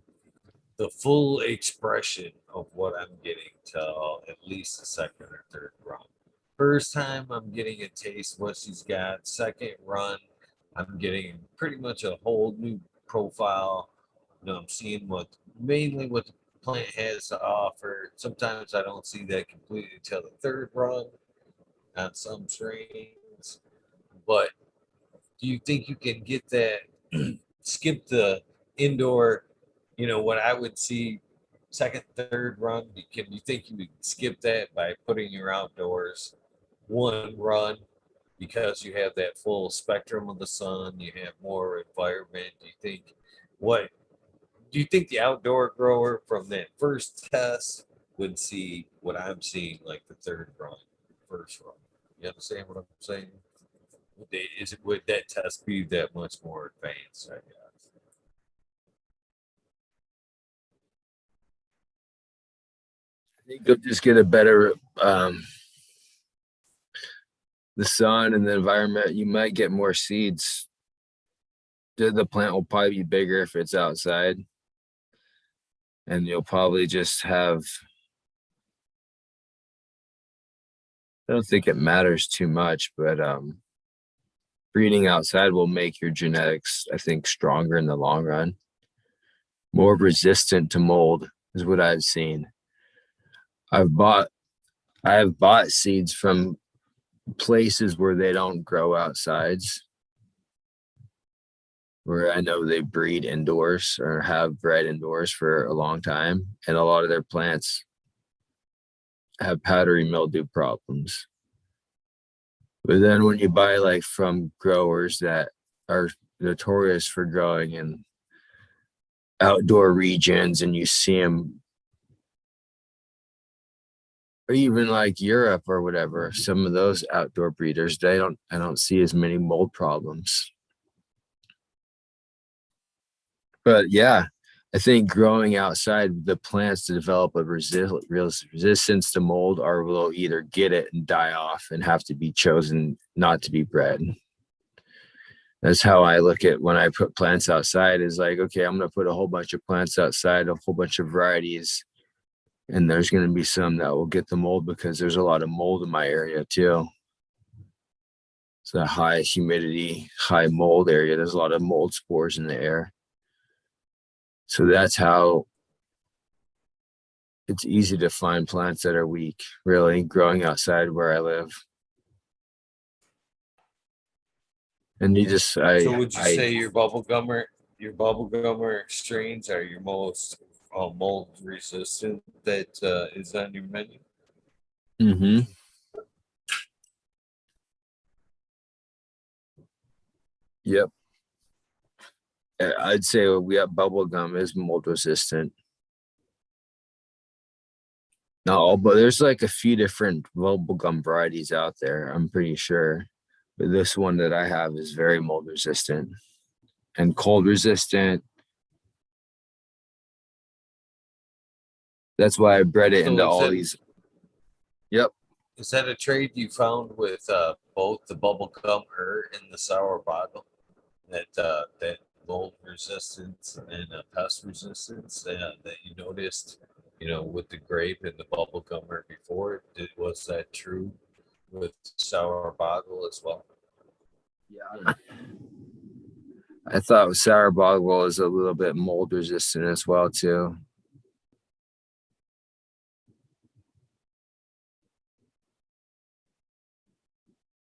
the full expression of what I'm getting till at least the second or third run. First time, I'm getting a taste of what she's got. Second run, I'm getting pretty much a whole new profile. I'm seeing mainly what the plant has to offer. Sometimes I don't see that completely till the third run on some strains. But do you think you can get that, skip the indoor, what I would see second, third run? Can you think you would skip that by putting your outdoors one run because you have that full spectrum of the sun, you have more environment? What do you think the outdoor grower from that first test would see what I'm seeing like the third run, first run? You understand what I'm saying? Would that test be that much more advanced? I guess. I think you'll just get a better the sun and the environment. You might get more seeds. The plant will probably be bigger if it's outside, and you'll probably just have. I don't think it matters too much, but breeding outside will make your genetics, I think, stronger in the long run. More resistant to mold is what I've seen. I've bought I have bought seeds from places where they don't grow outsides, where I know they breed indoors or have bred indoors for a long time, and a lot of their plants have powdery mildew problems. But then when you buy like from growers that are notorious for growing in outdoor regions, and you see them, or even like Europe or whatever, some of those outdoor breeders, I don't see as many mold problems. But yeah, I think growing outside, the plants to develop a resistance to mold, or will either get it and die off and have to be chosen not to be bred. That's how I look at when I put plants outside, is like, okay, I'm going to put a whole bunch of plants outside, a whole bunch of varieties, and there's going to be some that will get the mold because there's a lot of mold in my area too. It's a high humidity, high mold area. There's a lot of mold spores in the air. So that's how it's easy to find plants that are weak, really, growing outside where I live. And you just, So would you say your bubble gummer strains are your most mold resistant that is on your menu? mm-hmm. Yep. I'd say we have bubble gum is mold resistant. Not all, but there's like a few different bubble gum varieties out there, I'm pretty sure. But this one that I have is very mold resistant and cold resistant. That's why I bred it So into all these. Yep. is that a trait you found with both the bubble gummer and the sour bottle? That mold resistance and pest resistance that you noticed, with the grape and the bubble gummer before? Was that true with sour bottle as well? Yeah. I thought sour bottle is a little bit mold resistant as well too.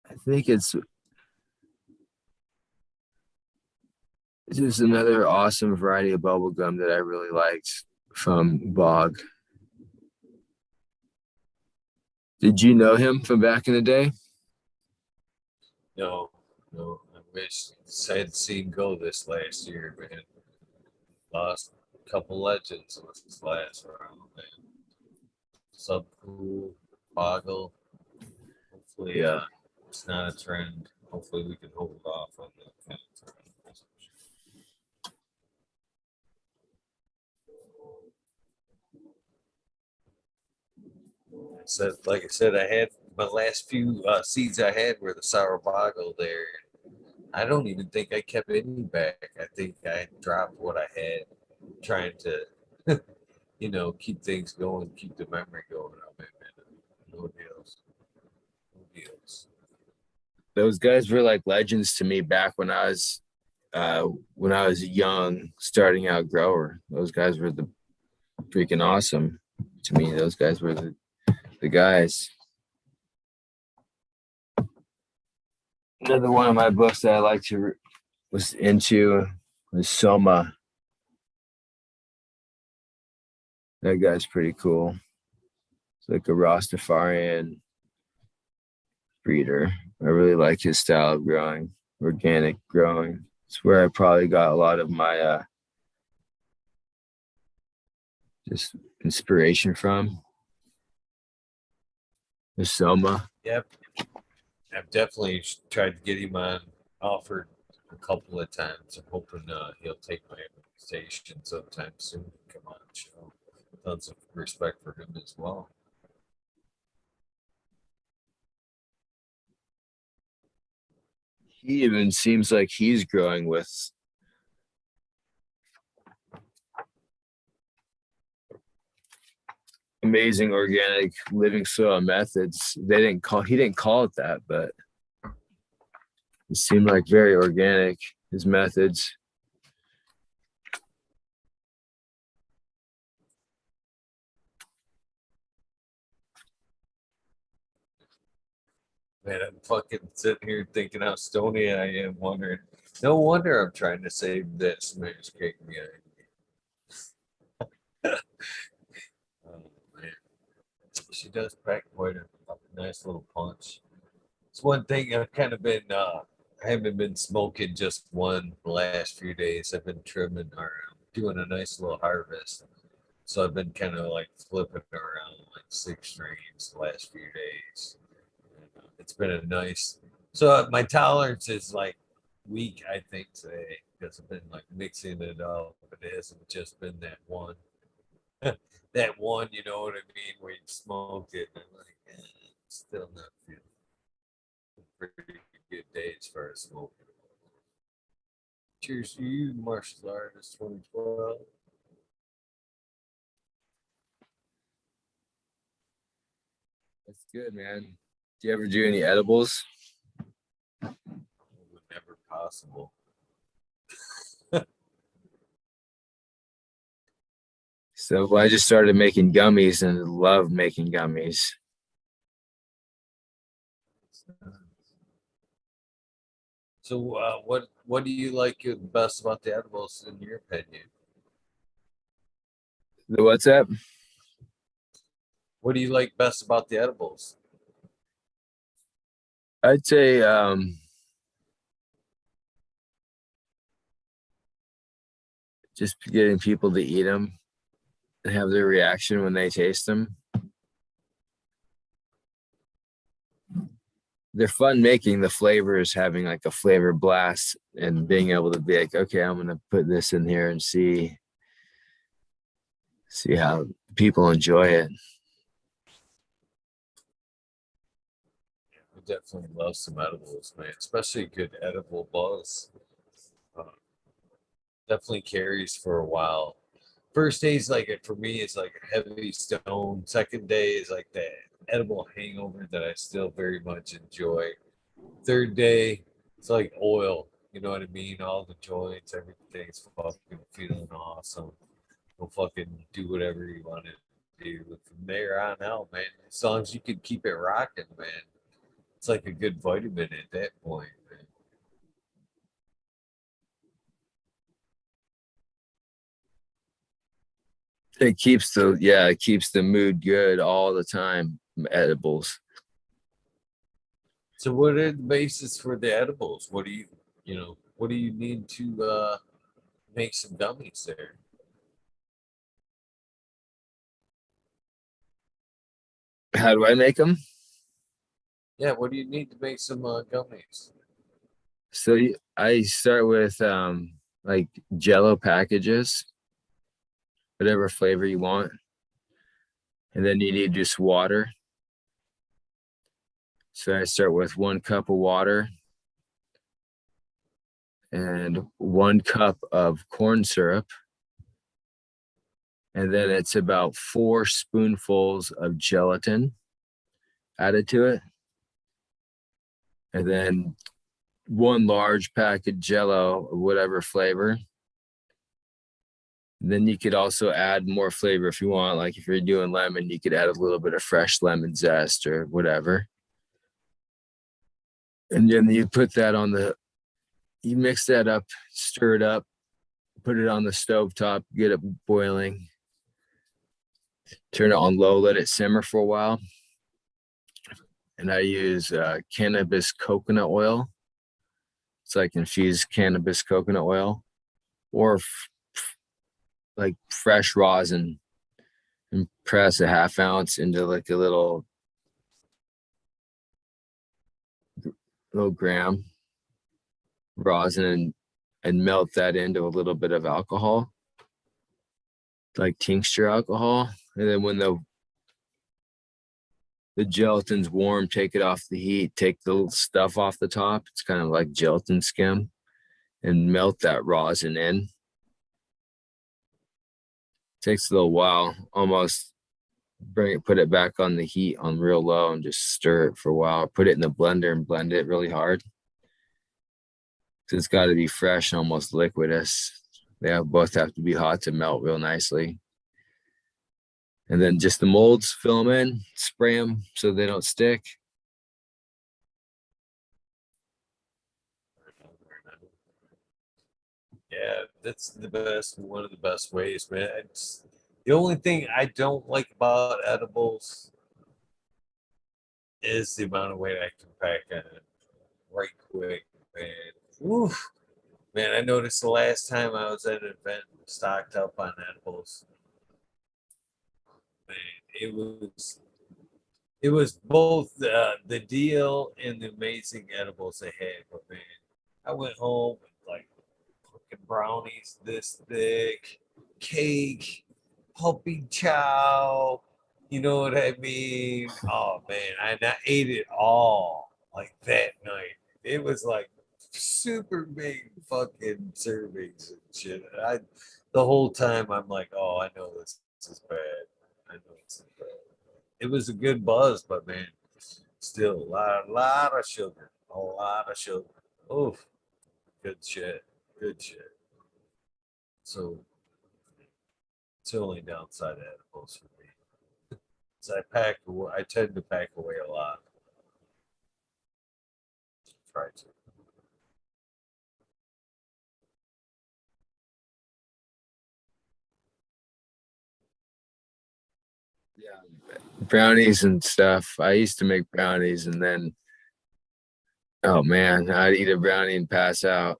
I think it's just another awesome variety of bubble gum that I really liked from Bog. Did you know him from back in the day? No, no. I wish I had seen go this last year, man. Lost a couple legends with this last round, man. Subcool, Boggle. Hopefully, Yeah. it's not a trend. Hopefully, we can hold off on that kind of trend. So, like I said, I had my last few seeds I had were the sour boggle there. I don't even think I kept any back. I think I dropped what I had, trying to, keep things going, keep the memory going of it, man. No deals. No deals. Those guys were like legends to me back when I was a young starting out grower. Those guys were the freaking awesome to me. Those guys were the guys. Another one of my books that I like to was into was Soma. That guy's pretty cool. It's like a Rastafarian breeder. I really like his style of growing, organic growing. It's where I probably got a lot of my just inspiration from. The Soma. Yep. I've definitely tried to get him on, offered a couple of times. I'm hoping he'll take my invitation sometime soon to come on the show. Tons of respect for him as well. He even seems like he's growing with amazing organic living soil methods. He didn't call it that, but it seemed like very organic, his methods. Man, I'm fucking sitting here thinking how stony I am, wondering. No wonder I'm trying to save that smash cake guy. Oh man, she does pack quite a nice little punch. It's one thing I've kind of been. I haven't been smoking just one the last few days. I've been trimming or doing a nice little harvest. So I've been kind of like flipping around like 6 strains the last few days. It's been a nice. So my tolerance is like weak, I think, today because I've been like mixing it up, but it hasn't just been that one. That one, you know what I mean, where you smoked it and I'm like, still not feeling pretty good day as far as smoking. Cheers to you, martial artist 2012. That's good, man. Do you ever do any edibles? Whenever possible. So I just started making gummies and love making gummies. So, what do you like the best about the edibles, in your opinion? The what's that? What do you like best about the edibles? I'd say just getting people to eat them and have their reaction when they taste them. They're fun making. The flavors, having like a flavor blast and being able to be like, okay, I'm gonna put this in here and see how people enjoy it. I definitely love some edibles, man, especially a good edible buzz. Uh, definitely carries for a while. First day is like for me, it's like a heavy stone. Second day is like that edible hangover that I still very much enjoy. Third day, it's like oil. You know what I mean? All the joints, everything's fucking feeling awesome. Go fucking do whatever you want to do. From there on out, man, as long as you can keep it rocking, man, it's like a good vitamin at that point, man. It keeps the mood good all the time. Edibles. So, what are the basis for the edibles? What do you need to make some gummies there? How do I make them? Yeah, what do you need to make some gummies? So I start with like Jello packages, whatever flavor you want, and then you need just water. So I start with 1 cup of water and 1 cup of corn syrup, and then it's about 4 spoonfuls of gelatin added to it, and then 1 large pack of Jello of whatever flavor. Then you could also add more flavor if you want. Like if you're doing lemon, you could add a little bit of fresh lemon zest or whatever. And then you put that you mix that up, stir it up, put it on the stove top, get it boiling, turn it on low, let it simmer for a while. And I use cannabis coconut oil. It's like infused cannabis coconut oil or like fresh rosin, and press a 1/2 ounce into like a little gram rosin and melt that into a little bit of alcohol, like tincture alcohol. And then when the gelatin's warm, take it off the heat, take the little stuff off the top. It's kind of like gelatin skim, and melt that rosin in. Takes a little while, almost put it back on the heat on real low and just stir it for a while. Put it in the blender and blend it really hard. It's got to be fresh and almost liquidous. Both have to be hot to melt real nicely. And then just the molds, fill them in, spray them so they don't stick. Yeah, that's one of the best ways, man. The only thing I don't like about edibles is the amount of weight I can pack on it right quick, man. Oof. Man, I noticed the last time I was at an event stocked up on edibles, man, it was both the deal and the amazing edibles they had. But man, I went home with like fucking brownies this thick, cake, puppy chow. You know what I mean? Oh man, I ate it all like that night. It was like super big fucking servings and shit. The whole time I'm like, oh, I know this is bad. I know this is bad. It was a good buzz, but man, still lot of sugar, a lot of sugar. Oof, good shit, good shit. So It's the only downside of edibles for me. So I tend to pack away a lot. Try to. Yeah, brownies and stuff. I used to make brownies, and then, oh man, I'd eat a brownie and pass out.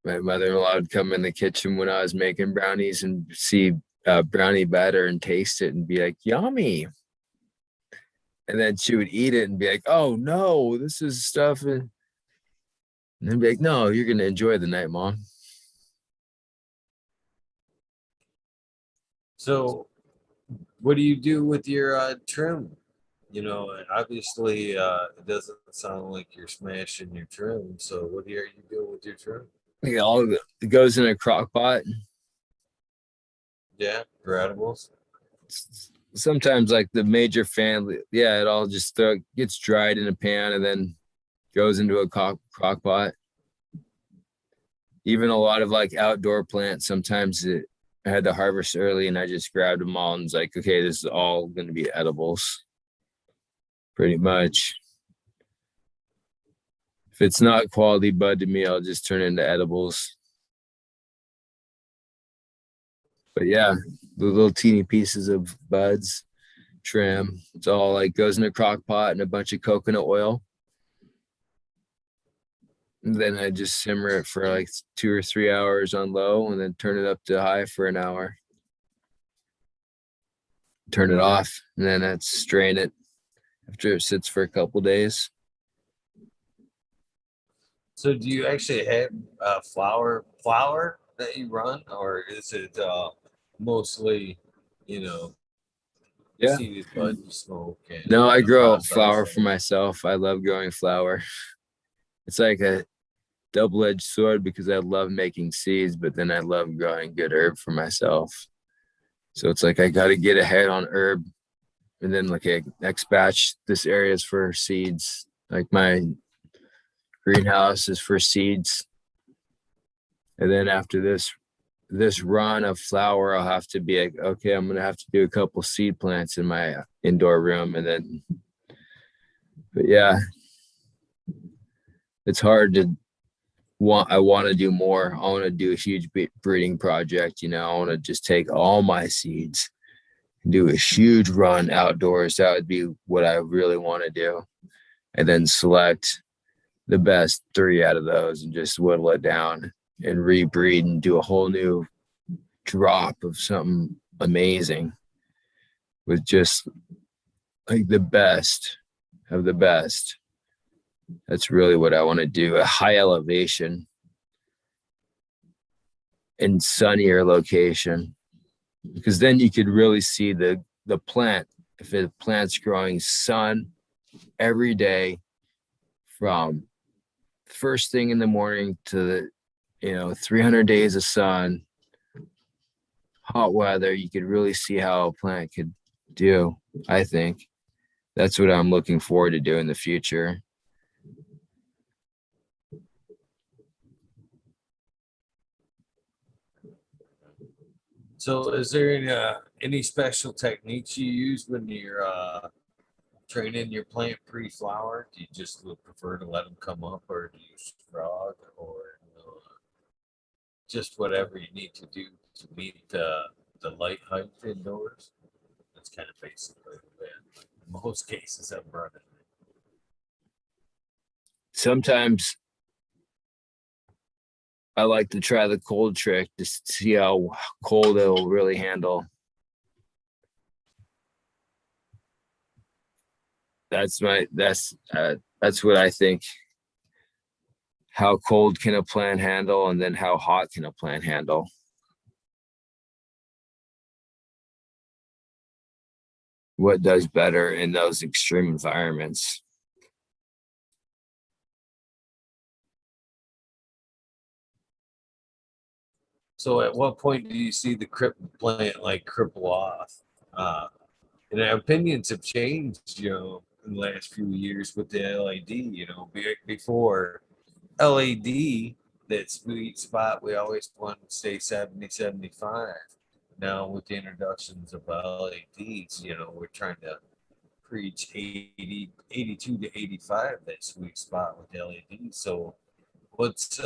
My mother-in-law would come in the kitchen when I was making brownies and see brownie batter and taste it and be like, yummy. And then she would eat it and be like, oh no, this is stuff. And then be like, no, you're gonna enjoy the night, mom. So, what do you do with your trim? Obviously, it doesn't sound like you're smashing your trim. So, what are you doing with your trim? Like all of it goes in a crock pot. Yeah, gradables. Sometimes like the major family, yeah, it all just gets dried in a pan and then goes into a crock pot. Even a lot of like outdoor plants, sometimes I had to harvest early and I just grabbed them all and was like, okay, this is all going to be edibles, pretty much. If it's not quality bud to me, I'll just turn into edibles. But yeah, the little teeny pieces of buds, trim, it's all like goes in a crock pot and a bunch of coconut oil. And then I just simmer it for like 2 or 3 hours on low and then turn it up to high for an hour. Turn it off and then I'd strain it after it sits for a couple days. So, do you actually have flour that you run, or is it mostly, you know, Yeah. seeded bud you smoke and No, I grow process? flower for myself. I love growing flower. It's like a double-edged sword because I love making seeds, but then I love growing good herb for myself. So it's like I got to get ahead on herb, and then like a next batch, this area is for seeds. Like my greenhouse is for seeds, and then after this run of flower, I'll have to be like, okay, I'm gonna have to do a couple seed plants in my indoor room, and then, but yeah, it's hard to I want to do more. I want to do a huge breeding project. I want to just take all my seeds and do a huge run outdoors. That would be what I really want to do. And then select the best 3 out of those and just whittle it down and rebreed and do a whole new drop of something amazing with just like the best of the best. That's really what I want to do. A high elevation in sunnier location, because then you could really see the plant. If the plant's growing sun every day from first thing in the morning to the 300 days of sun, hot weather, you could really see how a plant could do. I think that's what I'm looking forward to do in the future. So, is there any special techniques you use when you're training your plant pre-flower? Do you just prefer to let them come up, or do you frog, or just whatever you need to do to meet the light height indoors? That's kind of basically the way in most cases I'm running. Sometimes I like to try the cold trick to see how cold it will really handle. That's what I think. How cold can a plant handle, and then how hot can a plant handle? What does better in those extreme environments? So, at what point do you see the plant like cripple off? Uh, and our opinions have changed, in the last few years with the LAD. Before LAD, that sweet spot. We always want to stay 70, 75. Now with the introductions of LEDs, we're trying to preach 80, 82 to 85, that sweet spot with LEDs. So what's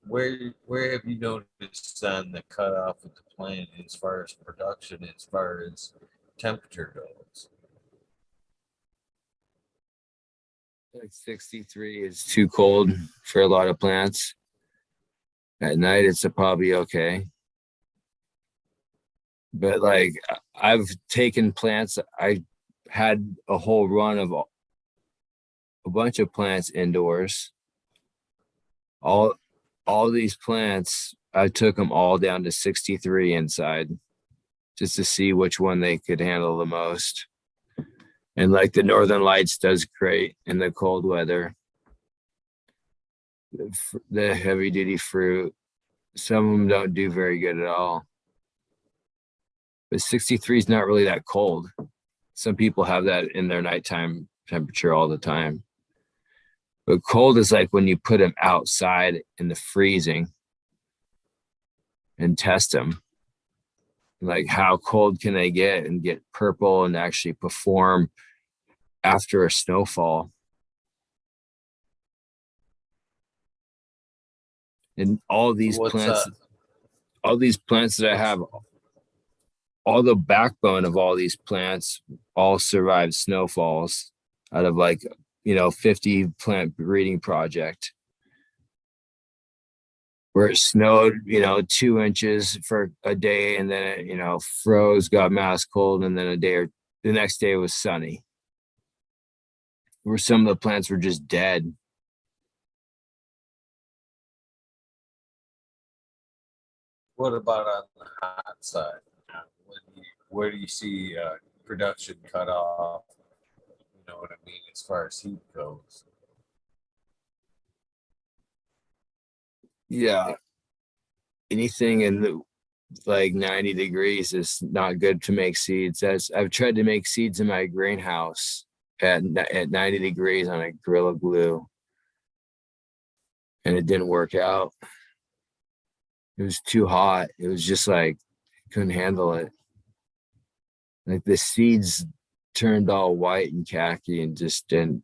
where have you noticed on the cutoff of the plant as far as production, as far as temperature goes? Like 63 is too cold for a lot of plants. At night, it's probably okay. But like I've taken plants, I had a whole run of a bunch of plants indoors. All these plants, I took them all down to 63 inside just to see which one they could handle the most. And like the Northern Lights does great in the cold weather. The heavy duty fruit, some of them don't do very good at all. But 63 is not really that cold. Some people have that in their nighttime temperature all the time. But cold is like when you put them outside in the freezing and test them. Like how cold can they get and get purple and actually perform after a snowfall. And all these plants that I have, all the backbone of all these plants all survived snowfalls out of like 50 plant breeding project where it snowed 2 inches for a day, and then it froze, got mass cold, and then the next day was sunny, where some of the plants were just dead. What about on the hot side? Where do you see production cut off? You know what I mean, as far as heat goes. Yeah, anything in the like 90 degrees is not good to make seeds. As I've tried to make seeds in my greenhouse at 90 degrees on a Gorilla Glue, and it didn't work out. It was too hot. It was just like couldn't handle it. Like the seeds turned all white and khaki and just didn't.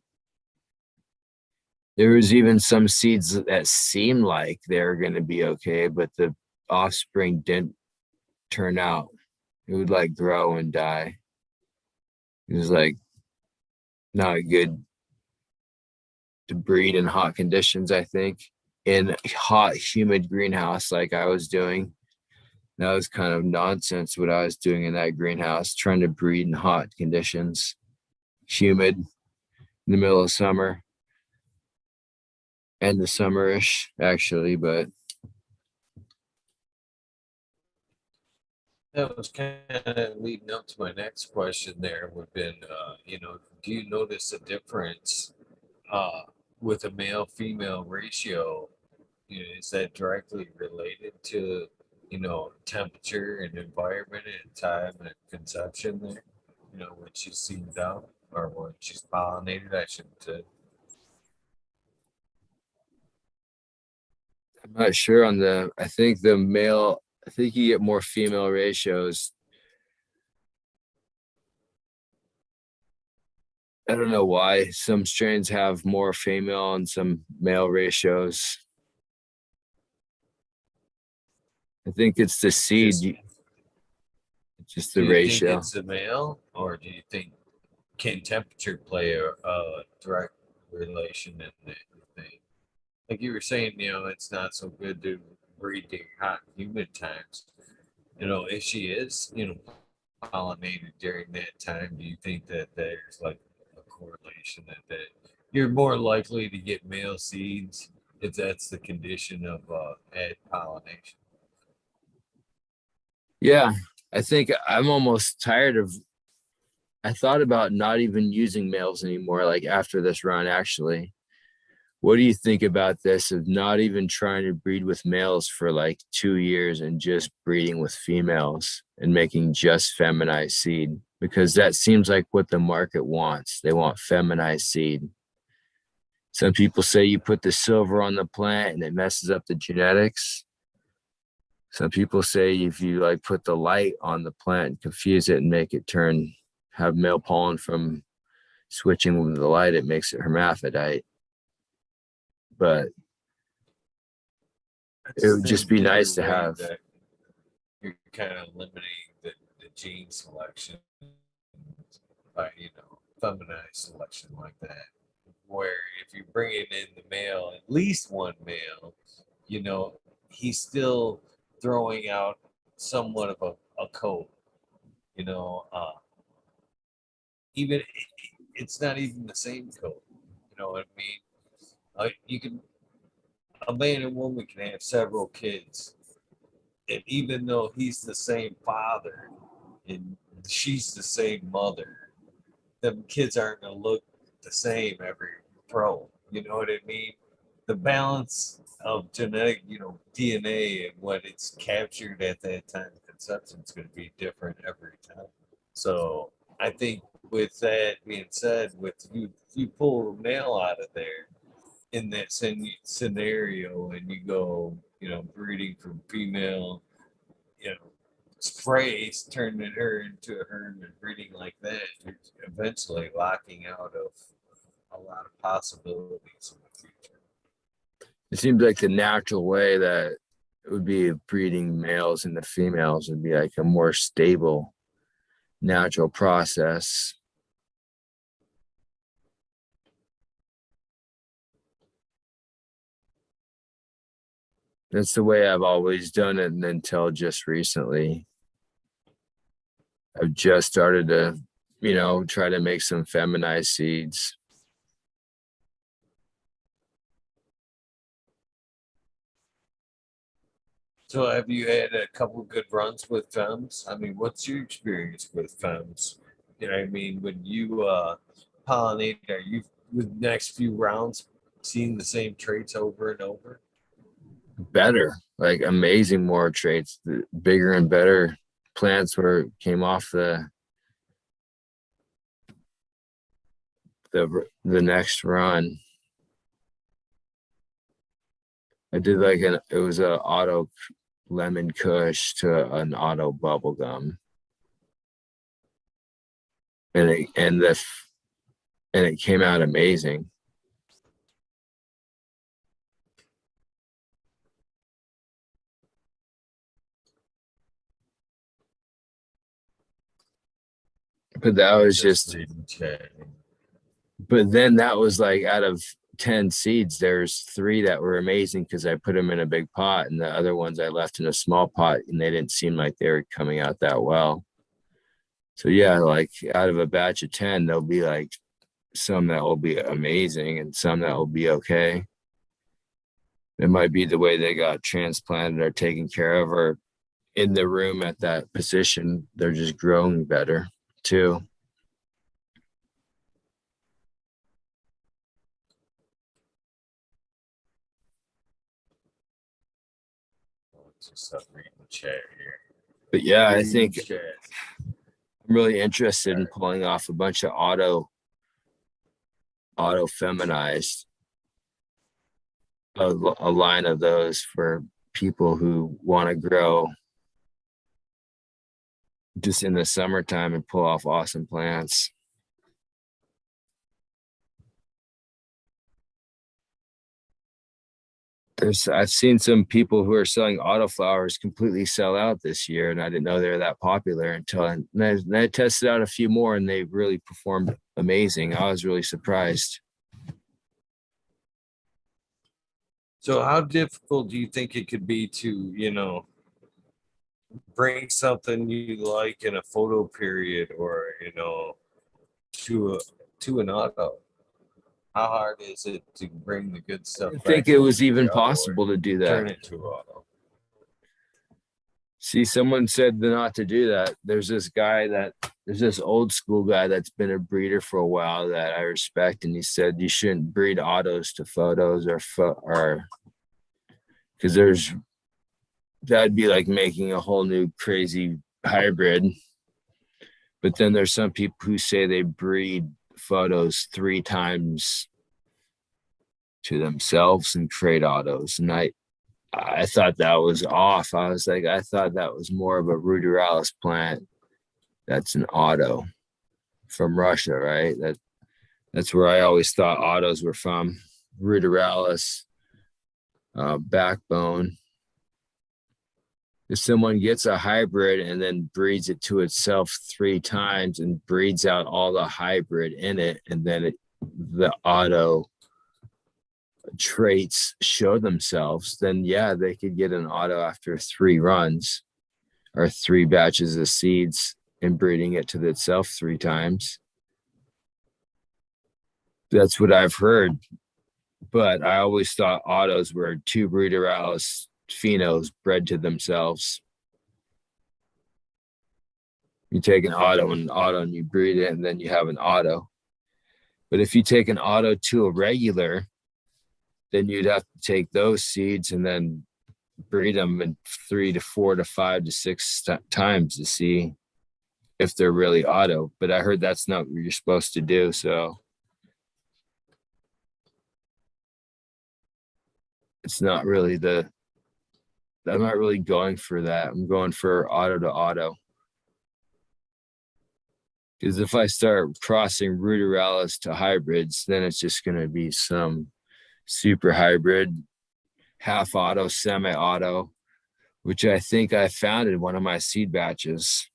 There was even some seeds that seemed like they were going to be okay, but the offspring didn't turn out. It would like grow and die. It was like not good to breed in hot conditions, I think. In hot, humid greenhouse like I was doing. That was kind of nonsense what I was doing in that greenhouse, trying to breed in hot conditions, humid, in the middle of summer. End of summerish, actually, but That was kind of leading up to my next question. There would have been, do you notice a difference uh, with a male-female ratio? Is that directly related to, temperature and environment and time and conception there? When she's seeded out or when she's pollinated, I should say. I'm not sure on I think you get more female ratios. I don't know why some strains have more female and some male ratios. I think it's the seed, just the Do you think ratio. it's the male, or do you think can temperature play a direct relation in the thing? Like you were saying, it's not so good to breed during hot, humid times. If she is, pollinated during that time, do you think that there's like a correlation that you're more likely to get male seeds if that's the condition of ad pollination? Yeah, I think I'm almost tired of. I thought about not even using males anymore, like after this run, actually. What do you think about this of not even trying to breed with males for like 2 years and just breeding with females and making just feminized seed? Because that seems like what the market wants. They want feminized seed. Some people say you put the silver on the plant and it messes up the genetics. Some people say if you like put the light on the plant and confuse it and make it have male pollen from switching with the light, it makes it hermaphrodite. But it would just be nice to have. You're kind of limiting the gene selection by, feminized selection like that. Where if you bring in the male, at least one male, he's still throwing out somewhat of a coat, even it's not even the same coat. You know what I mean? A man and woman can have several kids, and even though he's the same father and she's the same mother, the kids aren't gonna look the same every throw. You know what I mean? The balance of genetic, DNA and what it's captured at that time of conception is going to be different every time. So I think with that being said, with you pull a male out of there in that scenario and you go, breeding from female, you know, sprays, turning her into a herd and breeding like that, you're eventually locking out of a lot of possibilities in the future. It seems like the natural way that it would be breeding males and the females would be like a more stable natural process. That's the way I've always done it, and until just recently I've just started to, try to make some feminized seeds. So have you had a couple of good runs with femmes? I mean, what's your experience with femmes? You know what I mean? When you pollinate, are you with next few rounds seeing the same traits over and over? Better, like amazing, more traits, bigger and better plants came off the next run. I did it was a auto lemon kush to an auto bubble gum, and it came out amazing. But that was but then that was like out of 10 seeds, there's 3 that were amazing because I put them in a big pot, and the other ones I left in a small pot, and they didn't seem like they were coming out that well. So yeah, like out of a batch of 10, there'll be like some that will be amazing and some that will be okay. It might be the way they got transplanted or taken care of, or in the room at that position, they're just growing better too. Just reading the chat here. But yeah, I think I'm really interested in pulling off a bunch of auto feminized, a line of those for people who want to grow just in the summertime and pull off awesome plants. I've seen some people who are selling autoflowers completely sell out this year, and I didn't know they were that popular until I tested out a few more, and they really performed amazing. I was really surprised. So how difficult do you think it could be to, bring something you like in a photo period or, to an auto? How hard is it to bring the good stuff? I think it was even possible to do that. Turn it to auto. See, someone said not to do that. There's this old school guy that's been a breeder for a while that I respect, and he said you shouldn't breed autos to photos or because that'd be like making a whole new crazy hybrid. But then there's some people who say they breed photos 3 times to themselves and create autos. And I thought that was off. I was like, I thought that was more of a ruderalis plant. That's an auto from Russia, right? That's where I always thought autos were from. Ruderalis, backbone. If someone gets a hybrid and then breeds it to itself 3 times and breeds out all the hybrid in it, and then the auto traits show themselves, then yeah, they could get an auto after 3 runs or 3 batches of seeds and breeding it to itself 3 times. That's what I've heard. But I always thought autos were 2 Ruderalis phenos bred to themselves. You take an auto and you breed it, and then you have an auto. But if you take an auto to a regular, then you'd have to take those seeds and then breed them in 3 to 4 to 5 to 6 times to see if they're really auto. But I heard that's not what you're supposed to do. So it's not really I'm not really going for that. I'm going for auto to auto. Because if I start crossing Ruderalis to hybrids, then it's just going to be some super hybrid, half auto, semi-auto, which I think I found in one of my seed batches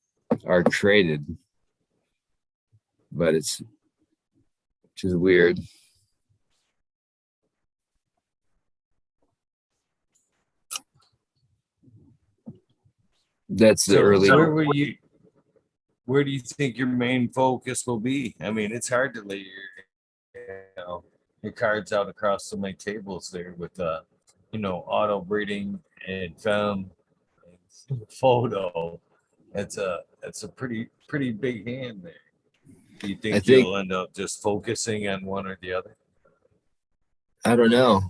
are created. But it's just weird. That's the early. So where do you think your main focus will be? I mean, it's hard to lay your cards out across so many tables there with auto breeding and fem and photo. That's a pretty big hand there. Do you think you'll end up just focusing on one or the other? I don't know.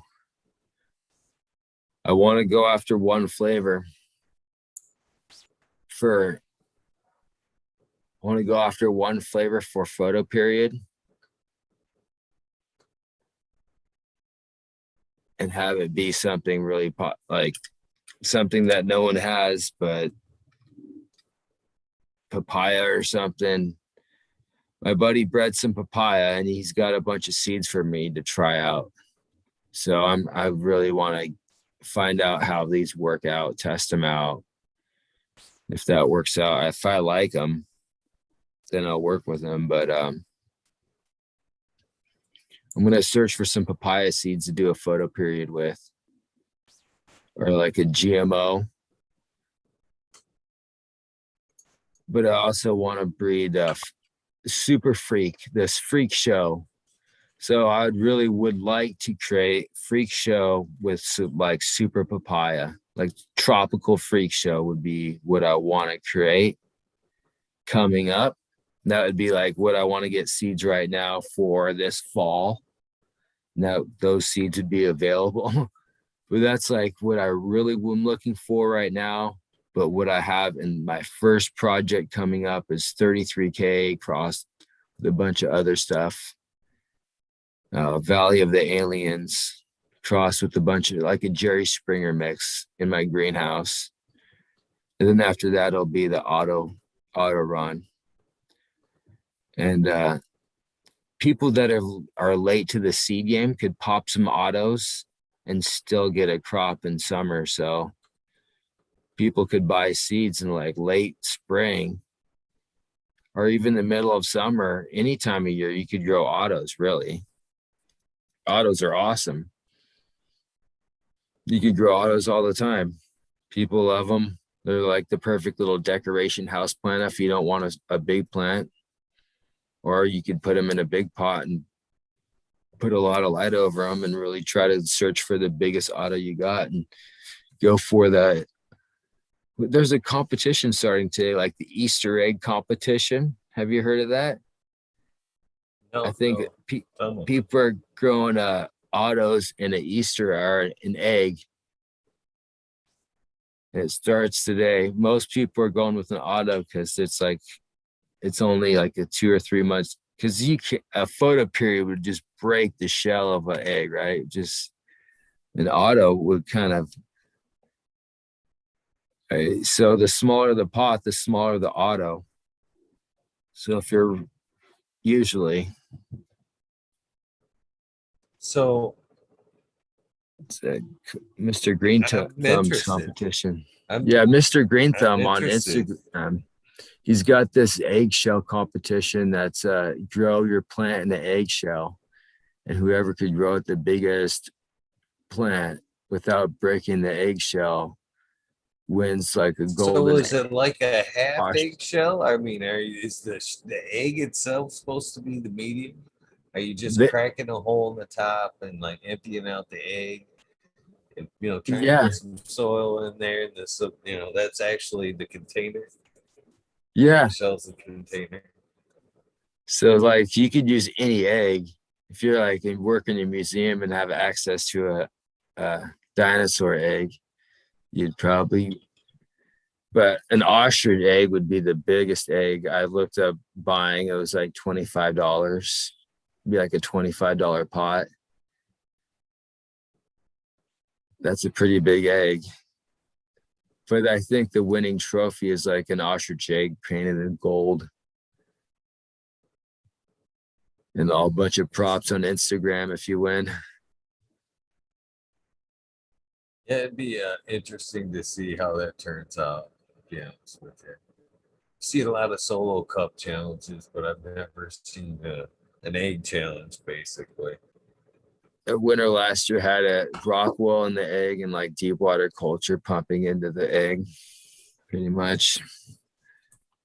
I want to go after one flavor. I want to go after one flavor for photo period and have it be something really like something that no one has, but papaya or something. My buddy bred some papaya and he's got a bunch of seeds for me to try out. So I really want to find out how these work out, test them out. If that works out, if I like them, then I'll work with them. But I'm going to search for some papaya seeds to do a photo period with, or like a GMO. But I also want to breed Super Freak, this Freak Show. So I would like to create Freak Show with like super papaya, like tropical Freak Show would be what I want to create coming up. That would be like what I want to get seeds right now for this fall. Now those seeds would be available. But that's like what I really am looking for right now. But what I have in my first project coming up is 33K crossed with a bunch of other stuff. Valley of the Aliens crossed with a bunch of like a Jerry Springer mix in my greenhouse. And then after that, it'll be the auto run. And people that are late to the seed game could pop some autos and still get a crop in summer. So people could buy seeds in like late spring or even the middle of summer. Any time of year, you could grow autos, really. Autos are awesome. You could grow autos all the time. People love them. They're like the perfect little decoration house plant if you don't want a big plant. Or you could put them in a big pot and put a lot of light over them and really try to search for the biggest auto you got and go for that. There's a competition starting today, like the Easter egg competition. Have you heard of that? No, I think people are growing autos in an Easter or an egg. And it starts today. Most people are going with an auto because it's only like a 2 or 3 months because a photo period would just break the shell of an egg, right? Just an auto would kind of, right? So the smaller the pot, the smaller the auto. So if you're usually So it's a Mr. Green I'm Thumb's interested. competition. I'm Yeah, Mr. Green I'm Thumb on interested. Instagram. He's got this eggshell competition that's grow your plant in the eggshell, and whoever could grow it the biggest plant without breaking the eggshell wins like a So golden is it like a half ostrich. eggshell? I mean, is the egg itself supposed to be the medium? Are you just The- cracking a hole in the top and like emptying out the egg and trying to yeah, put some soil in there and this that's actually the container. yeah. Eggshell's the container. So like you could use any egg if you're like in work in a museum and have access to a dinosaur egg. You'd probably, but an ostrich egg would be the biggest egg. I looked up buying. It was like $25. Be like a $25 pot. That's a pretty big egg. But I think the winning trophy is like an ostrich egg painted in gold. And a whole bunch of props on Instagram if you win. Yeah, it'd be interesting to see how that turns out. Yeah, with it. See a lot of solo cup challenges, but I've never seen an egg challenge basically. A winner last year had a Rockwell in the egg and like deep water culture pumping into the egg, pretty much.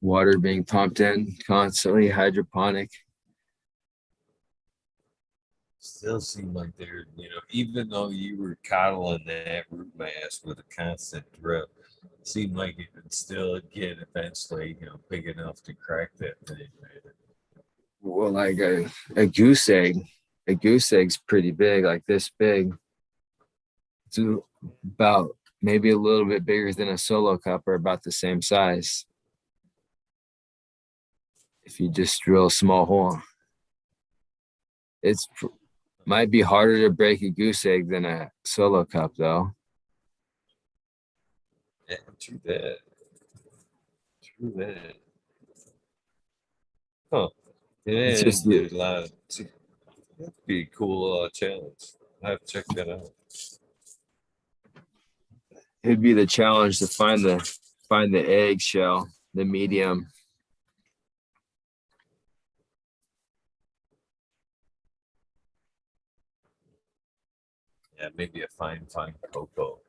Water being pumped in constantly, hydroponic. Still seem like they're, even though you were coddling that root mass with a constant drip, seemed like it would still get eventually, big enough to crack that thing. Right? Well, like a goose egg. A goose egg's pretty big, like this big. It's about maybe a little bit bigger than a solo cup or about the same size. If you just drill a small hole, it's might be harder to break a goose egg than a solo cup, though. Yeah, true that. True that. Huh. Yeah, It's it'd just get a lot of, that'd be a cool challenge. I have to check that out. it'd be the challenge to find the egg shell, the medium. Yeah, maybe a fine cocoa.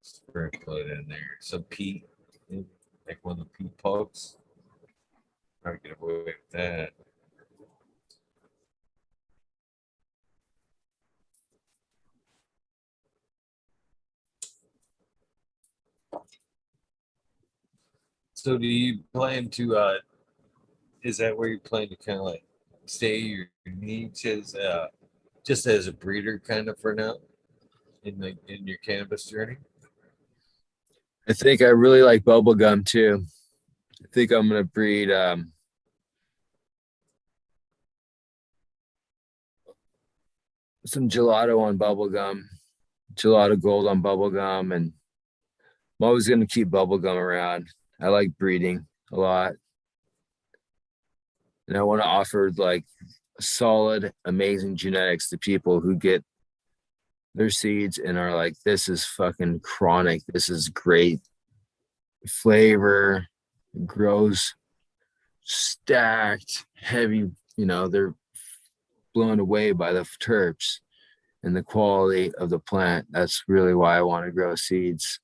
Sprinkle it in there. Some peat, like one of the peat pugs. Try to get away with that. So do you plan to is that where you plan to kind of like stay your niche as just as a breeder kind of for now in your cannabis journey? I think I really like bubble gum too. I think I'm gonna breed some gelato on bubble gum, gelato gold on bubble gum, and I'm always gonna keep bubble gum around. I like breeding a lot, and I want to offer like solid, amazing genetics to people who get their seeds and are like, this is fucking chronic. This is great flavor, grows stacked, heavy. They're blown away by the terps and the quality of the plant. That's really why I want to grow seeds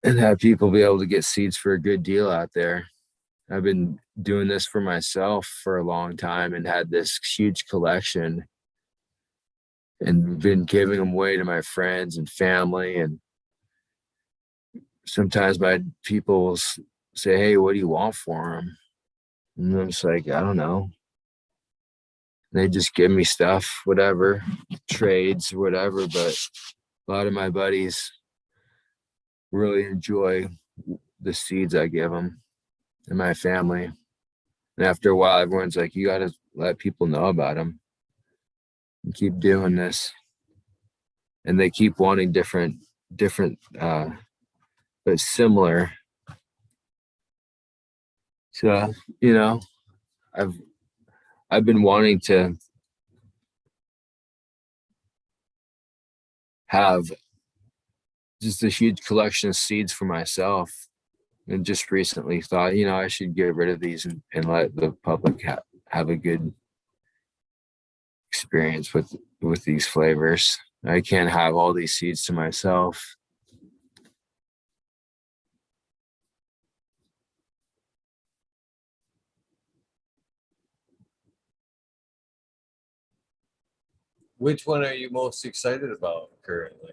and have people be able to get seeds for a good deal out there. I've been doing this for myself for a long time and had this huge collection and been giving them away to my friends and family. And sometimes my people will say, hey, what do you want for them? And I'm just like, I don't know. They just give me stuff, whatever, trades, whatever. But a lot of my buddies really enjoy the seeds I give them and my family. And after a while, everyone's like, you got to let people know about them and keep doing this. And they keep wanting different, but similar. So, I've been wanting to have just a huge collection of seeds for myself, and just recently thought, I should get rid of these and let the public have a good experience with these flavors. I can't have all these seeds to myself. Which one are you most excited about currently?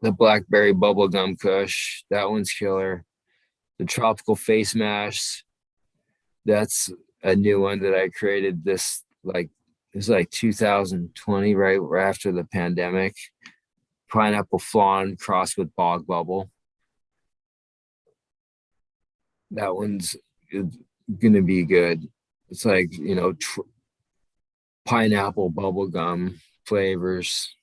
The blackberry bubblegum kush, that one's killer. The tropical face mash, that's a new one that I created it's like 2020, right after the pandemic. Pineapple flan crossed with bog bubble. That one's gonna be good. It's like, pineapple bubblegum flavors.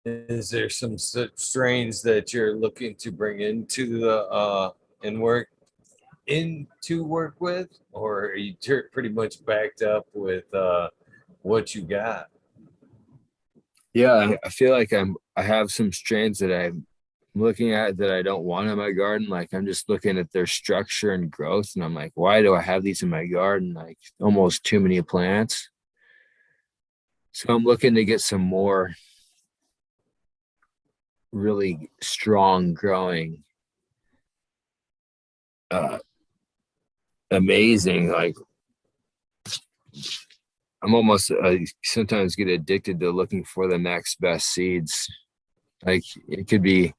Is there some strains that you're looking to bring into the and work with, or are you pretty much backed up with what you got? Yeah, I feel like I have some strains that I'm looking at that I don't want in my garden. Like I'm just looking at their structure and growth, and I'm like, why do I have these in my garden? Like almost too many plants. So I'm looking to get some more really strong growing, uh amazing. Like I'm almost sometimes get addicted to looking for the next best seeds. Like it could be.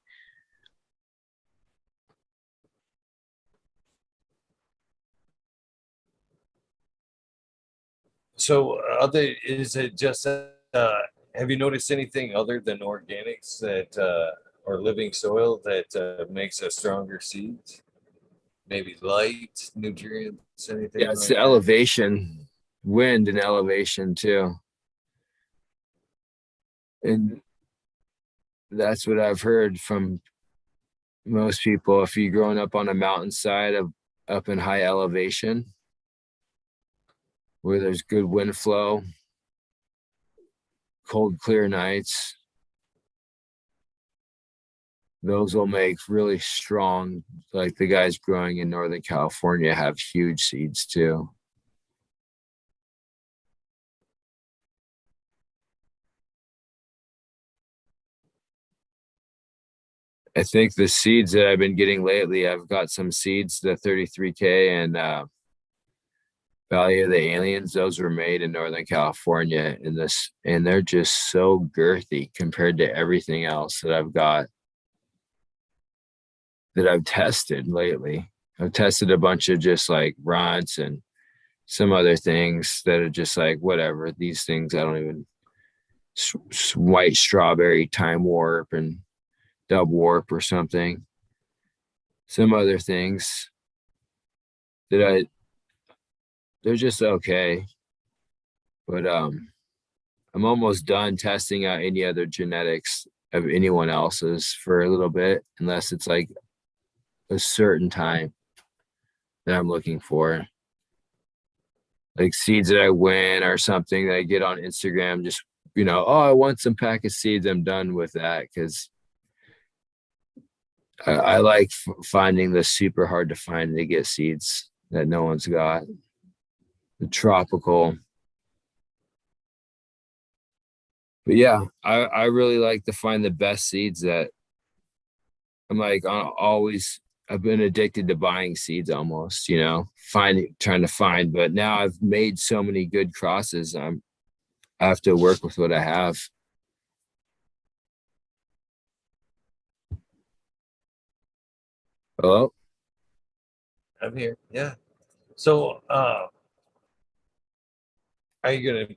So, is it just have you noticed anything other than organics that or living soil that makes a stronger seeds? Maybe light, nutrients, Yeah, anything it's the like that? elevation, wind and elevation too. And that's what I've heard from most people. If you're growing up on a mountainside up in high elevation where there's good wind flow, cold, clear nights, those will make really strong, like the guys growing in Northern California have huge seeds too. I think the seeds that I've been getting lately, I've got some seeds, the 33K and Valley of the Aliens. Those were made in Northern California and they're just so girthy compared to everything else that I've got that I've tested lately. I've tested a bunch of just like runts and some other things that are just like whatever. These things I don't even white strawberry time warp and dub warp or something. Some other things that they're just okay. But I'm almost done testing out any other genetics of anyone else's for a little bit, unless it's like a certain time that I'm looking for. Like seeds that I win or something that I get on Instagram, just oh, I want some pack of seeds. I'm done with that because I like finding the super hard to find to get seeds that no one's got. The tropical. But yeah, I really like to find the best seeds that I'm like always. I've been addicted to buying seeds almost, trying to find. But now I've made so many good crosses. I have to work with what I have. Hello? I'm here. Yeah. So, are you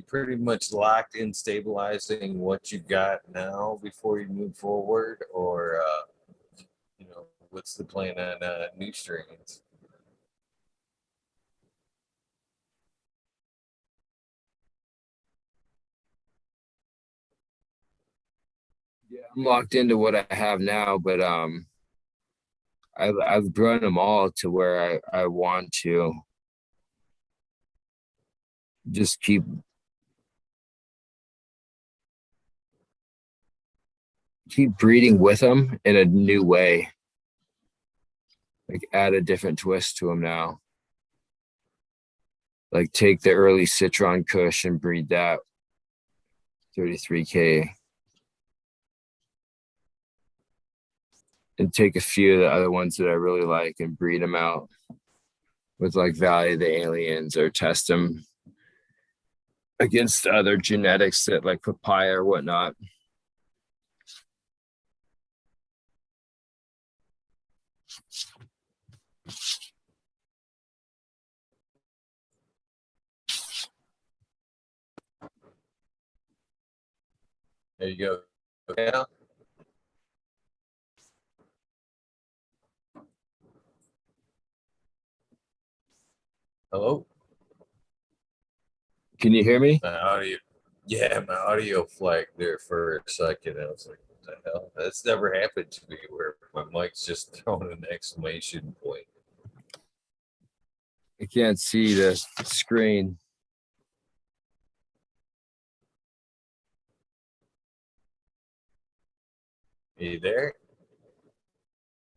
pretty much locked in stabilizing what you got now before you move forward, or what's the plan on new strains? Yeah, I'm locked into what I have now, but I've grown them all to where I want to just keep breeding with them in a new way, like add a different twist to them now. Like take the early Citron Kush and breed that 33K, and take a few of the other ones that I really like and breed them out with like Valley of the Aliens, or test them against other genetics that like papaya or whatnot. There you go. Yeah. Hello. Can you hear me? My audio. Yeah, my audio flagged there for a second. I was like, what the hell? That's never happened to me where my mic's just throwing an exclamation point. I can't see the screen. Are you there?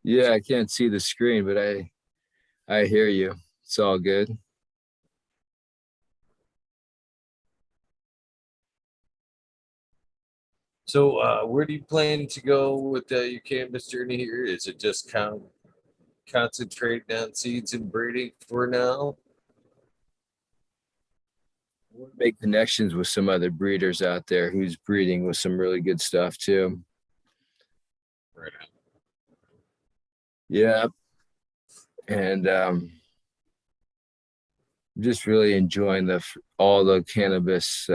Yeah, I can't see the screen, but I hear you. It's all good. So, where do you plan to go with your cannabis journey here? Is it just concentrating on seeds and breeding for now? I want to make connections with some other breeders out there who's breeding with some really good stuff too. Right. Yeah. And just really enjoying all the cannabis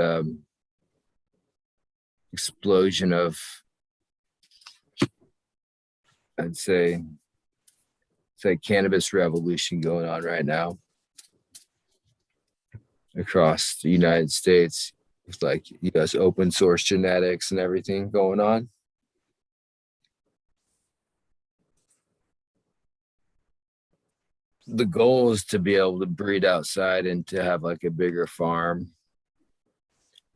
explosion of, I'd say, it's like cannabis revolution going on right now across the United States, with like US open source genetics and everything going on. The goal is to be able to breed outside and to have like a bigger farm,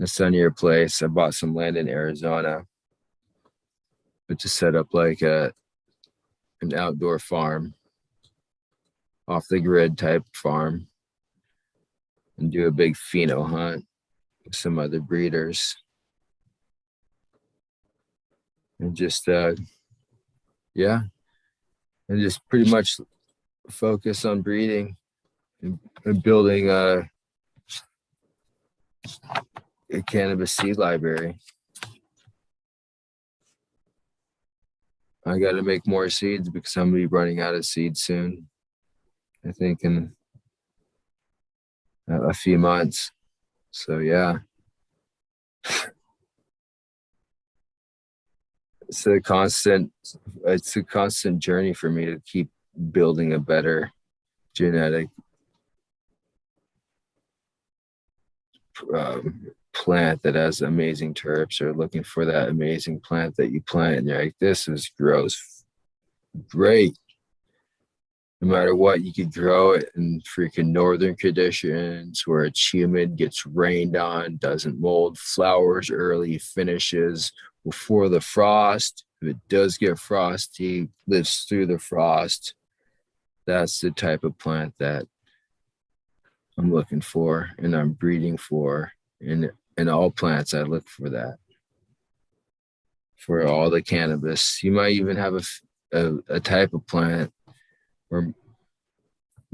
a sunnier place. I bought some land in Arizona, but to set up like an outdoor farm, off the grid type farm, and do a big pheno hunt with some other breeders, and just yeah, and just pretty much focus on breeding and building a cannabis seed library. I got to make more seeds because I'm gonna be running out of seeds soon. I think in a few months. So yeah, it's a constant journey for me to keep building a better genetic plant that has amazing terps, or looking for that amazing plant that you plant and you're like, this grows great. No matter what, you could grow it in freaking northern conditions where it's humid, gets rained on, doesn't mold, flowers early, finishes before the frost. If it does get frosty, lives through the frost. That's the type of plant that I'm looking for and I'm breeding for. In all plants, I look for that. For all the cannabis, you might even have a type of plant where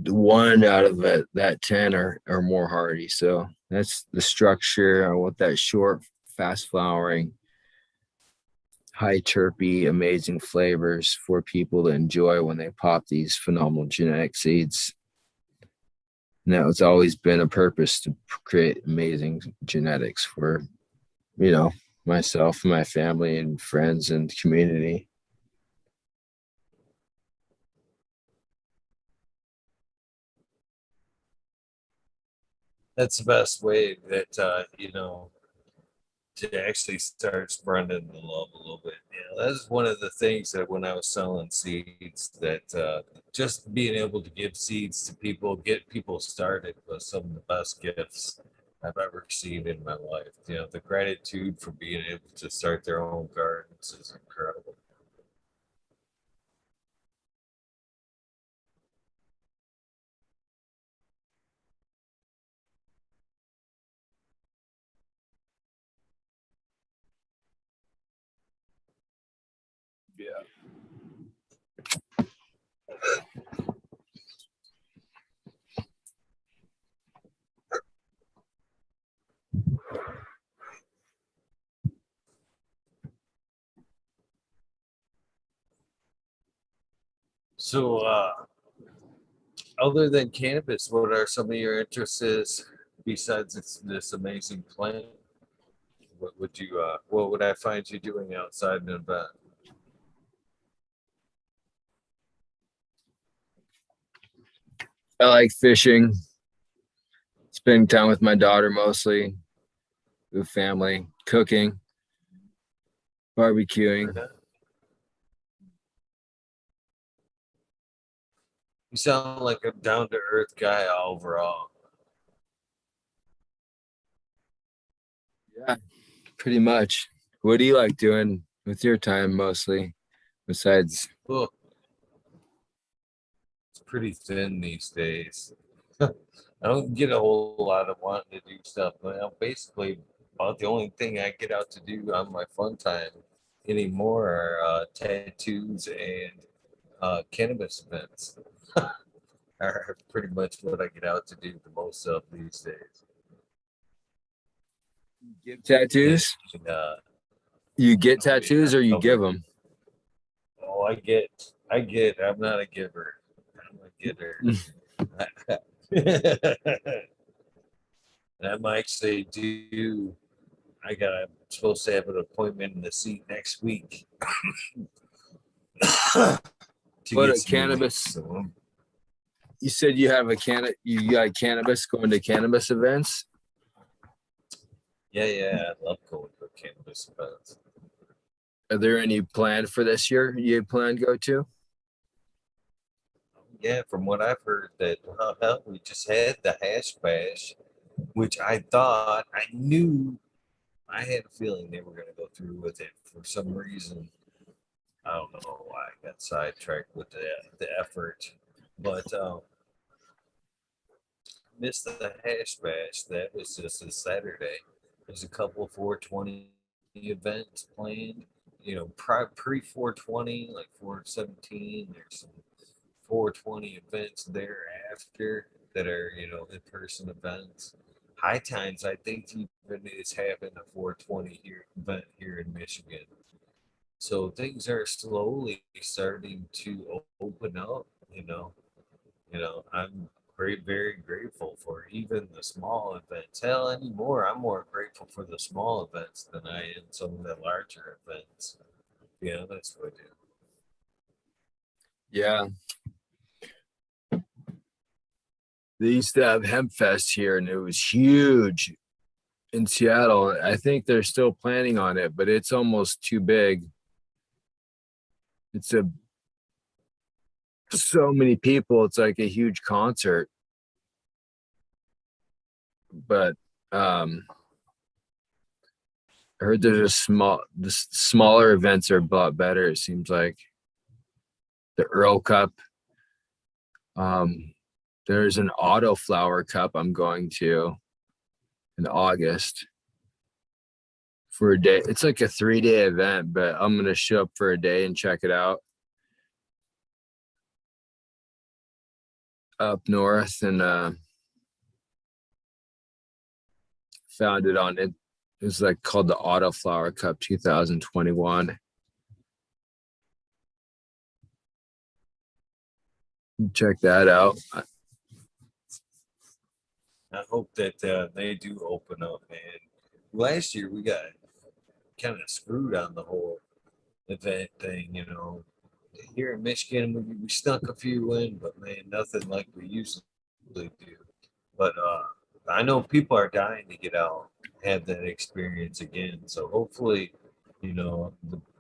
one out of that 10 are more hardy. So that's the structure. I want that short, fast flowering, high terpy, amazing flavors for people to enjoy when they pop these phenomenal genetic seeds. And that was always been a purpose to create amazing genetics for, you know, myself and my family and friends and community. That's the best way that to actually start spreading the love a little bit. Yeah, that's one of the things that when I was selling seeds, that just being able to give seeds to people, get people started, was some of the best gifts I've ever seen in my life. The gratitude for being able to start their own gardens is incredible. Yeah. So, other than cannabis, what are some of your interests besides this amazing plant? What would I find you doing outside and about? I like fishing, spending time with my daughter mostly, with family, cooking, barbecuing. You sound like a down to earth guy overall. Yeah, pretty much. What do you like doing with your time mostly besides? Well, it's pretty thin these days. I don't get a whole lot of wanting to do stuff. Well, basically, about the only thing I get out to do on my fun time anymore are tattoos and cannabis events. Are pretty much what I get out to do the most of these days. Give And, tattoos? uh, You get oh yeah, tattoos or you oh, give them? oh, I get. I'm not a giver. I'm a getter. And I'm actually due. I'm supposed to have an appointment in the seat next week to What get a some relief. cannabis. So You said you have a you got cannabis going to cannabis events. yeah, I love going to cannabis events. Are there any planned for this year you plan to go to? Yeah, from what I've heard, that hell, we just had the hash bash, which I knew, I had a feeling they were going to go through with it for some reason. I don't know why I got sidetracked with the effort, but missed the hash bash. That was just a Saturday. There's a couple of 420 events planned. Pre 420, like 417. There's some 420 events thereafter that are in person events. High Times, I think, even is having a 420 event here in Michigan. So things are slowly starting to open up. I'm very grateful for even the small events. Hell, anymore, I'm more grateful for the small events than I am some of the larger events. Yeah, that's what I do. Yeah, they used to have Hemp Fest here, and it was huge in Seattle. I think they're still planning on it, but it's almost too big. It's a so many people. It's like a huge concert, but I heard the smaller events are a lot better. It seems like the Earl Cup. Um, there's an Autoflower Cup I'm going to in August for a day. It's like a 3-day event, but I'm gonna show up for a day and check it out up north, and found it on it. It was like called the Autoflower Cup 2021. Check that out. I hope that they do open up, man. Last year we got kind of screwed on the whole event thing, you know. Here in Michigan, we snuck a few in, but man, nothing like we usually do. But I know people are dying to get out, have that experience again. So hopefully, you know,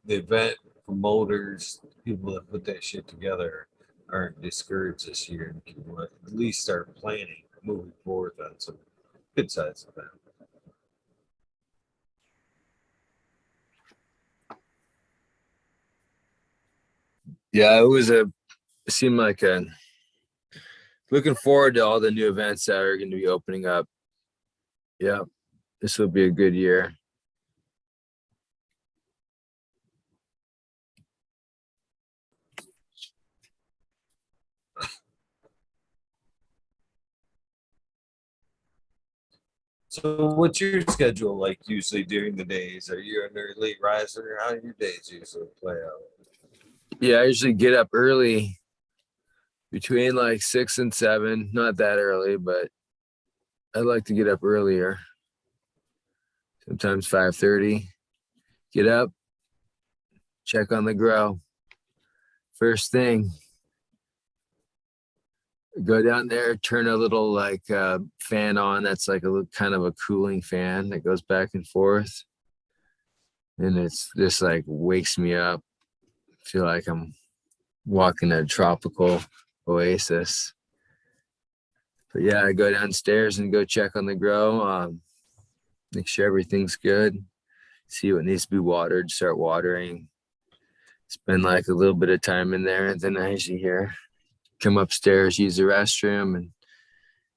the event promoters, people that put that shit together, aren't discouraged this year and can at least start planning moving forward on some good size event. Yeah, it seemed like a looking forward to all the new events that are going to be opening up. Yeah, this will be a good year. So what's your schedule like usually during the days? Are you an early riser? How do your days usually play out? Yeah, I usually get up early between like 6 and 7. Not that early, but I like to get up earlier. Sometimes 5:30. Get up, check on the grow. First thing, go down there, turn a little like fan on. That's like a little kind of a cooling fan that goes back and forth. And it's just like wakes me up. Feel like I'm walking a tropical oasis. But yeah, I go downstairs and go check on the grow, make sure everything's good, see what needs to be watered, start watering, spend like a little bit of time in there. And then I usually here come upstairs, use the restroom, and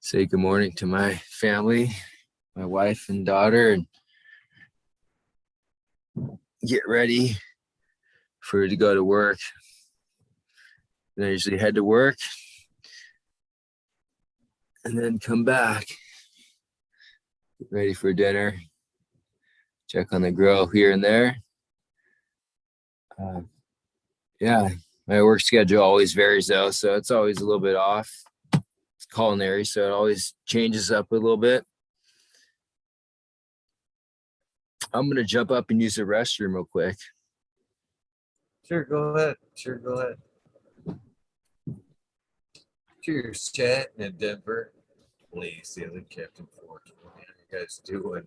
say good morning to my family, my wife and daughter, and get ready for to go to work. And I usually head to work and then come back, get ready for dinner, check on the grow here and there. Uh, yeah, my work schedule always varies though, so it's always a little bit off. It's culinary, so it always changes up a little bit. I'm gonna jump up and use the restroom real quick. Sure, go ahead. Sure, go ahead. Cheers, chat in Denver. Please, the other Captain 420. How you guys doing?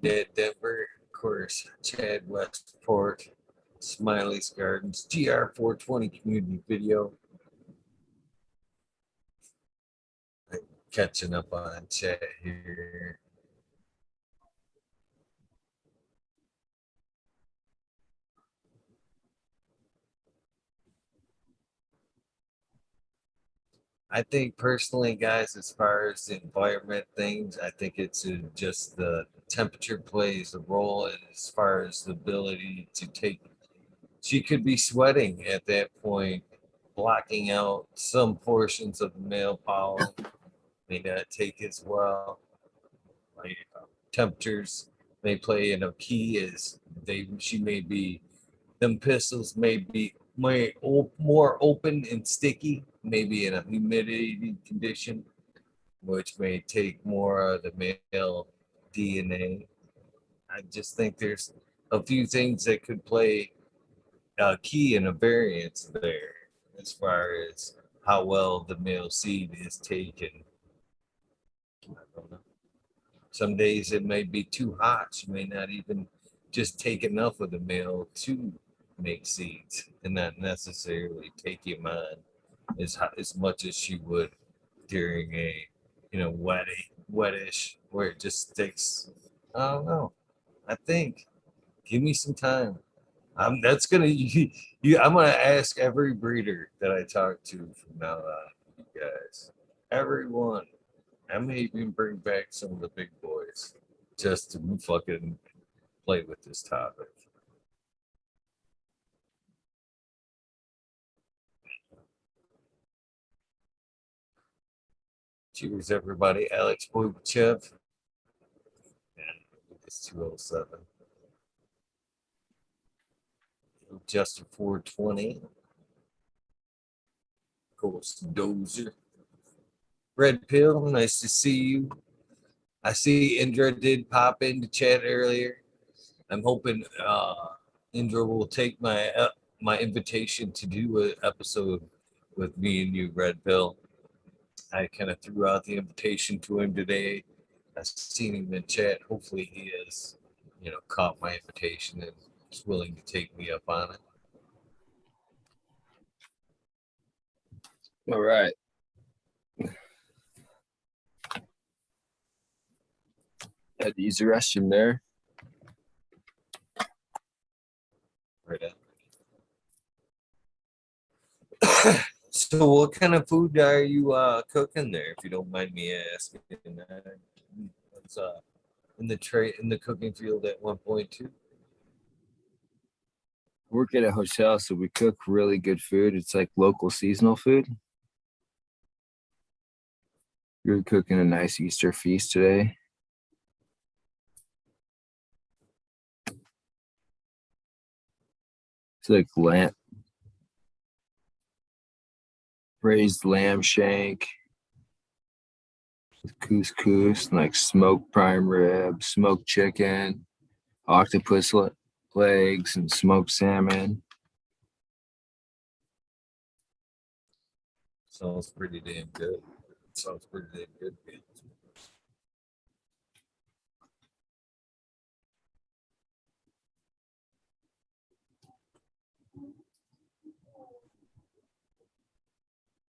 Denver, of course, Chad Westport, Smiley's Gardens, GR420 community video. Catching up on chat here. I think personally, guys, as far as the environment things, I think it's just the temperature plays a role, and as far as the ability to take, she could be sweating at that point, blocking out some portions of the male pollen, may not take as well. Like temperatures may play in a key as she may be, them pistols may be more open and sticky, maybe in a humidity condition, which may take more of the male DNA. I just think there's a few things that could play a key in a variance there as far as how well the male seed is taken. I don't know. Some days it may be too hot. You may not even just take enough of the male to make seeds and not necessarily take him on as much as she would during a wettish where it just takes. I don't know. I think give me some time. That's gonna I'm gonna ask every breeder that I talk to from now on, you guys. Everyone. I may even bring back some of the big boys just to fucking play with this topic. Cheers, everybody. Alex Boychev. It's 207. Justin 420. Of course, Dozer. Red Pill, nice to see you. I see Indra did pop into chat earlier. I'm hoping Indra will take my invitation to do an episode with me and you, Red Pill. I kind of threw out the invitation to him today. I've seen him in chat. Hopefully he has, caught my invitation and is willing to take me up on it. All right. Had to use the restroom there. Right on. So what kind of food are you cooking there, if you don't mind me asking? What's in the cooking field at 1.2? Work at a hotel, so we cook really good food. It's like local seasonal food. We're cooking a nice Easter feast today. It's like braised lamb shank with couscous, and like smoked prime rib, smoked chicken, octopus legs, and smoked salmon. Sounds pretty damn good. Sounds pretty damn good.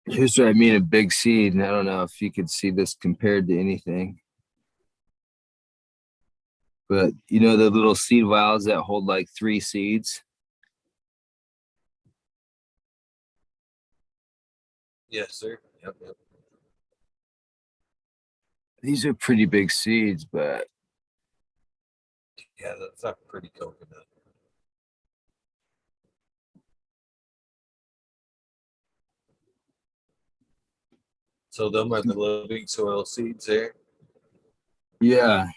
Here's what I mean, a big seed, and I don't know if you could see this compared to anything. But you know the little seed vials that hold like 3 seeds? Yes, sir. Yep. These are pretty big seeds, but Yeah, that's a pretty coconut. So them are the living soil seeds there. yeah.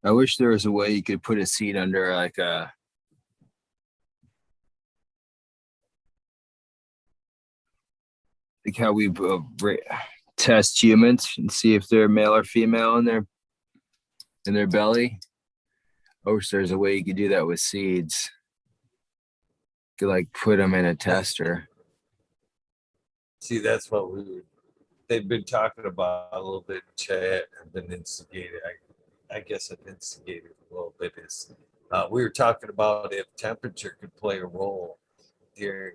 I wish there was a way you could put a seed under like how we test humans and see if they're male or female in their belly. I wish there's a way you could do that with seeds. You could like put them in a tester. See, that's what they've been talking about a little bit in chat and been instigated. I guess I've instigated a little bit. We were talking about if temperature could play a role during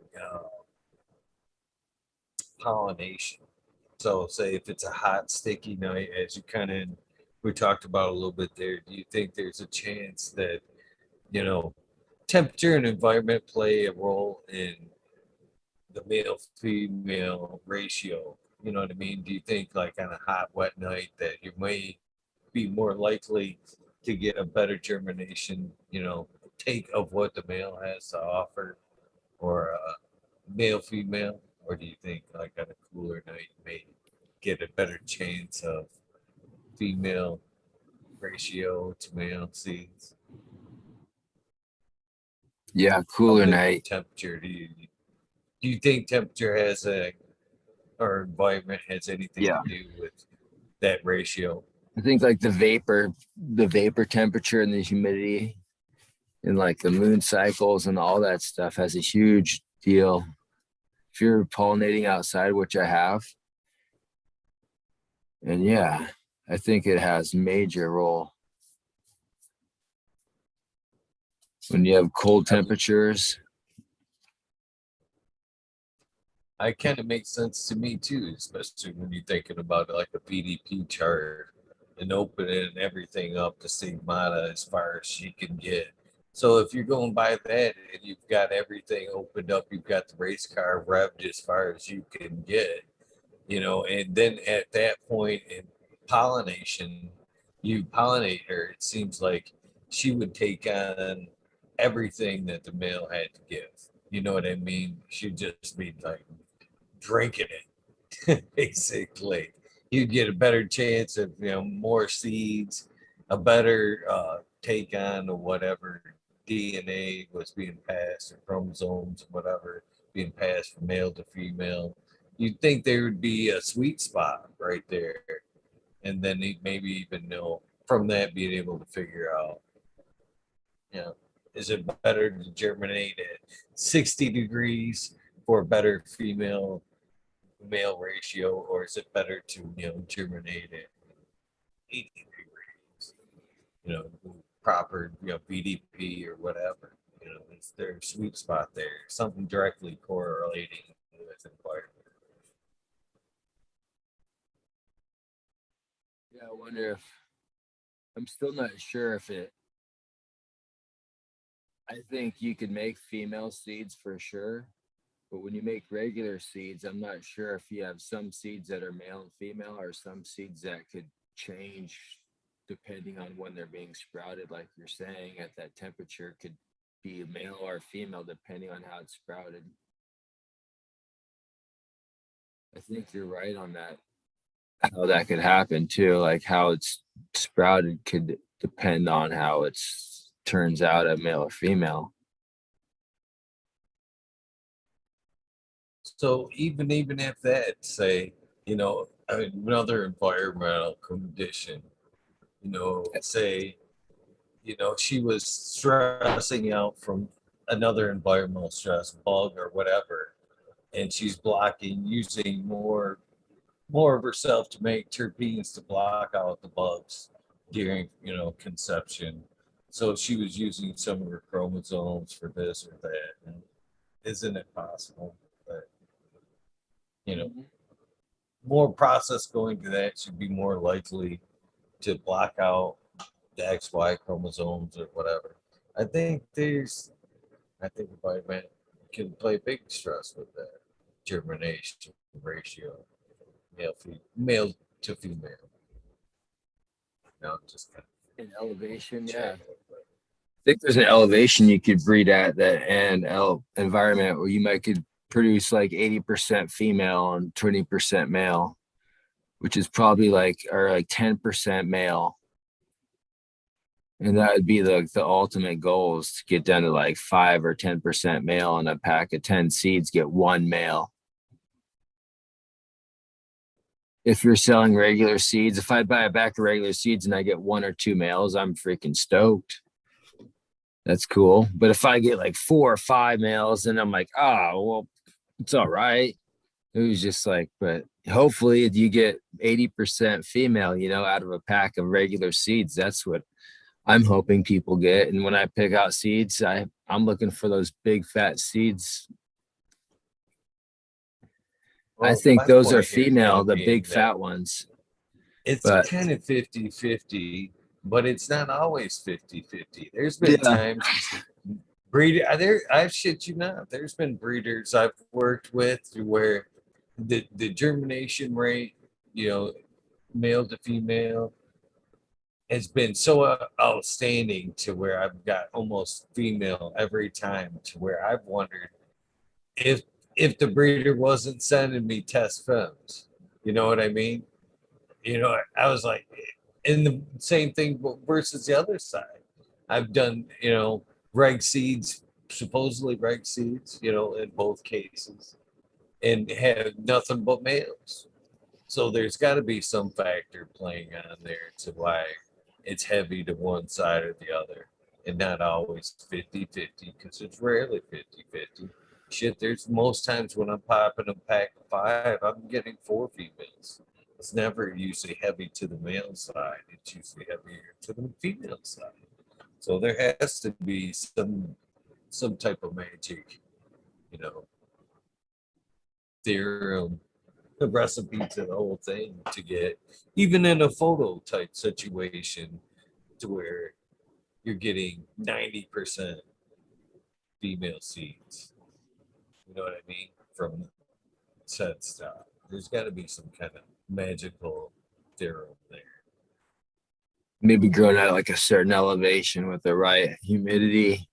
pollination. So, say if it's a hot, sticky night, as you kind of we talked about a little bit there, do you think there's a chance that temperature and environment play a role in the male female ratio? You know what I mean? Do you think like on a hot, wet night that you may be more likely to get a better germination, take of what the male has to offer, or male female? Or do you think like on a cooler night you may get a better chance of female ratio to male seeds? Yeah, cooler How big night. temperature do you think temperature or environment has anything Yeah. to do with that ratio? I think like the vapor temperature and the humidity and like the moon cycles and all that stuff has a huge deal. If you're pollinating outside, which I have, and yeah, I think it has major role. When you have cold temperatures. I kind of makes sense to me too, especially when you're thinking about it like a PDP chart and opening everything up to stigmata as far as she can get. So if you're going by that and you've got everything opened up, you've got the race car revved as far as you can get, and then at that point in pollination, you pollinate her, it seems like she would take on everything that the male had to give. You know what I mean? She'd just be like drinking it, basically. You'd get a better chance of more seeds, a better take on or whatever DNA was being passed, or chromosomes, whatever, being passed from male to female, you'd think there would be a sweet spot right there. And then maybe even know from that being able to figure out, you know, is it better to germinate at 60 degrees for a better female male ratio, or is it better to, germinate at 80 degrees, proper, BDP or whatever, it's their sweet spot there, something directly correlating with environment. Yeah, I wonder if I'm still not sure if it. I think you could make female seeds for sure, but when you make regular seeds, I'm not sure if you have some seeds that are male and female, or some seeds that could change depending on when they're being sprouted. Like you're saying, at that temperature could be a male or female depending on how it's sprouted. I think you're right on that. How that could happen too, like how it's sprouted could depend on how it's turns out, a male or female. So even if that, say, another environmental condition, say, she was stressing out from another environmental stress, bug or whatever, and she's blocking, using more of herself to make terpenes to block out the bugs during, conception. So she was using some of her chromosomes for this or that. And isn't it possible that, more process going to that should be more likely to block out the XY chromosomes or whatever? I think the environment can play big stress with that germination ratio, male to female. Just kind In elevation, of yeah. check. I think there's an elevation you could breed at that, and environment where you might could produce like 80% female and 20% male, which is probably like, or like 10% male. And that would be the ultimate goal, is to get down to like 5 or 10% male, and a pack of 10 seeds get one male. If you're selling regular seeds, if I buy a pack of regular seeds and I get 1 or 2 males, I'm freaking stoked. That's cool. But if I get like 4 or 5 males, then I'm like, oh, well, it's all right. It was just like, but hopefully you get 80% female, out of a pack of regular seeds. That's what I'm hoping people get. And when I pick out seeds, I'm looking for those big fat seeds. I think those are female, the big fat ones. It's kind of 50-50, but it's not always 50-50. There's been times I shit you not, there's been breeders I've worked with where the germination rate, male to female, has been so outstanding to where I've got almost female every time, to where I've wondered if the breeder wasn't sending me test films. You know what I mean? I was like, and the same thing versus the other side. I've done, reg seeds, supposedly reg seeds, in both cases, and had nothing but males. So there's got to be some factor playing on there to why it's heavy to one side or the other, and not always 50-50, because it's rarely 50-50. Shit, there's most times when I'm popping a pack of 5, I'm getting 4 females. It's never usually heavy to the male side. It's usually heavier to the female side. So there has to be some type of magic, theorem, the recipe to the whole thing to get, even in a photo type situation, to where you're getting 90% female seeds. You know what I mean? From said stuff. There's got to be some kind of magical theorem there. Maybe growing at like a certain elevation with the right humidity.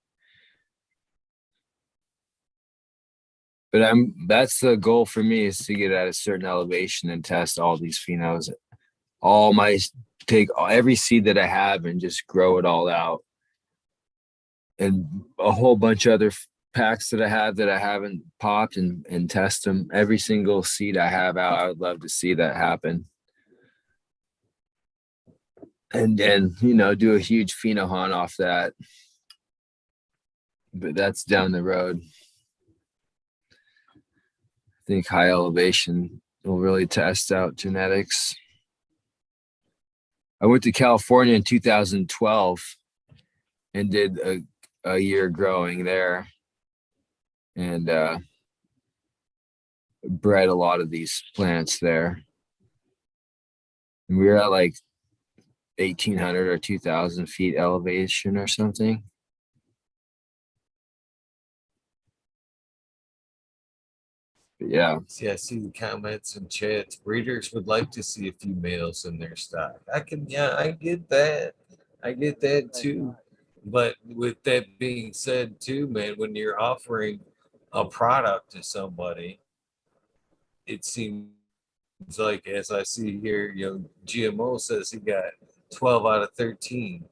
But that's the goal for me, is to get at a certain elevation and test all these phenos. Take every seed that I have and just grow it all out. and a whole bunch of other packs that I have that I haven't popped and test them. Every single seed I have out, I would love to see that happen. And then, you know, do a huge pheno hunt off that. But that's down the road. I think high elevation will really test out genetics. I went to California in 2012 and did a year growing there, and bred a lot of these plants there. And we were at like 1,800 or 2,000 feet elevation or something. But yeah. See, I see the comments and chats. Breeders would like to see a few males in their stock. Yeah, I get that. I get that too. But with that being said, too, man, when you're offering a product to somebody, it seems like, as I see here, GMO says he got 12 out of 13,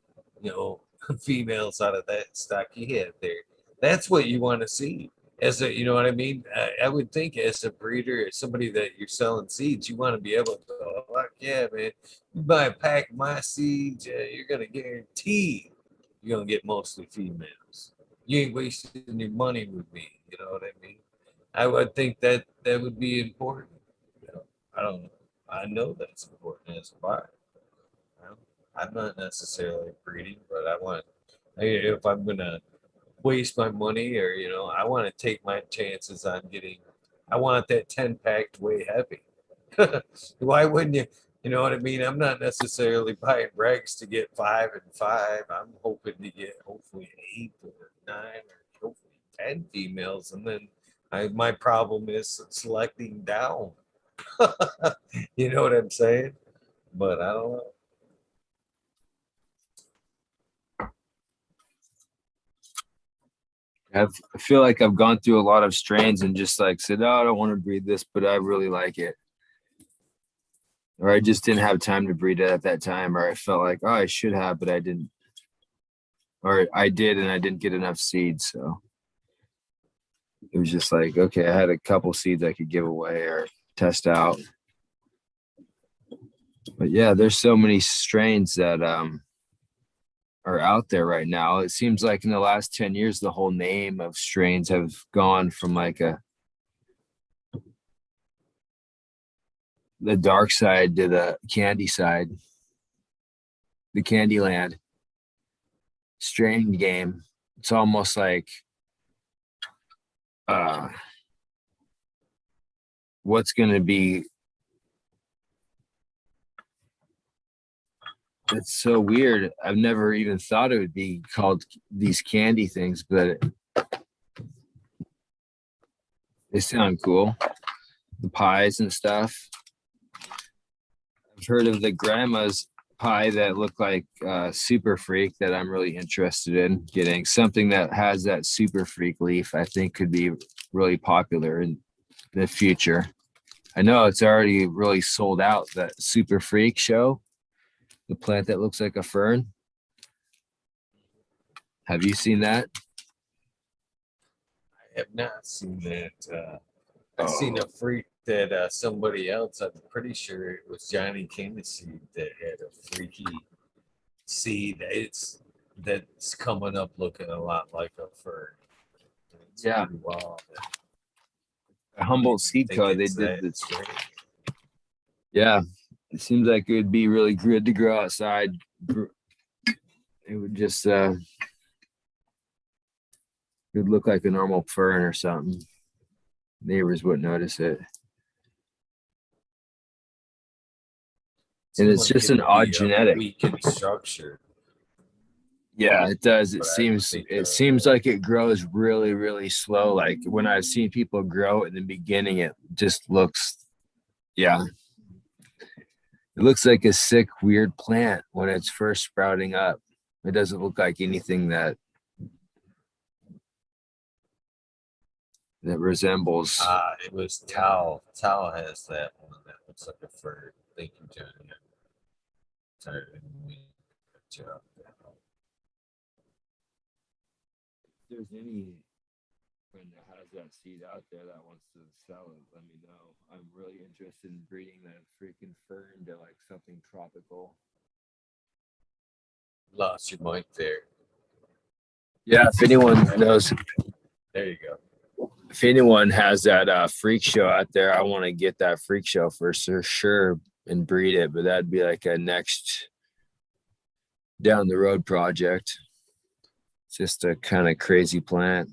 females out of that stock he had there. That's what you want to see. As a, you know what I mean? I would think as a breeder, as somebody that you're selling seeds, you want to be able to go, like, yeah, man, you buy a pack of my seeds, you're going to guarantee you're going to get mostly females. You ain't wasting your money with me. You know what I mean? I would think that that would be important. I don't know. I know that's important as a buyer. I'm not necessarily breeding, but if I'm gonna waste my money, or I want to take my chances on getting. I want that 10 pack to weigh heavy. Why wouldn't you? You know what I mean? I'm not necessarily buying regs to get 5 and 5. I'm hoping to get hopefully 8 or 9 or hopefully 10 females, and then my problem is selecting down. You know what I'm saying? But I don't know. I feel like I've gone through a lot of strains and just like said, oh, I don't want to breed this, but I really like it. Or I just didn't have time to breed it at that time, or I felt like, oh, I should have, but I didn't. Or I did and I didn't get enough seeds. So it was just like, okay, I had a couple seeds I could give away or test out. But yeah, there's so many strains that are out there right now. It seems like in the last 10 years, the whole name of strains have gone from like the dark side to the candy side, the candy land strain game. It's almost like what's going to be. It's so weird. I've never even thought it would be called these candy things, but they sound cool. The pies and stuff. I've heard of the grandma's pie that look like Super Freak that I'm really interested in getting. Something that has that Super Freak leaf, I think could be really popular in the future. I know it's already really sold out, that Super Freak show, the plant that looks like a fern. Have you seen that? I have not seen that. I've seen a freak that somebody else, I'm pretty sure it was Johnny Seed, that had a freaky seed. That's coming up looking a lot like a fern. It's Yeah. pretty wild. A Humboldt Seed Co. They did this. Yeah, it seems like it would be really good to grow outside. It would just it would look like a normal fern or something. Neighbors wouldn't notice it. And it's just an odd genetic. Weak in structure. Yeah, it does. It seems like it grows really, really slow. Like when I've seen people grow it in the beginning, it just looks, yeah. It looks like a sick, weird plant when it's first sprouting up. It doesn't look like anything that resembles. It was Tao. Tao has that one that looks like a fern. Thank you, Johnny. Sorry, good job. there's anyone that has that seed out there that wants to sell it, let me know. I'm really interested in breeding that freaking fern to like something tropical. Lost your mic there. Yeah, if anyone knows, There you go. if anyone has that freak show out there, I want to get that freak show for sure and breed it. But that'd be like a next down the road project. It's just a kind of crazy plant.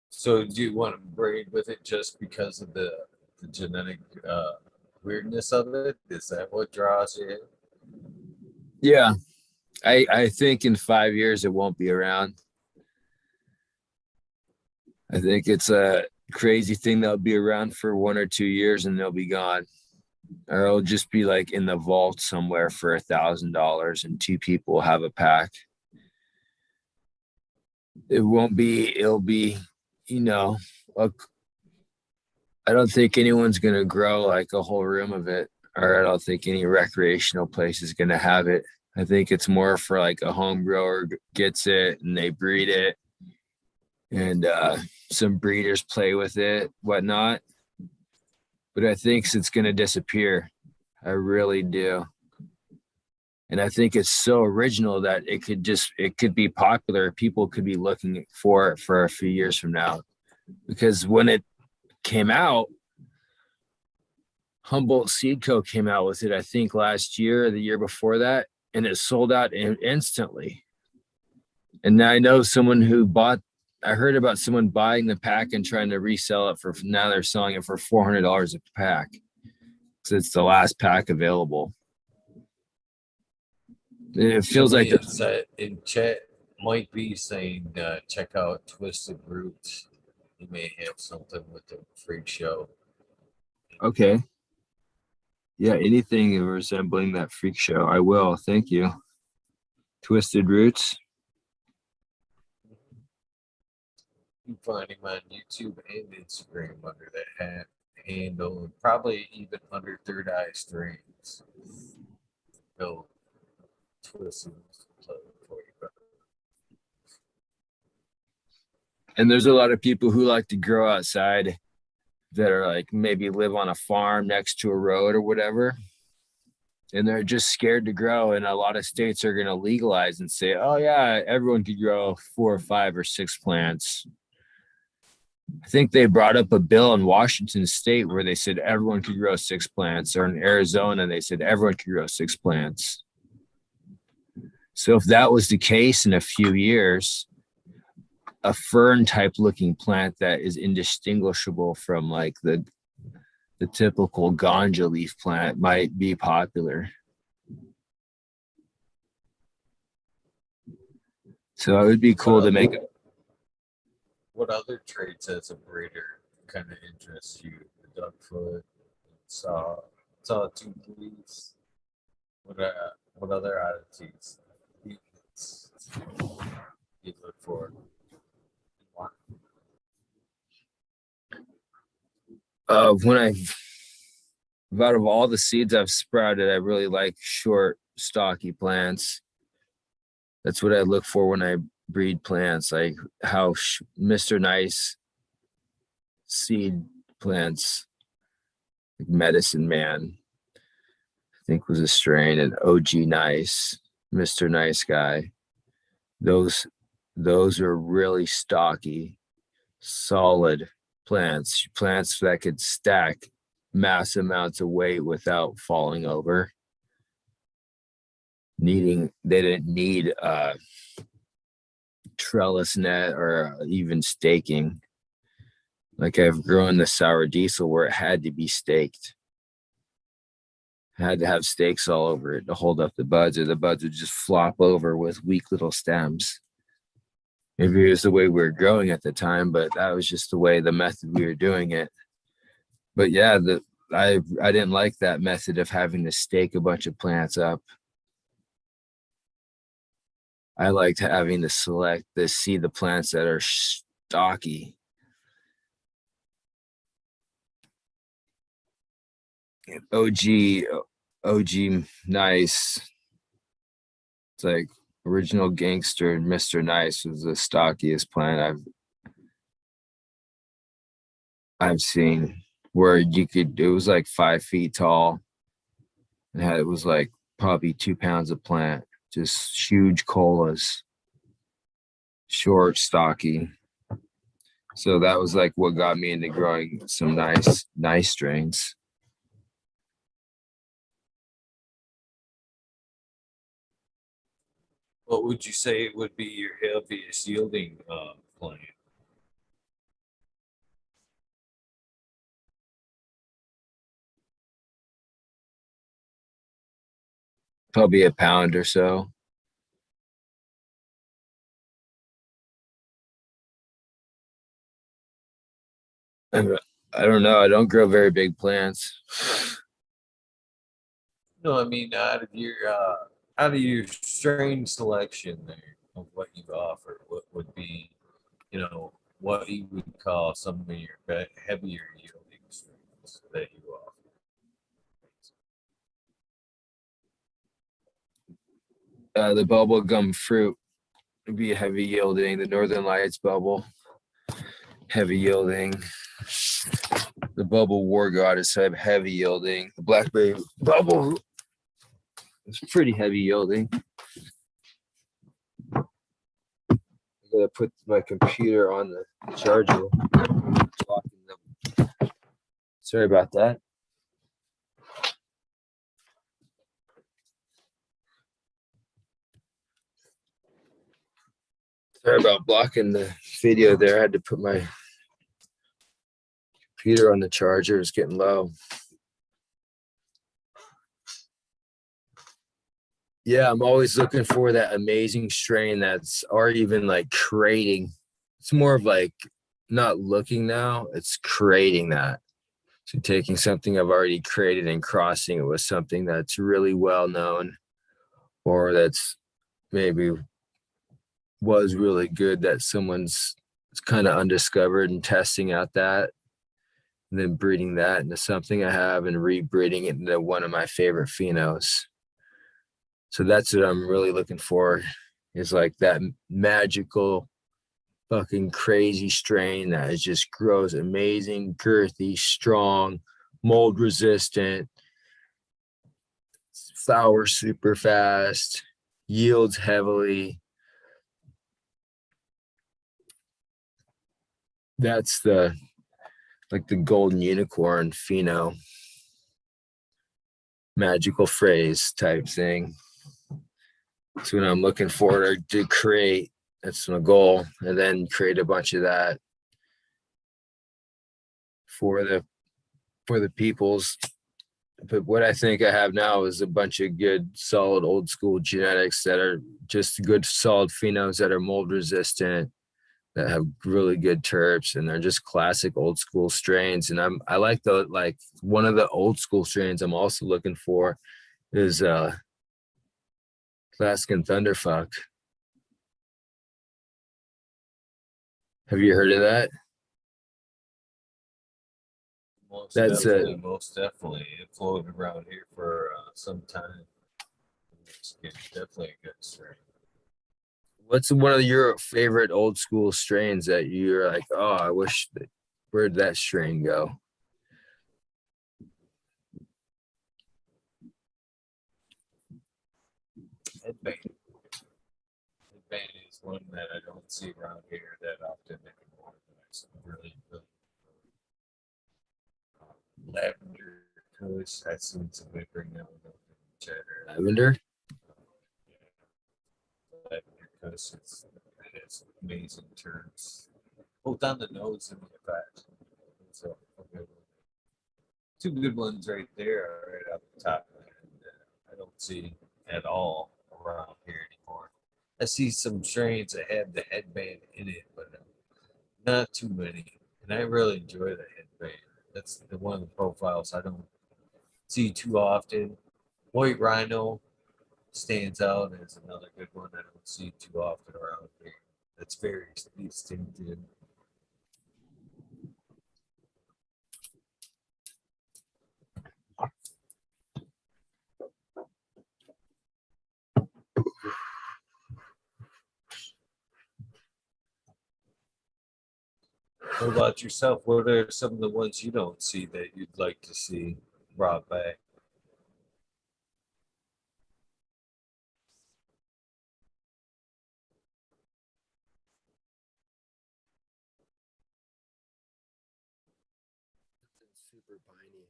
So do you want to breed with it just because of the genetic weirdness of it? Is that what draws you in? Yeah, I think in 5 years it won't be around. I think it's a crazy thing that'll be around for 1 or 2 years and they'll be gone. Or it'll just be like in the vault somewhere for $1,000 and two people have a pack. It won't be, it'll be, you know, I don't think anyone's going to grow like a whole room of it, or I don't think any recreational place is going to have it. I think it's more for like a home grower gets it and they breed it, and some breeders play with it, whatnot. But I think it's going to disappear. I really do. And I think it's so original that it could be popular. People could be looking for it for a few years from now. Because when it came out, Humboldt Seed Co. came out with it, I think last year or the year before that, and it sold out instantly. And now I know someone who I heard about someone buying the pack and trying to resell it now they're selling it for $400 a pack. So it's the last pack available. It feels like in chat might be saying check out Twisted Roots. You may have something with the freak show. Okay. Yeah, anything resembling that freak show, I will. Thank you. Twisted Roots. You can find him on YouTube and Instagram under that handle, and probably even under Third Eye Strains. No, Twisted for you, brother. And there's a lot of people who like to grow outside that are like maybe live on a farm next to a road or whatever. And they're just scared to grow. And a lot of states are going to legalize and say, oh, yeah, everyone could grow 4 or 5 or 6 plants. I think they brought up a bill in Washington state where they said everyone could grow 6 plants, or in Arizona, they said everyone could grow 6 plants. So if that was the case in a few years, a fern type looking plant that is indistinguishable from like the typical ganja leaf plant might be popular. So it would be cool to make it. What other traits as a breeder kind of interest you? The duck foot, sawtooth leaves. What other oddities you look for? Out of all the seeds I've sprouted, I really like short, stocky plants. That's what I look for when I breed plants, like how Mr. Nice seed plants, like Medicine Man, I think was a strain, and OG Nice, Mr. Nice Guy. Those are really stocky, solid plants that could stack mass amounts of weight without falling over. They didn't need a trellis net or even staking. Like I've grown the sour diesel where it had to be staked. Had to have stakes all over it to hold up the buds, or the buds would just flop over with weak little stems. Maybe it was the way we were growing at the time, but that was just the way, the method we were doing it. But yeah, I didn't like that method of having to stake a bunch of plants up. I liked having to see the plants that are stocky. OG, OG, nice. It's like original gangster, Mr. Nice was the stockiest plant I've seen. Where you could, it was like 5 feet tall, and it was like probably 2 pounds of plant, just huge colas, short, stocky. So that was like what got me into growing some nice strains. What would you say would be your heaviest yielding plant? Probably a pound or so. I don't know. I don't grow very big plants. No, I mean out of your strain selection there of what you've offered, what would be, what you would call some of your heavier yielding strains that you offer? The bubble gum fruit would be heavy yielding. The Northern Lights bubble, heavy yielding. The bubble war goddess heavy yielding. The blackberry bubble is pretty heavy yielding. I gotta put my computer on the charger. Sorry about that. Sorry about blocking the video there. I had to put my computer on the charger. It's getting low. Yeah, I'm always looking for that amazing strain that's, or even like creating. It's more of like not looking now, it's creating that. So taking something I've already created and crossing it with something that's really well known, or that's maybe was really good that someone's kind of undiscovered, and testing out that, and then breeding that into something I have and rebreeding it into one of my favorite phenos. So that's what I'm really looking for, is like that magical fucking crazy strain that is just grows amazing, girthy, strong, mold resistant, flowers super fast, yields heavily. That's the like the golden unicorn pheno, magical phrase type thing. That's what I'm looking for to create. That's my goal, and then create a bunch of that for the peoples. But what I think I have now is a bunch of good, solid, old school genetics that are just good, solid phenos that are mold resistant, that have really good terps, and they're just classic old school strains. And I like one of the old school strains I'm also looking for is Alaskan Thunderfuck. Have you heard of that? That's a Most definitely. It floated around here for some time. It's definitely a good strain. What's one of your favorite old school strains that you're like, oh, I wish that, where'd that strain go? Headband. Headband is one that I don't see around here that often anymore. That's really, really lavender kush. I've seen somebody bring that one up in cheddar. Lavender? Lavender kush it has amazing turns, both on the nose and the back. So two good ones right there, right off the top. And I don't see at all around here anymore. I see some strains that have the headband in it, but not too many. And I really enjoy the headband. That's one of the profiles I don't see too often. White Rhino stands out as another good one I don't see too often around here. That's very distinctive. What about yourself? What are some of the ones you don't see that you'd like to see brought back? Super piney.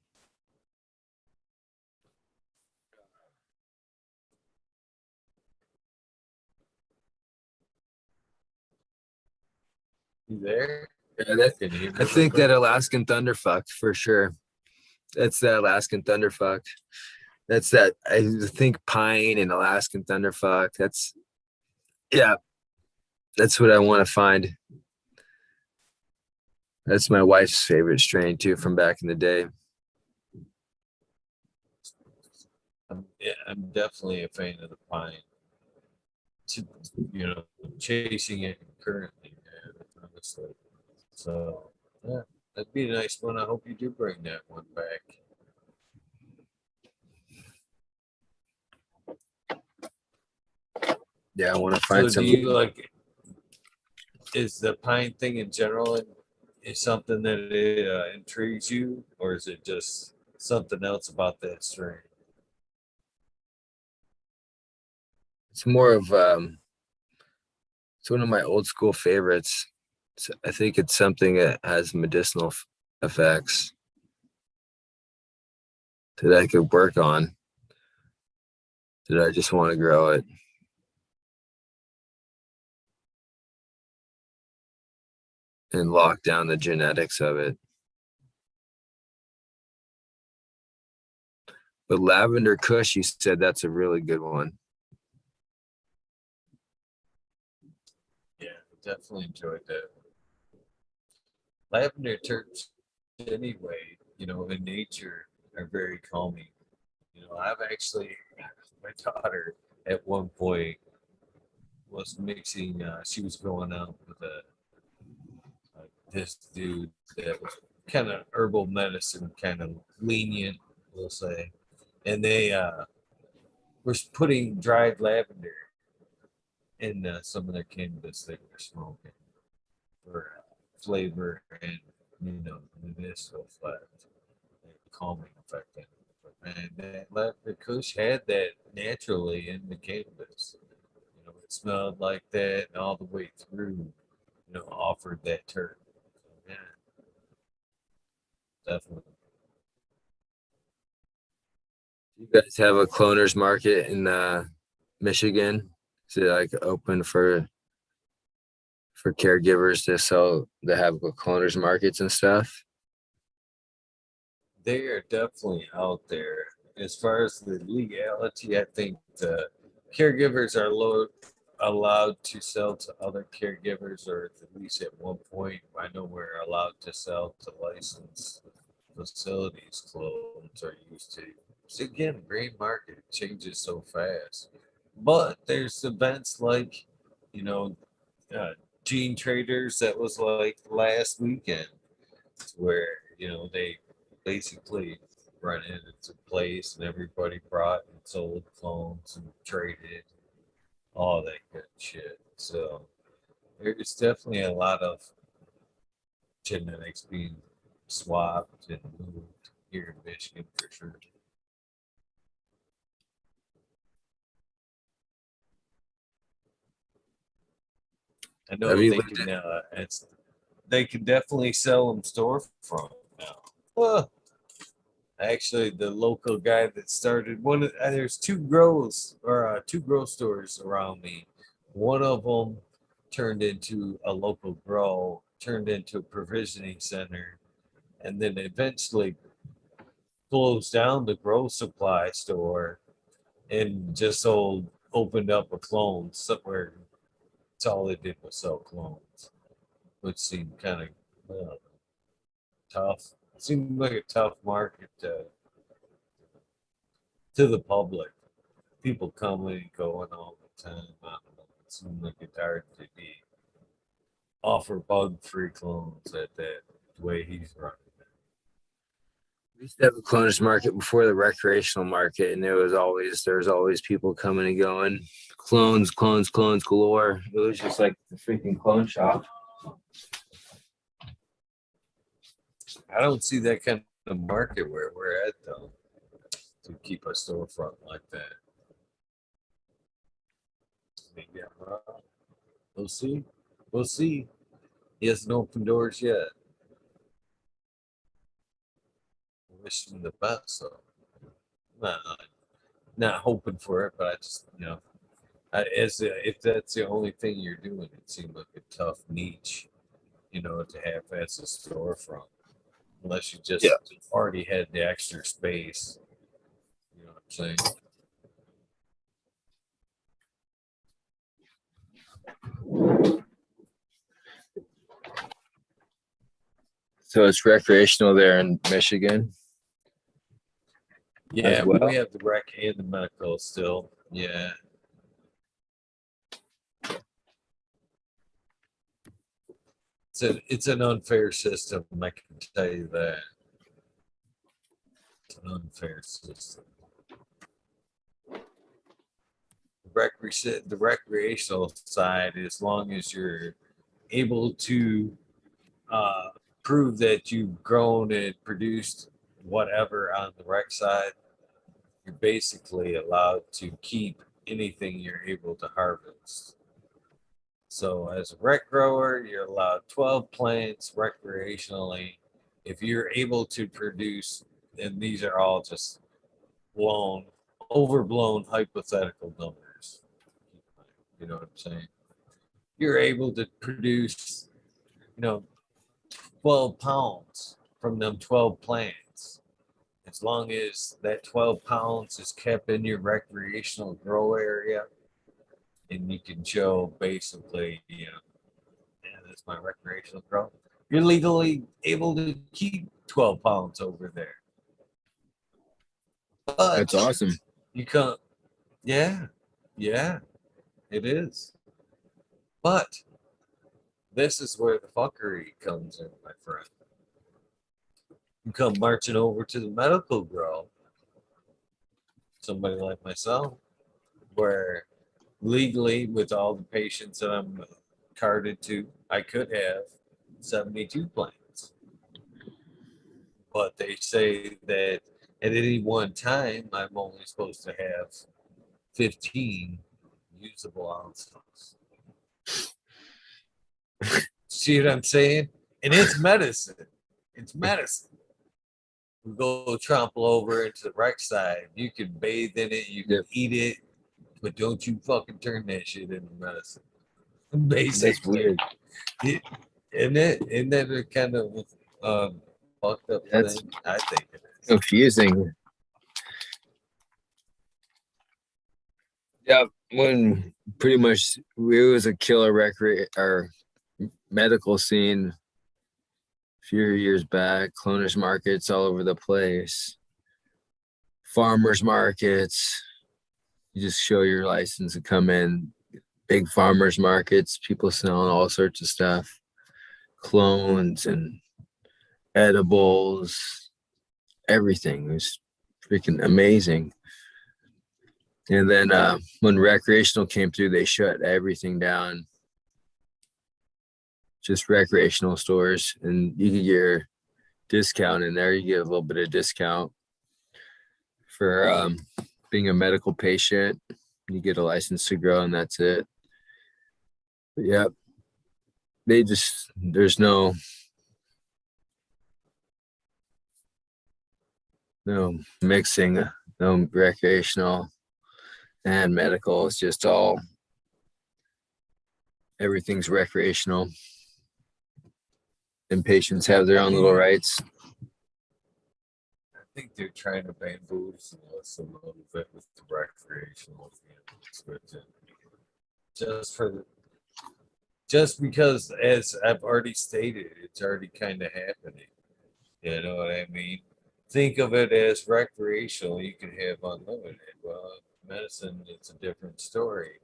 You there? Yeah, that, Can you hear me, I think bro? that Alaskan thunderfuck for sure. That's that Alaskan thunderfuck. That's that. I think pine and Alaskan thunderfuck. Yeah, that's what I want to find. That's my wife's favorite strain too from back in the day. Yeah, I'm definitely a fan of the pine. To, you know, chasing it currently, man, honestly. So, yeah, that'd be a nice one. I hope you do bring that one back. Yeah, I want to find So, do some. you like, is the pine thing in general is something that intrigues you, or is it just something else about that strain? It's more of it's one of my old school favorites. I think it's something that has medicinal effects that I could work on. That I just want to grow it and lock down the genetics of it. But lavender kush, you said that's a really good one. Yeah, definitely enjoyed that. Lavender terps, anyway, in nature are very calming. I've actually, my daughter at one point was mixing, she was going out with this dude that was kind of herbal medicine, kind of lenient, we'll say. And they were putting dried lavender in some of their cannabis they were smoking for flavor and, medicinal effect, and calming effect. But man, that lavender kush had that naturally in the cannabis. It smelled like that and all the way through, offered that terp. So, yeah, definitely. You guys have a cloners market in Michigan? Is it like open for caregivers to sell to have cloners markets and stuff? They are definitely out there. As far as the legality, I think the caregivers are allowed to sell to other caregivers, or at least at one point, I know we're allowed to sell to licensed facilities. Clones are used to. So again, green market changes so fast. But there's events like, you know, uh, Gene Traders that was like last weekend where they basically run into place and everybody brought and sold clones and traded all that good shit. So there's definitely a lot of genetics being swapped and moved here in Michigan for sure. I Have know you they lived can. They can definitely sell them storefront now. Actually, the local guy that started there's two grow stores around me. One of them turned into a local grow, turned into a provisioning center, and then eventually closed down the grow supply store and just opened up a clone somewhere. It's all they did was sell clones, which seemed kind of tough. It seemed like a tough market to the public. People coming and going all the time. I don't know. It seemed like it's hard to be offer bug free clones at that way he's running. We used to have a cloners market before the recreational market, and there's always people coming and going. Clones galore. It was just like the freaking clone shop. I don't see that kind of market where we're at though to keep a storefront like that. Maybe I'm wrong. We'll see. We'll see. He hasn't opened doors yet. Wish him the best. So, not, not hoping for it, but I just, if that's the only thing you're doing, it seemed like a tough niche, to have as a storefront, unless you just already had the extra space. You know what I'm saying? So it's recreational there in Michigan. Yeah, well. we have the rec and the medical still. Yeah. It's an unfair system, I can tell you that. It's an unfair system. The recreational side, as long as you're able to prove that you've grown and produced whatever on the rec side, you're basically allowed to keep anything you're able to harvest. So as a rec grower, you're allowed 12 plants recreationally. If you're able to produce, and these are all just overblown hypothetical numbers. You know what I'm saying? You're able to produce, 12 pounds from them 12 plants. As long as that 12 pounds is kept in your recreational grow area, and you can show basically, yeah, that's my recreational grow. You're legally able to keep 12 pounds over there. But that's awesome. You can't, yeah, it is. But this is where the fuckery comes in, my friend. You come marching over to the medical grow, somebody like myself, where legally, with all the patients that I'm carded to, I could have 72 plants. But they say that at any one time, I'm only supposed to have 15 usable ounces. See what I'm saying? And it's medicine. It's medicine. We go trample over into the rec side. You can bathe in it, you can eat it, but don't you fucking turn that shit into medicine. Basically. That's weird. Isn't that a kind of fucked up thing? I think it is. Confusing. Yeah, when pretty much it was a killer or medical scene a few years back, cloners markets all over the place, farmers markets. You just show your license and come in. Big farmers markets, people selling all sorts of stuff, clones and edibles, everything. It was freaking amazing. And then when recreational came through, they shut everything down. Just recreational stores, and you can get your discount in there. You get a little bit of discount for being a medical patient. You get a license to grow, and that's it. But yeah, there's no mixing, no recreational and medical. It's just everything's recreational, and patients have their own little rights. I think they're trying to bamboozle us a little bit with the recreational just because, as I've already stated, it's already kind of happening. You know what I mean? Think of it as recreational. You can have unlimited. Well, medicine, it's a different story.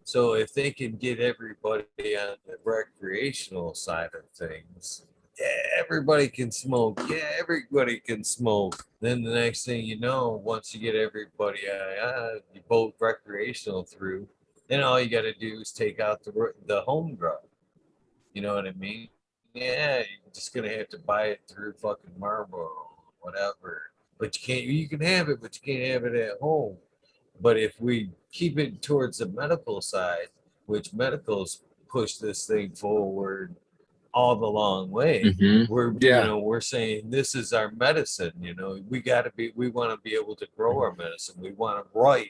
So if they can get everybody on the recreational side of things, yeah, everybody can smoke. Yeah, everybody can smoke. Then the next thing you know, once you get everybody you both recreational through, then all you got to do is take out the home grow. You know what I mean? yeah, you're just gonna have to buy it through fucking Marlboro or whatever. But you can have it, but you can't have it at home. But if we keep it towards the medical side, which medicals push this thing forward all the long way, Yeah, we're saying this is our medicine. We want to be able to grow our medicine. We want it right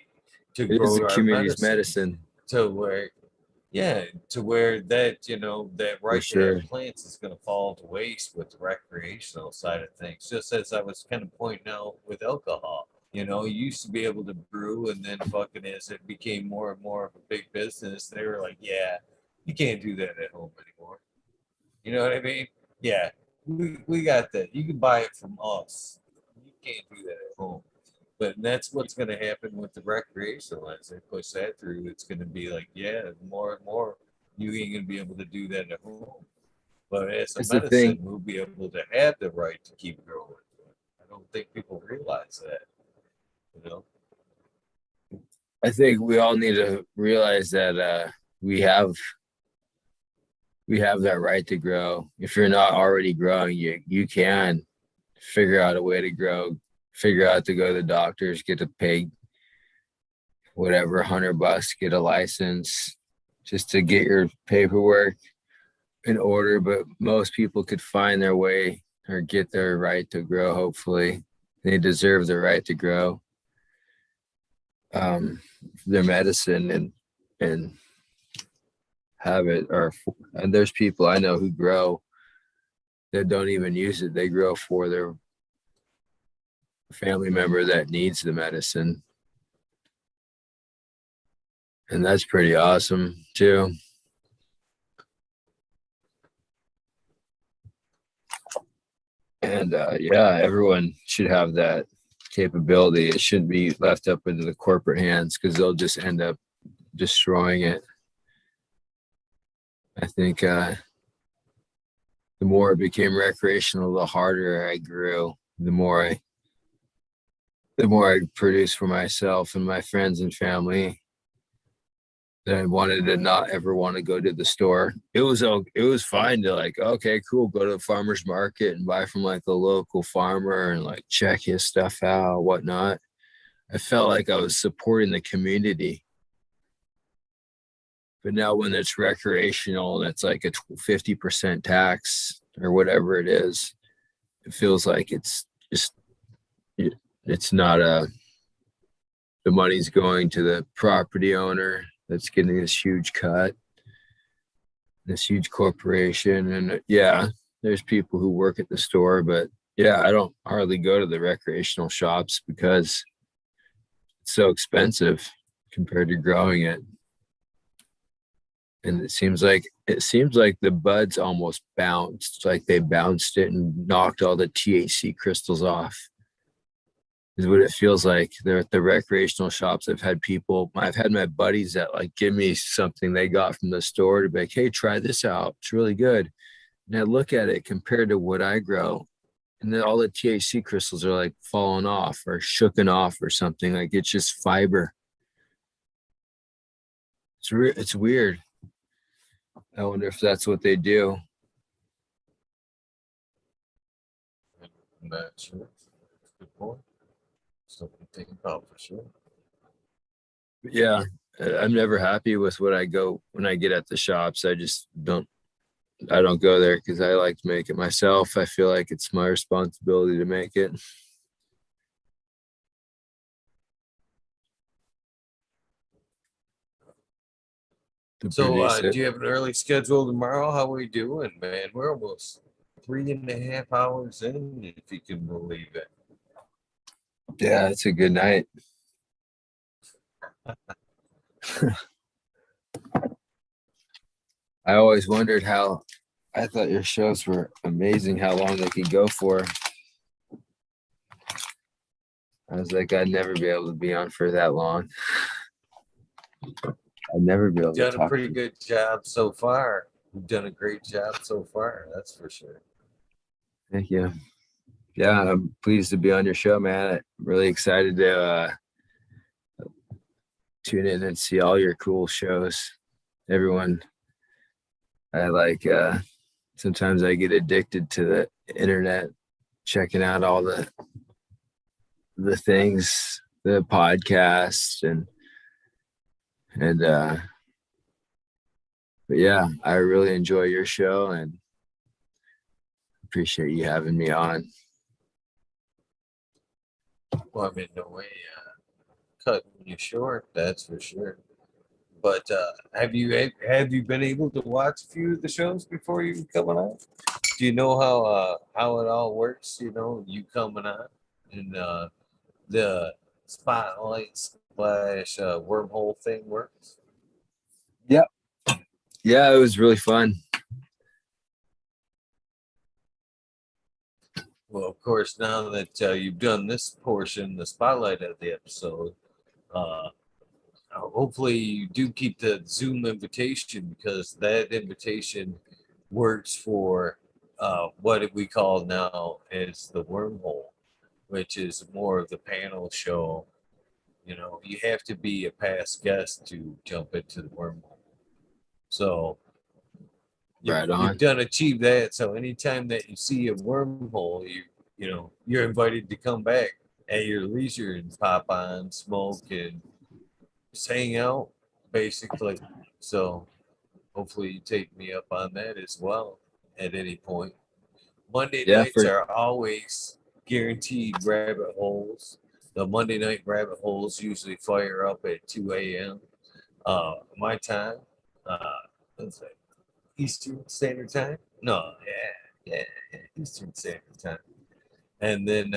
to it is grow the our community's medicine medicine to where yeah, to where that, that for right to sure. have plants is going to fall to waste with the recreational side of things. Just as I was kind of pointing out with alcohol, you used to be able to brew, and then fucking as it became more and more of a big business, they were like, yeah, you can't do that at home anymore. You know what I mean? Yeah, we got that. You can buy it from us. You can't do that at home. But that's what's going to happen with the recreational as they push that through. It's going to be like, yeah, more and more, you ain't going to be able to do that at home. But as a That's the thing. medicine, we'll be able to have the right to keep growing. I don't think people realize that, you know? I think we all need to realize that we have we have that right to grow. If you're not already growing, you can figure out a way to grow, figure out to go to the doctors, get a pig, whatever, $100, get a license just to get your paperwork in order. But most people could find their way or get their right to grow. Hopefully they deserve the right to grow their medicine and have it. And there's people I know who grow that don't even use it. They grow for their family member that needs the medicine, and that's pretty awesome too. And yeah, everyone should have that capability. It shouldn't be left up into the corporate hands because they'll just end up destroying it. I think the more it became recreational, the harder I grew. The more I produced for myself and my friends and family. That I wanted to not ever want to go to the store. It was fine to like, okay, cool, go to the farmer's market and buy from like a local farmer and like check his stuff out, whatnot. I felt like I was supporting the community. But now when it's recreational and it's like a 50% tax or whatever it is, it feels like it's just it's not the money's going to the property owner that's getting this huge cut, this huge corporation. And yeah, there's people who work at the store, but yeah, I don't hardly go to the recreational shops because it's so expensive compared to growing it. And it seems like the buds almost bounced, like they bounced it and knocked all the THC crystals off. Is what it feels like. They're at the recreational shops. I've had my buddies that like give me something they got from the store to be like, hey, try this out. It's really good. And I look at it compared to what I grow, and then all the THC crystals are like falling off or shooken off or something. Like it's just fiber. It's weird. I wonder if that's what they do. I'm not sure. Good point. Something to think about for sure. But yeah, I'm never happy with what I go when I get at the shops. I don't go there because I like to make it myself. I feel like it's my responsibility to make it. To So, produce it. do you have an early schedule tomorrow? How are we doing, man? We're almost 3.5 hours in, if you can believe it. Yeah, it's a good night. I always wondered how I thought your shows were amazing, how long they could go for. I was like, I'd never be able to be on for that long. I'd never be able to Done a talk. pretty good job so far. You've done a great job so far. That's for sure. Thank you. Yeah, I'm pleased to be on your show, man. I'm really excited to tune in and see all your cool shows. Everyone, I like sometimes I get addicted to the internet, checking out all the things, the podcasts and but yeah, I really enjoy your show and appreciate you having me on. Well, I'm in no way cutting you short, that's for sure. But have you been able to watch a few of the shows before you coming on? Do you know how it all works? You know, you coming on and the spotlight slash wormhole thing works. Yeah. Yeah, it was really fun. Well, of course, now that you've done this portion, the spotlight of the episode, uh, hopefully you do keep the Zoom invitation because that invitation works for what we call now as the wormhole, which is more of the panel show. You know, you have to be a past guest to jump into the wormhole. So Right you've on. done achieve that. So anytime that you see a wormhole, you know you're invited to come back at your leisure and pop on, smoke, and just hang out, basically. So hopefully you take me up on that as well at any point. Monday Yeah, nights are always guaranteed rabbit holes. The Monday night rabbit holes usually fire up at 2 a.m. My time. Let's say Eastern Standard Time. No, yeah, Eastern Standard Time. And then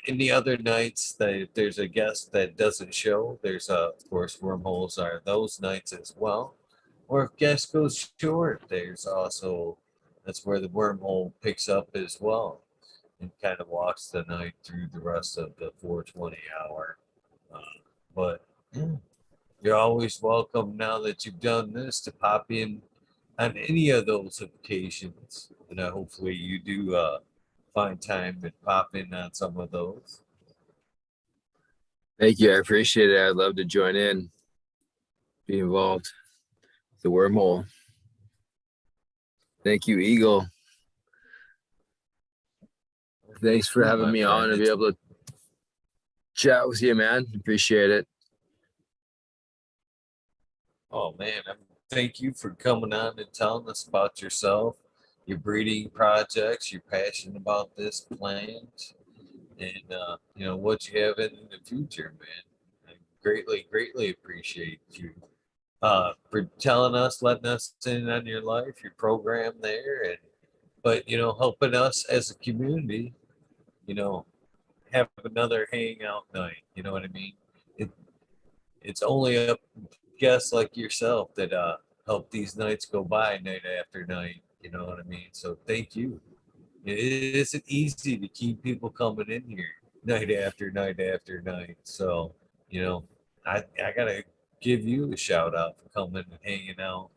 any other nights that if there's a guest that doesn't show, there's of course wormholes are those nights as well. Or if guest goes short, there's also that's where the wormhole picks up as well and kind of walks the night through the rest of the 420 hour. Uh, but yeah, you're always welcome now that you've done this to pop in on any of those occasions. And hopefully you do find time and pop in on some of those. thank you. I appreciate it. I'd love to join in, be involved. The wormhole. Thank you, Eagle. Thanks for having My me on friend, and be able to chat with you, man. Appreciate it. oh man, thank you for coming on and telling us about yourself, your breeding projects, you're passionate about this plant, and you know what you have in the future, man. I greatly appreciate you for telling us, letting us in on your life, your program there, and but you know, helping us as a community, you know, have another hangout night. You know what I mean? It it's only up guests like yourself that help these nights go by night after night. You know what I mean? So thank you. It isn't easy to keep people coming in here night after night after night. So, you know, I gotta give you a shout out for coming and hanging out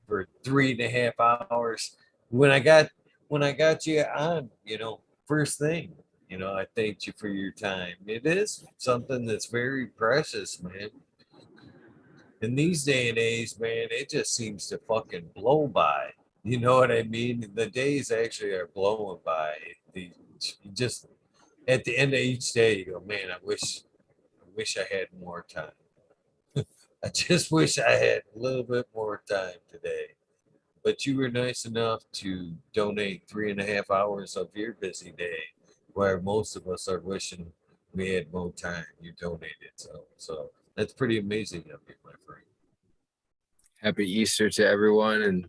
for 3.5 hours. When I got when I got you on, you know, first thing, you know, I thanked you for your time. It is something that's very precious, man. In these day and age, man, it just seems to fucking blow by. You know what I mean? The days actually are blowing by. You just at the end of each day, you go, man, I wish I had more time. I just wish I had a little bit more time today. But you were nice enough to donate 3.5 hours of your busy day, where most of us are wishing we had more time. You donated, so that's pretty amazing of you, my friend. Happy Easter to everyone and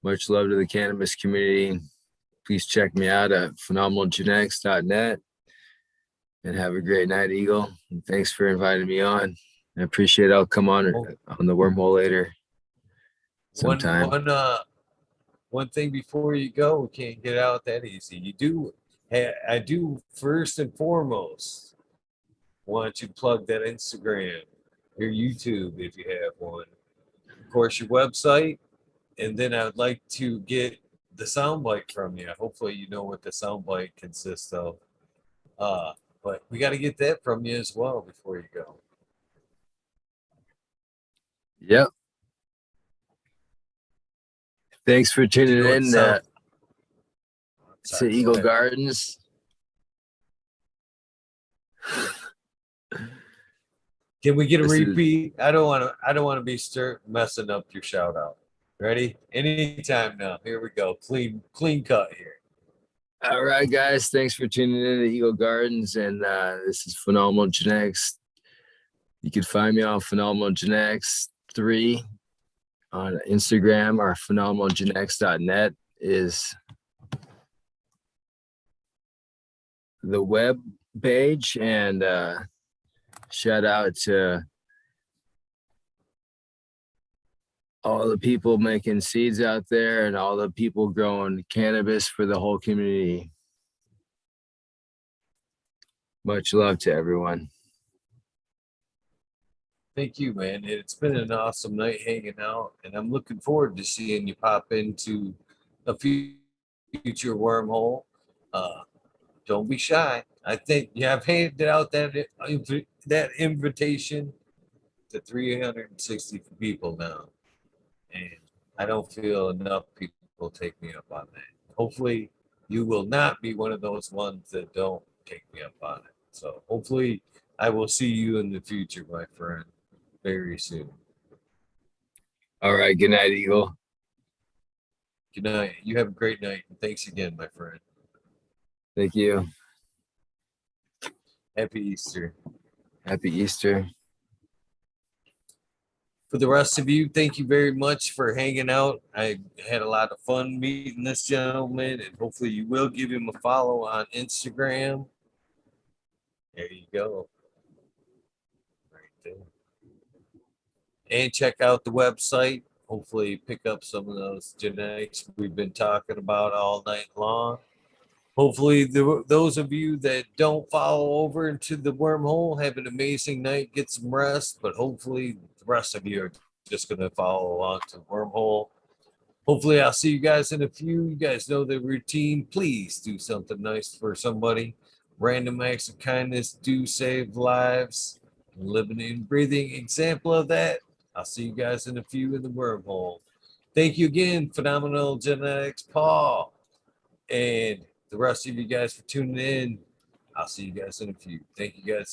much love to the cannabis community. Please check me out at phenomenalgenetics.net and have a great night, Eagle. And thanks for inviting me on. I appreciate it. I'll come on the wormhole later One sometime. one one thing before you go, we can't get out that easy. You do, I do first and foremost want you to plug that Instagram, your YouTube if you have one, of course your website, and then I would like to get the soundbite from you. Hopefully, you know what the soundbite consists of. Uh, but we got to get that from you as well before you go. Yep. Thanks for tuning know what in sound- to Sorry, go Eagle ahead. Gardens. Can we get a This is- repeat? I don't want to be messing up your shout out. Ready? Anytime now. Here we go. Clean cut here. All right, guys. Thanks for tuning in to Eagle Gardens, and this is Phenomenal Genetics. You can find me on Phenomenal Genetics 3 on Instagram, or phenomenalgenetics.net is the web page. And shout out to all the people making seeds out there and all the people growing cannabis for the whole community. Much love to everyone. Thank you, man. It's been an awesome night hanging out, and I'm looking forward to seeing you pop into a future wormhole. Don't be shy. I think you have handed out that invitation to 360 people now, and I don't feel enough people take me up on that. Hopefully, you will not be one of those ones that don't take me up on it. So hopefully, I will see you in the future, my friend, very soon. All right. Good night, Eagle. Good night. You have a great night. And thanks again, my friend. Thank you. Happy Easter. Happy Easter. For the rest of you, thank you very much for hanging out. I had a lot of fun meeting this gentleman, and hopefully you will give him a follow on Instagram. There you go. Right there. And check out the website. Hopefully pick up some of those genetics we've been talking about all night long. Hopefully those of you that don't follow over into the wormhole have an amazing night, get some rest, but hopefully the rest of you are just going to follow along to the wormhole. Hopefully I'll see you guys in a few. You guys know the routine. Please do something nice for somebody. Random acts of kindness do save lives. Living and breathing example of that. I'll see you guys in a few in the wormhole. Thank you again, Phenomenal Genetics Paul, and the rest of you guys for tuning in. I'll see you guys in a few. Thank you guys.